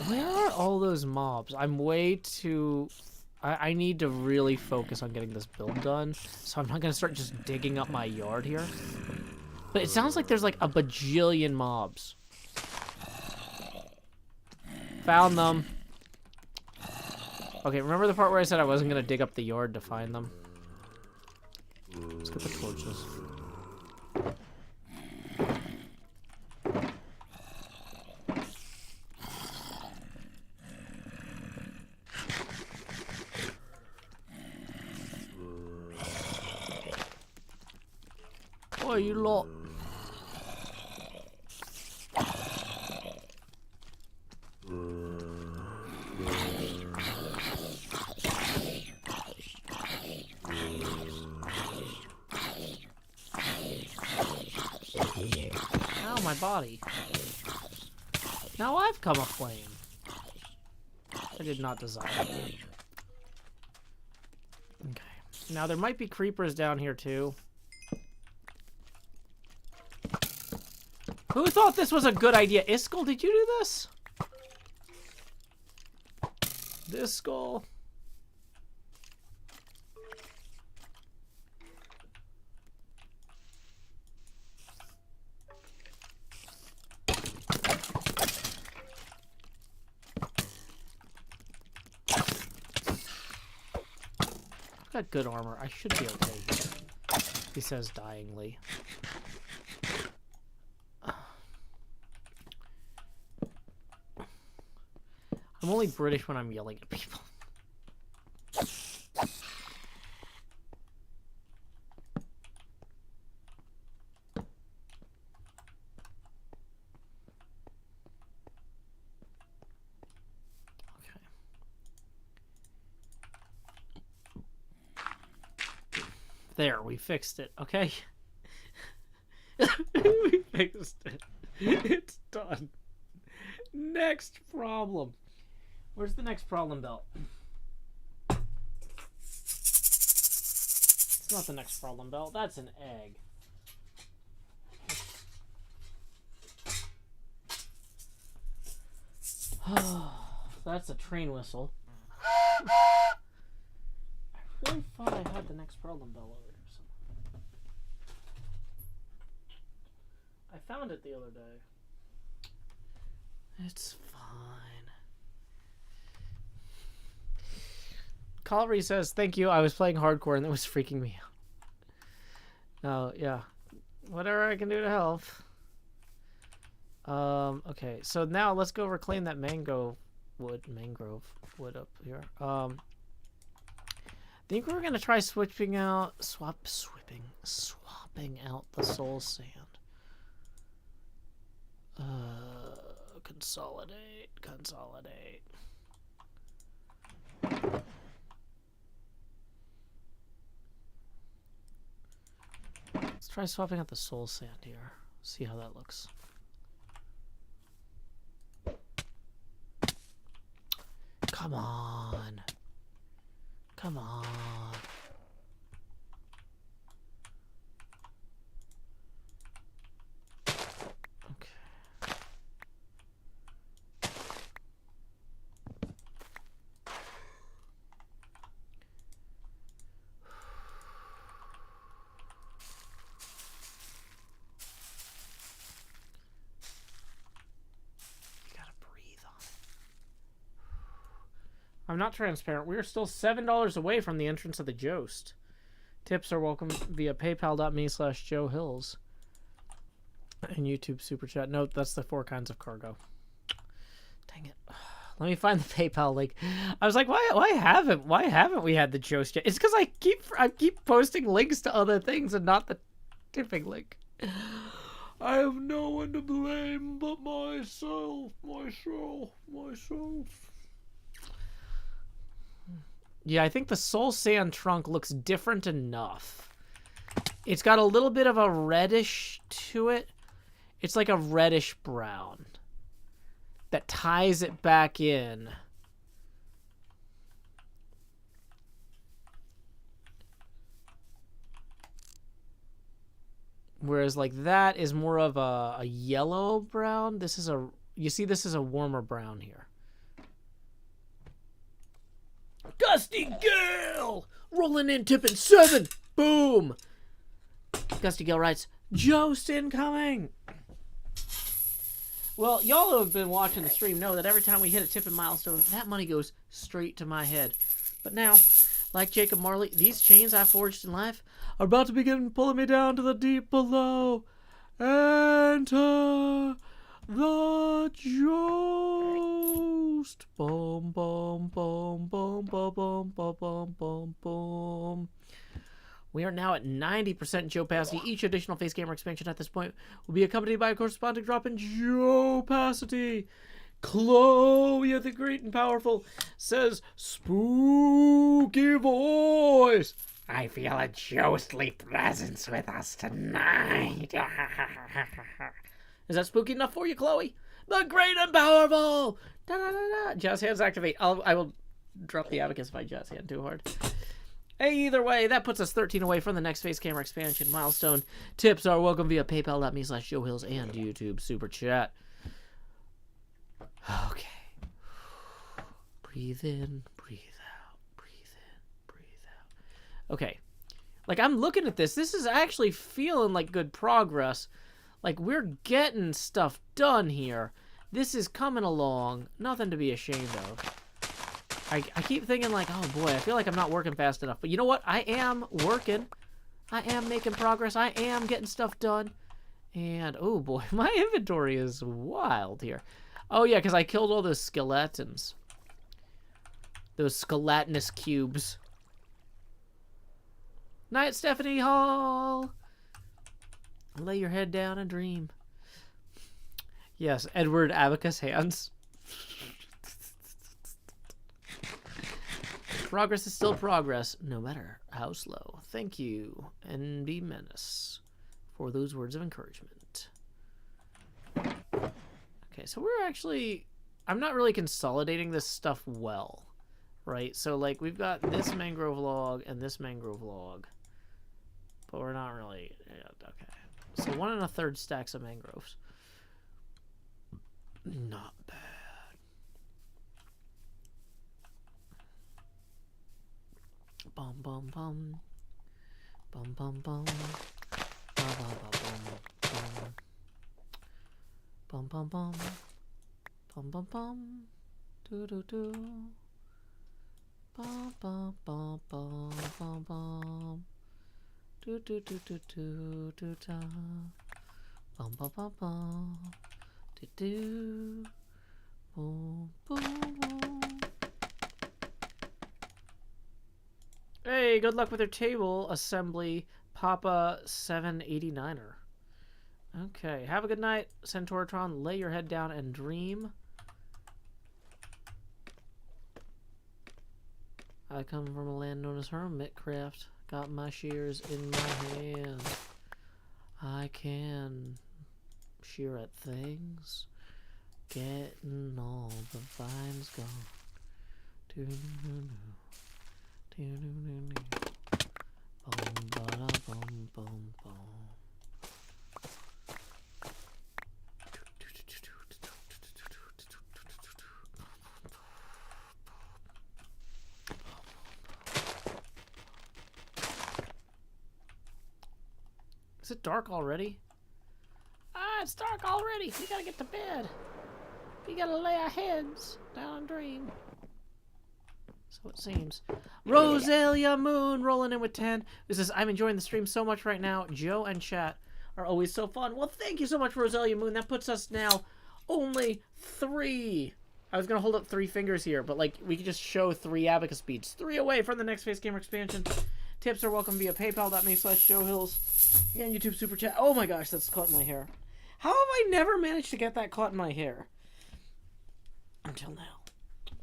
Where are all those mobs? I'm way too... I need to really focus on getting this build done, so I'm not going to start just digging up my yard here. But it sounds like there's like a bajillion mobs. Found them. Okay, remember the part where I said I wasn't going to dig up the yard to find them? Let's get the torches. Oh, you lot. Ow, my body. Now I've come aflame. I did not desire it. Okay. Now there might be creepers down here too. Who thought this was a good idea? Iskall, did you do this? This skull. I've got good armor. I should be okay here. He says dyingly. I'm only British when I'm yelling at people. There, we fixed it, okay? We fixed it. It's done. Next problem. Where's the next problem belt? It's not the next problem belt. That's an egg. That's a train whistle. I really thought I had the next problem bell over here somewhere. I found it the other day. It's fine. Calvary says, thank you. I was playing hardcore and it was freaking me out. Oh, yeah. Whatever I can do to help. Okay, so now let's go reclaim that mangrove wood up here. I think we're gonna try swapping out the soul sand. Consolidate. Let's try swapping out the soul sand here. See how that looks. Come on. Come on. Okay. I'm not transparent. We are still $7 away from the entrance of the Joust. Tips are welcome via paypal.me/Joe Hills. And YouTube Super Chat. Note, that's the 4 kinds of cargo. Dang it. Let me find the PayPal link. I was like, why haven't we had the Joust yet? It's because I keep posting links to other things and not the tipping link. I have no one to blame but myself. Yeah, I think the soul sand trunk looks different enough. It's got a little bit of a reddish to it. It's like a reddish brown that ties it back in. Whereas like that is more of a yellow brown. This is you see this is a warmer brown here. Gusty Gale! Rolling in, tipping 7! Boom! Gusty Gale writes, Joust incoming! Well, y'all who have been watching the stream know that every time we hit a tipping milestone, that money goes straight to my head. But now, like Jacob Marley, these chains I forged in life are about to begin pulling me down to the deep below. Enter the Joust. Boom, boom, boom, boom, boom, boom, boom, boom, boom, boom. We are now at 90% Joe Opacity. Each additional face camera expansion at this point will be accompanied by a corresponding drop in Joe Opacity. Chloe the Great and Powerful says, spooky voice. I feel a ghostly presence with us tonight. Is that spooky enough for you, Chloe? The Great and Powerful! Da-da-da-da. Jazz hands activate. I will drop the abacus if I jazz hand too hard. Either way, that puts us 13 away from the next face camera expansion milestone. Tips are welcome via paypal.me/Joe Hills and YouTube Super Chat. Okay. Breathe in, breathe out, breathe in, breathe out. Okay. Like, I'm looking at this. This is actually feeling like good progress. Like, we're getting stuff done here. This is coming along. Nothing to be ashamed of. I keep thinking, like, oh, boy, I feel like I'm not working fast enough. But you know what? I am working. I am making progress. I am getting stuff done. And, oh, boy, my inventory is wild here. Oh, yeah, because I killed all those skeletons. Those skeletonous cubes. Night, Stephanie Hall. Lay your head down and dream. Yes, Edward Abacus hands. Progress is still progress, no matter how slow. Thank you, NB Menace, for those words of encouragement. Okay, so we're actually... I'm not really consolidating this stuff well, right? So, like, we've got this mangrove log and this mangrove log, but we're not really... Okay. So 1 1/3 stacks of mangroves. Not bad. Bum bum bum. Bum bum bum. Bum bum bum. Bum bum bum. Bum bum bum. Do do do. Bum bum bum bum bum bum. Do do do do do do da. Bum bum bum bum. Do do. Boom boom boom. Hey, good luck with your table assembly, Papa 789er. Okay, have a good night, Centauratron. Lay your head down and dream. I come from a land known as HermitCraft. Got my shears in my hand. I can shear at things. Getting all the vines gone. Doo-doo-doo-doo. Boom, ba-da, boom, boom, boom. Is it dark already? Ah, it's dark already. We gotta get to bed. We gotta lay our heads down and dream. So it seems. Rosalia Moon rolling in with 10. This is, I'm enjoying the stream so much right now. Joe and chat are always so fun. Well, thank you so much, Rosalia Moon. That puts us now only 3. I was going to hold up 3 fingers here, but like we could just show 3 abacus beats. 3 away from the next Face Gamer expansion. Tips are welcome via paypal.me/JoeHills and YouTube Super Chat. Oh my gosh, that's caught in my hair. How have I never managed to get that caught in my hair? Until now.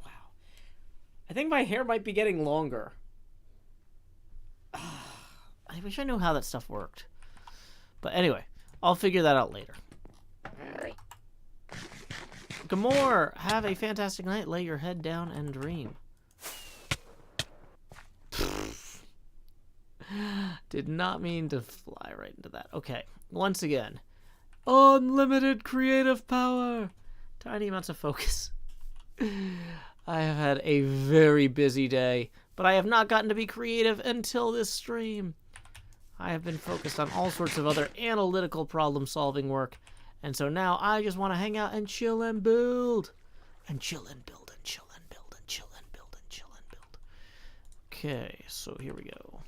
Wow. I think my hair might be getting longer. I wish I knew how that stuff worked. But anyway, I'll figure that out later. Alright. Gamor, have a fantastic night. Lay your head down and dream. Did not mean to fly right into that. Okay, once again. Unlimited creative power. Tiny amounts of focus. I have had a very busy day, but I have not gotten to be creative until this stream. I have been focused on all sorts of other analytical problem-solving work, and so now I just want to hang out and chill and build. And chill and build and chill and build and chill and build and chill and build. Okay, so here we go.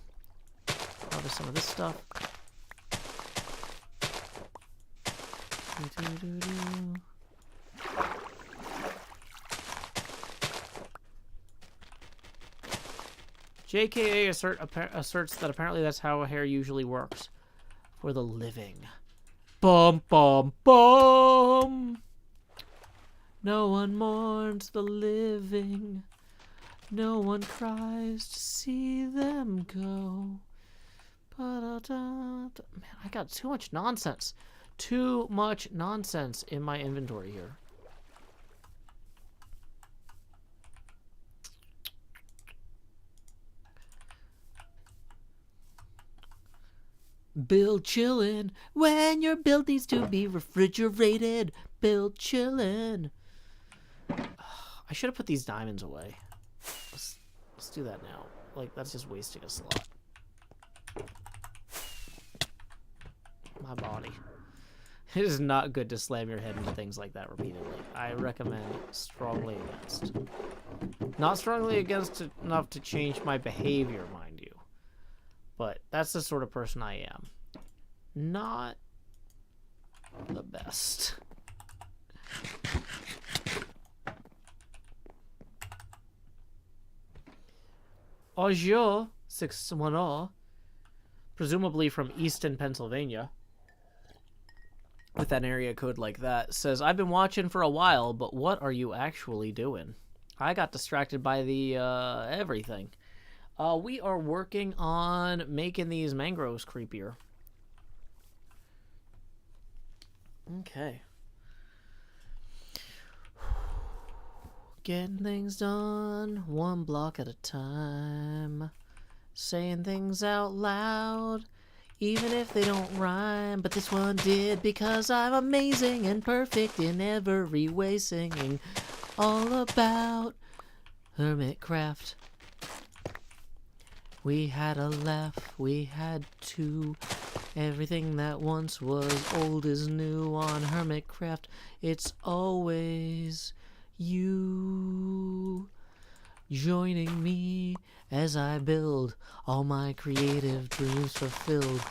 Harvest some of this stuff. JKA asserts that apparently that's how hair usually works. For the living. Bum bum bum! No one mourns the living. No one cries to see them go. Man, I got too much nonsense. Too much nonsense in my inventory here. Build chillin' when your build needs to be refrigerated. Build chillin'. I should have put these diamonds away. Let's do that now. Like, that's just wasting a slot. My body. It is not good to slam your head into things like that repeatedly. I recommend strongly against. Not strongly against enough to change my behavior, mind you. But that's the sort of person I am. Not the best. Audio 610, presumably from Easton, Pennsylvania, with an area code like that, says, I've been watching for a while, but what are you actually doing? I got distracted by the everything. We are working on making these mangroves creepier. Okay. Getting things done one block at a time. Saying things out loud, even if they don't rhyme. But this one did because I'm amazing and perfect in every way. Singing all about HermitCraft. We had a laugh, we had two. Everything that once was old is new on HermitCraft. It's always you joining me as I build all my creative dreams fulfilled.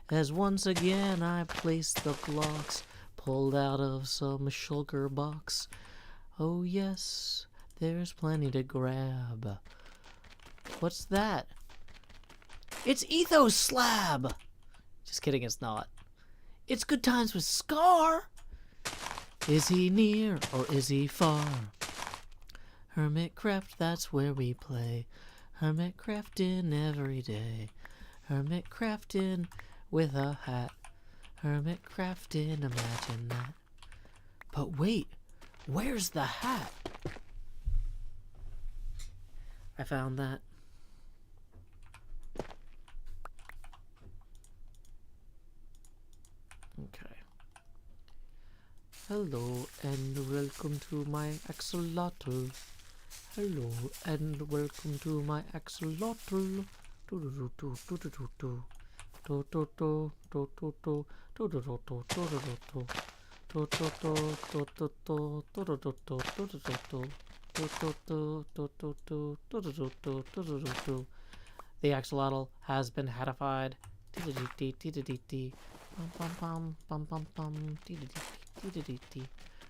As once again I place the blocks pulled out of some Shulker box. Oh yes, there's plenty to grab. What's that? It's Ethos Slab! Just kidding, it's not. It's Good Times with Scar! Is he near or is he far? HermitCraft, that's where we play. HermitCraftin' every day. HermitCraftin' with a hat. HermitCraftin', imagine that. But wait, where's the hat? I found that. Okay. Hello and welcome to my axolotl. Hello and welcome to my axolotl. The axolotl has been hatified. Bum bum bum bum bum bum dee dee dee dee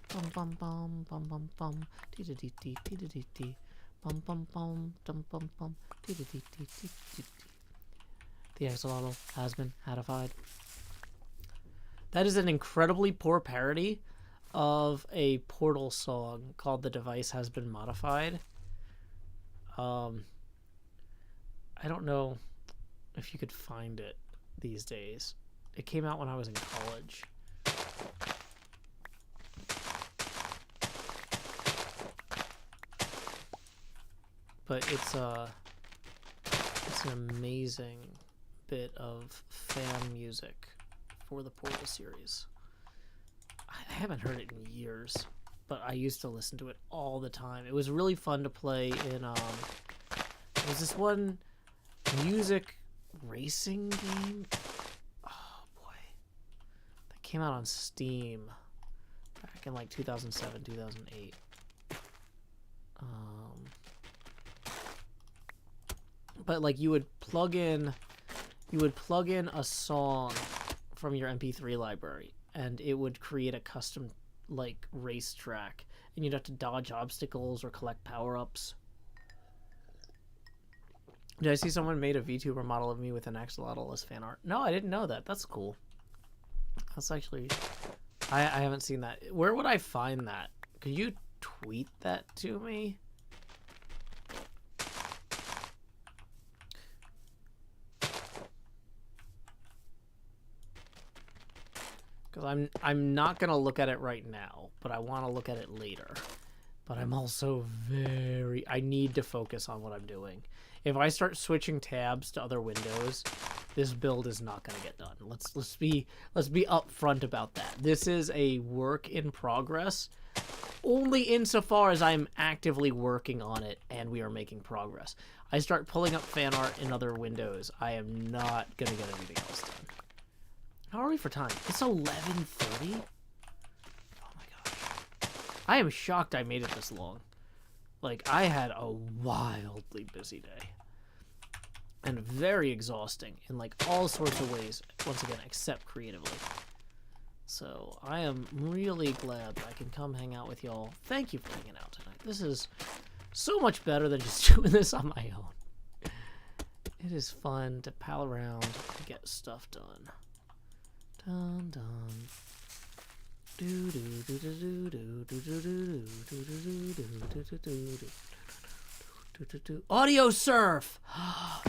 bum bum bum bum bum bum dee dee dee dee dee bum bum bum dum bum bum dee dee dee dee dee. The axolotl has been hatified. That is an incredibly poor parody of a Portal song called "The Device Has Been Modified." I don't know if you could find it these days. It came out when I was in college. But it's an amazing bit of fan music for the Portal series. I haven't heard it in years, but I used to listen to it all the time. It was really fun to play in there was this one music racing game. Came out on Steam back in like 2007, 2008. But like you would plug in a song from your MP3 library, and it would create a custom like racetrack, and you'd have to dodge obstacles or collect power-ups. Did I see someone made a VTuber model of me with an axolotl as fan art? No, I didn't know that. That's cool. That's actually... I haven't seen that. Where would I find that? Could you tweet that to me? Because I'm not going to look at it right now, but I want to look at it later. But I'm also I need to focus on what I'm doing. If I start switching tabs to other windows, this build is not going to get done. Let's be upfront about that. This is a work in progress, only insofar as I'm actively working on it and we are making progress. I start pulling up fan art in other windows, I am not going to get anything else done. How are we for time? It's 11:30? Oh my gosh. I am shocked I made it this long. Like, I had a wildly busy day. And very exhausting in, like, all sorts of ways, once again, except creatively. So, I am really glad that I can come hang out with y'all. Thank you for hanging out tonight. This is so much better than just doing this on my own. It is fun to pal around and get stuff done. Dun dun. Audio surf.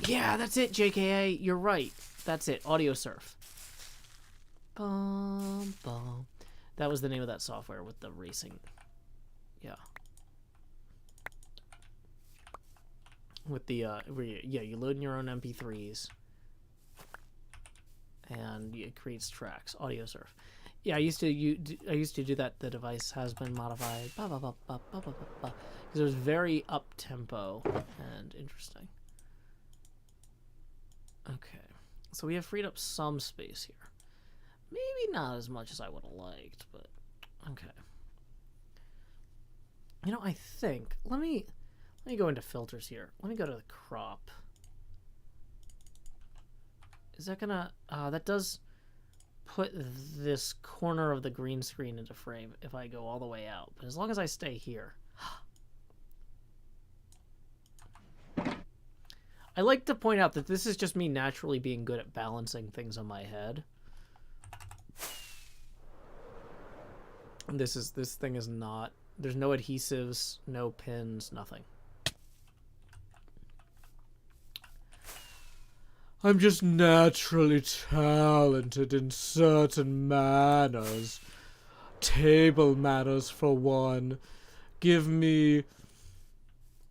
Yeah, that's it, JKA. You're right. That's it. Audio surf. Bum, bum. That was the name of that software with the racing. Yeah. With the yeah, you load in your own MP3s, and it creates tracks. Audio surf. Yeah, I used to do that. The device has been modified. Because it was very up tempo and interesting. Okay, so we have freed up some space here. Maybe not as much as I would have liked, but okay. You know, I think let me go into filters here. Let me go to the crop. Is that gonna that does put this corner of the green screen into frame if I go all the way out, but as long as I stay here. I like to point out that this is just me naturally being good at balancing things on my head. This thing is not, there's no adhesives, no pins, nothing. I'm just naturally talented in certain manners. Table manners, for one. Give me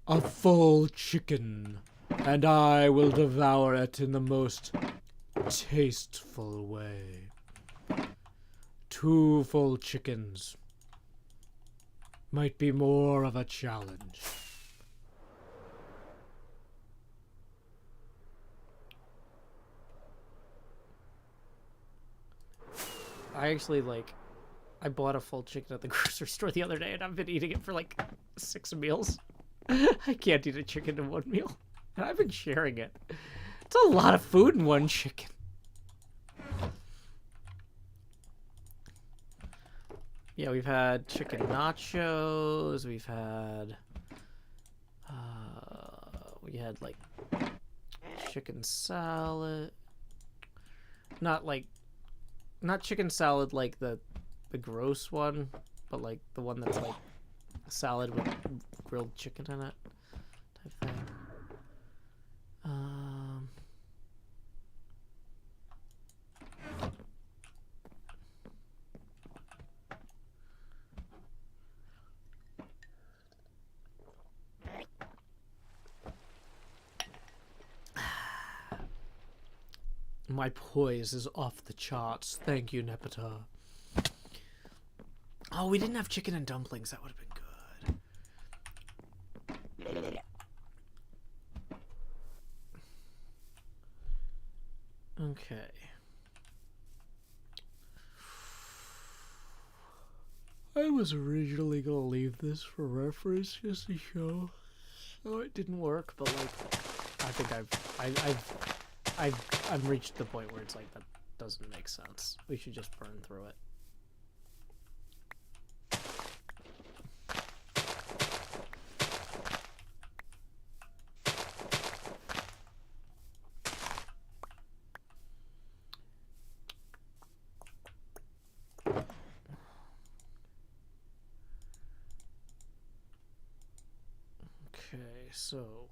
a full chicken, and I will devour it in the most tasteful way. 2 full chickens might be more of a challenge. I actually, I bought a full chicken at the grocery store the other day, and I've been eating it for, 6 meals. I can't eat a chicken in 1 meal. And I've been sharing it. It's a lot of food in 1 chicken. Yeah, we've had chicken nachos, we've had, chicken salad. Not chicken salad like the gross one, but the one that's salad with grilled chicken in it type thing. My poise is off the charts. Thank you, Nepeta. Oh, we didn't have chicken and dumplings. That would have been good. Okay. I was originally gonna leave this for reference just to show how it didn't work, but I think I've reached the point where it's that doesn't make sense. We should just burn through it. Okay, so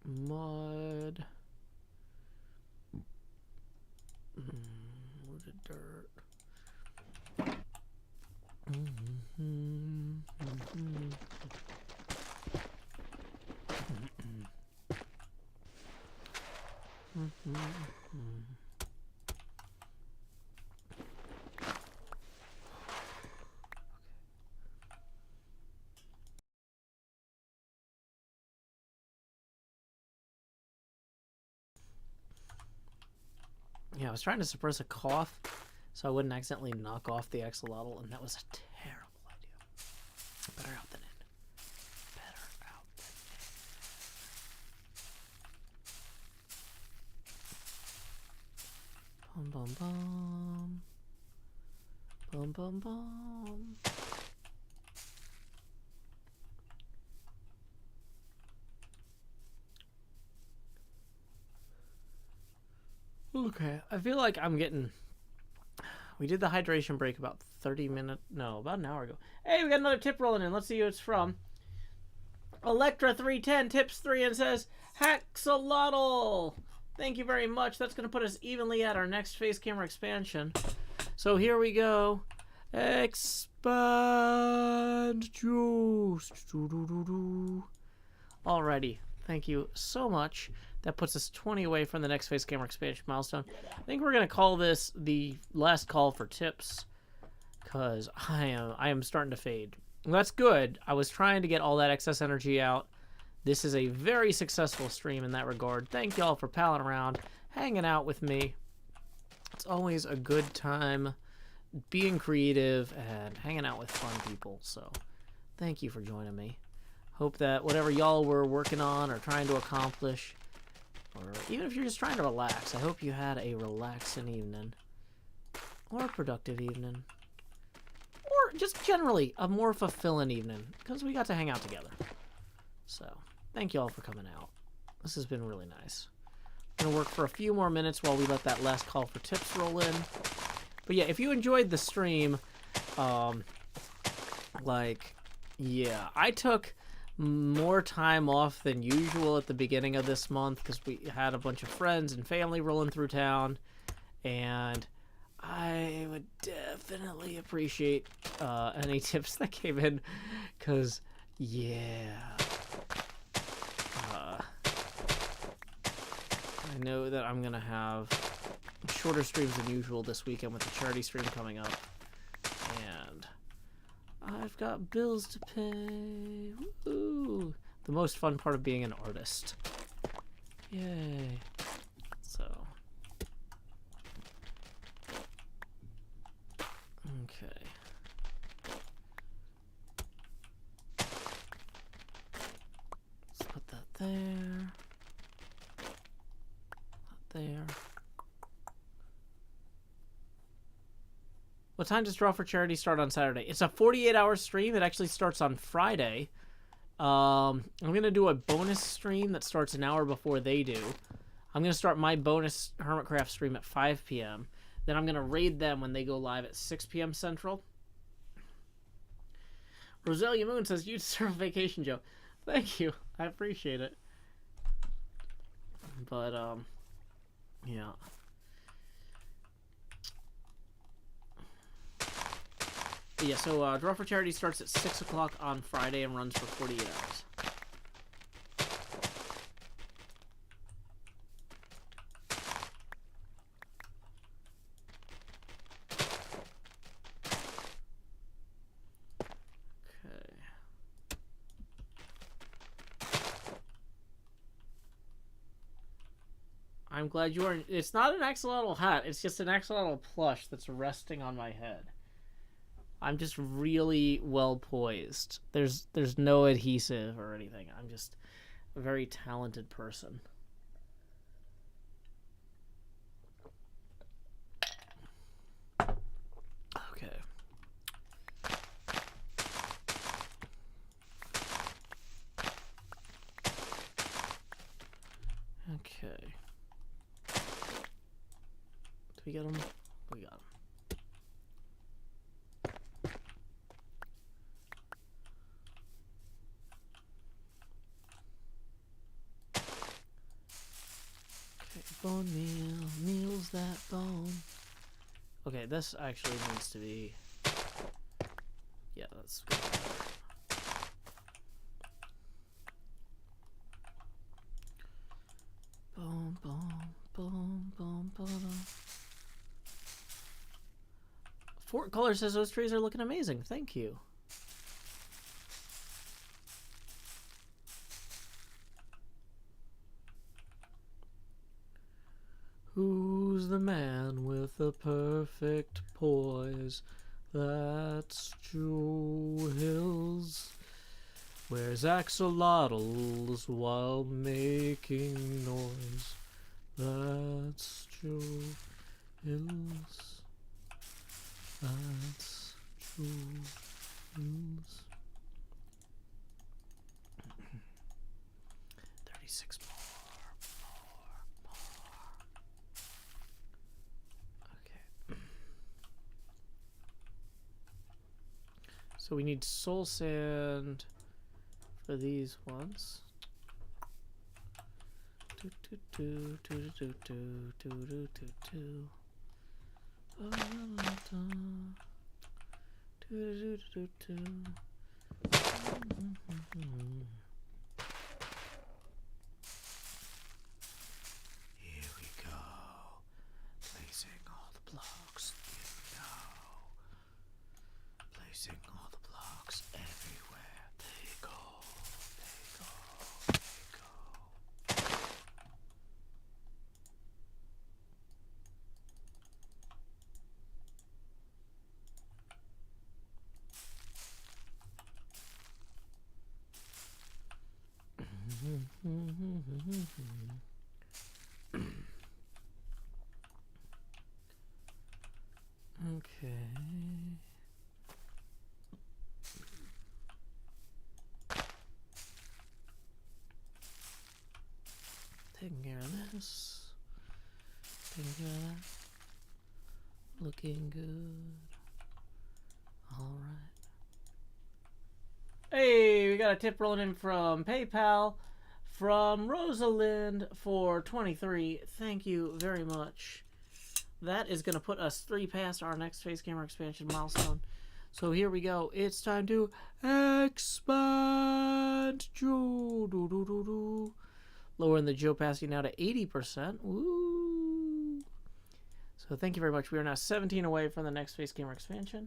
mud, wooded dirt. Yeah, I was trying to suppress a cough so I wouldn't accidentally knock off the axolotl, and that was a terrible idea. Better out than in. Better out than in. Bum bum bum. Bum bum bum. Okay, I feel like I'm getting... We did the hydration break about 30 minutes... No, about an hour ago. Hey, we got another tip rolling in. Let's see who it's from. Electra310 tips 3 and says, Haxolotl! Thank you very much. That's going to put us evenly at our next face camera expansion. So here we go. Expand juice. Alrighty. Thank you so much. That puts us 20 away from the next face camera expansion milestone. I think we're going to call this the last call for tips, because I am starting to fade. Well, that's good. I was trying to get all that excess energy out. This is a very successful stream in that regard. Thank y'all for palling around, hanging out with me. It's always a good time being creative and hanging out with fun people. So thank you for joining me. Hope that whatever y'all were working on or trying to accomplish, or even if you're just trying to relax, I hope you had a relaxing evening or a productive evening. Or just generally a more fulfilling evening, because we got to hang out together. So, thank you all for coming out. This has been really nice. I'm going to work for a few more minutes while we let that last call for tips roll in. But yeah, if you enjoyed the stream, yeah, I took more time off than usual at the beginning of this month because we had a bunch of friends and family rolling through town, and I would definitely appreciate any tips that came in, because, yeah, I know that I'm going to have shorter streams than usual this weekend with the charity stream coming up, and I've got bills to pay. Woo! The most fun part of being an artist. Yay. So... Okay. Let's put that there. That there. What time does Draw for Charity start on Saturday? It's a 48-hour stream. It actually starts on Friday. I'm going to do a bonus stream that starts an hour before they do. I'm going to start my bonus HermitCraft stream at 5 p.m. Then I'm going to raid them when they go live at 6 p.m. Central. Roselia Moon says, you deserve a vacation, Joe. Thank you. I appreciate it. But, yeah. But yeah, so Draw for Charity starts at 6 o'clock on Friday and runs for 48 hours. I'm glad you are. It's not an axolotl hat. It's just an axolotl plush that's resting on my head. I'm just really well poised. There's no adhesive or anything. I'm just a very talented person. Okay. Okay. Do we get them? We got them. Okay, bone meal, meals that bone. Okay, this actually needs to be... Yeah, that's good. Boom, boom, boom, boom, boom. Fort Color says those trees are looking amazing. Thank you. Who's the man with the perfect poise? That's Joe Hills. Wears axolotls while making noise. That's Joe Hills. That's Joe Hills. 36 more. So we need soul sand for these ones. Here we go. Placing all the blocks. Here we go. Placing all the blocks everywhere. There you go. There you go. There you go. Okay. Taking care of this. Taking care of that. Looking good. Alright. Hey, we got a tip rolling in from PayPal from Rosalind for 23. Thank you very much. That is going to put us 3 past our next face camera expansion milestone. So here we go. It's time to expand. Lowering the opacity now to 80%. Woo! So thank you very much. We are now 17 away from the next face camera expansion.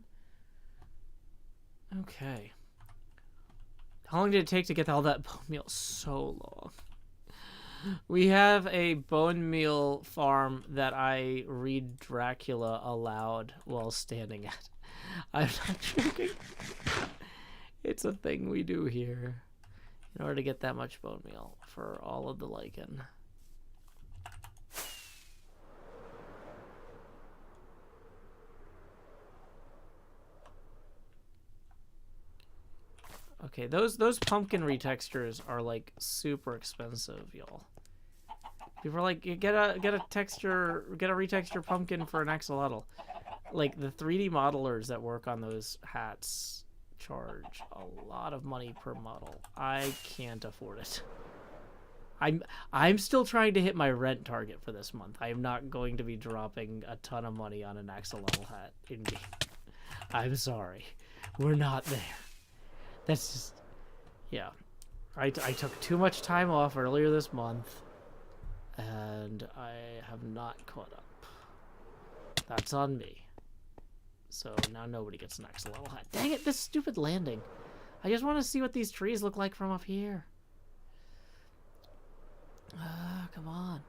Okay. How long did it take to get all that bone meal? So long. We have a bone meal farm that I read Dracula aloud while standing at. I'm not joking. It's a thing we do here in order to get that much bone meal for all of the lichen. Okay, those pumpkin retextures are like super expensive, y'all. People are like, get a retexture pumpkin for an axolotl. Like the 3D modelers that work on those hats charge a lot of money per model. I can't afford it. I'm still trying to hit my rent target for this month. I am not going to be dropping a ton of money on an axolotl hat in game. I'm sorry. We're not there. That's just, yeah. I took too much time off earlier this month, and I have not caught up. That's on me. So now nobody gets an axolotl hat. Dang it, this stupid landing. I just want to see what these trees look like from up here. Come on.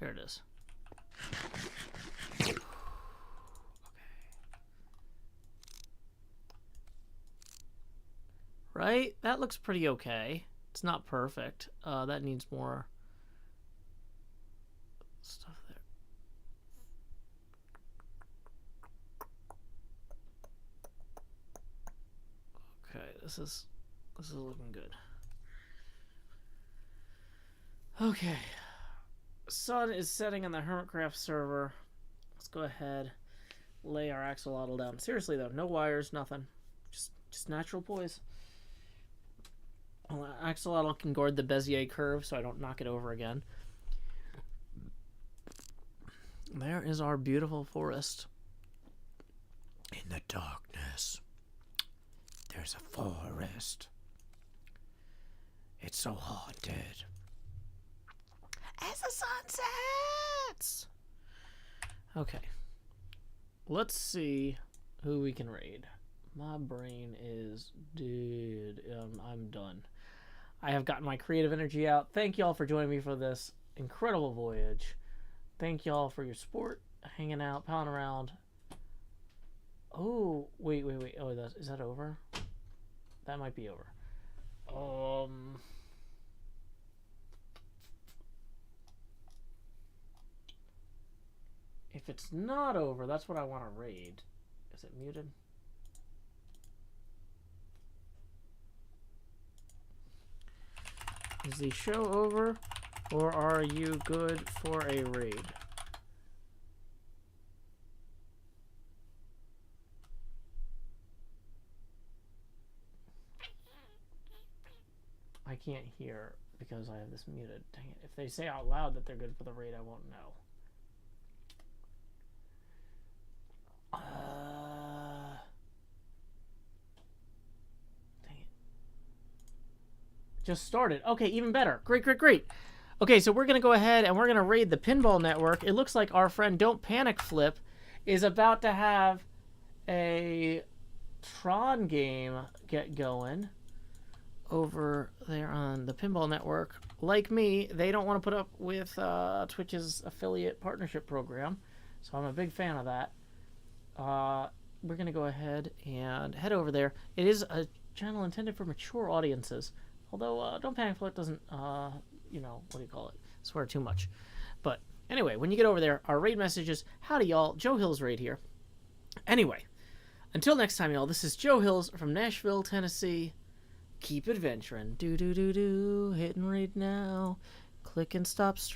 There it is. Right? That looks pretty okay. It's not perfect. That needs more stuff there. Okay, this is looking good. Okay. Sun is setting on the HermitCraft server. Let's go ahead, lay our axolotl down. Seriously though, no wires, nothing. Just natural poise. Well, axolotl can guard the Bezier curve so I don't knock it over again. There is our beautiful forest. In the darkness, there's a forest. It's so haunted. As the sun sets! Okay. Let's see who we can raid. My brain is dead. I'm done. I have gotten my creative energy out. Thank y'all for joining me for this incredible voyage. Thank y'all for your support, hanging out, palling around. Oh, wait. Oh, is that over? That might be over. If it's not over, that's what I want to raid. Is it muted? Is the show over, or are you good for a raid? can't hear because I have this muted. Dang it. If they say out loud that they're good for the raid, I won't know. Dang it. Just started. Okay, even better. Great, great, great. Okay, so we're going to go ahead and we're going to raid the Pinball Network. It looks like our friend Don't Panic Flip is about to have a Tron game get going over there on the Pinball Network. Like me, they don't want to put up with Twitch's affiliate partnership program, so I'm a big fan of that. We're going to go ahead and head over there. It is a channel intended for mature audiences, although Don't Panic Flip doesn't, you know, what do you call it, swear too much. But anyway, when you get over there, our raid message is, howdy y'all, Joe Hills raid here. Anyway, until next time y'all, this is Joe Hills from Nashville, Tennessee. Keep adventuring. Do do do do. Hit and raid now. Click and stop stream.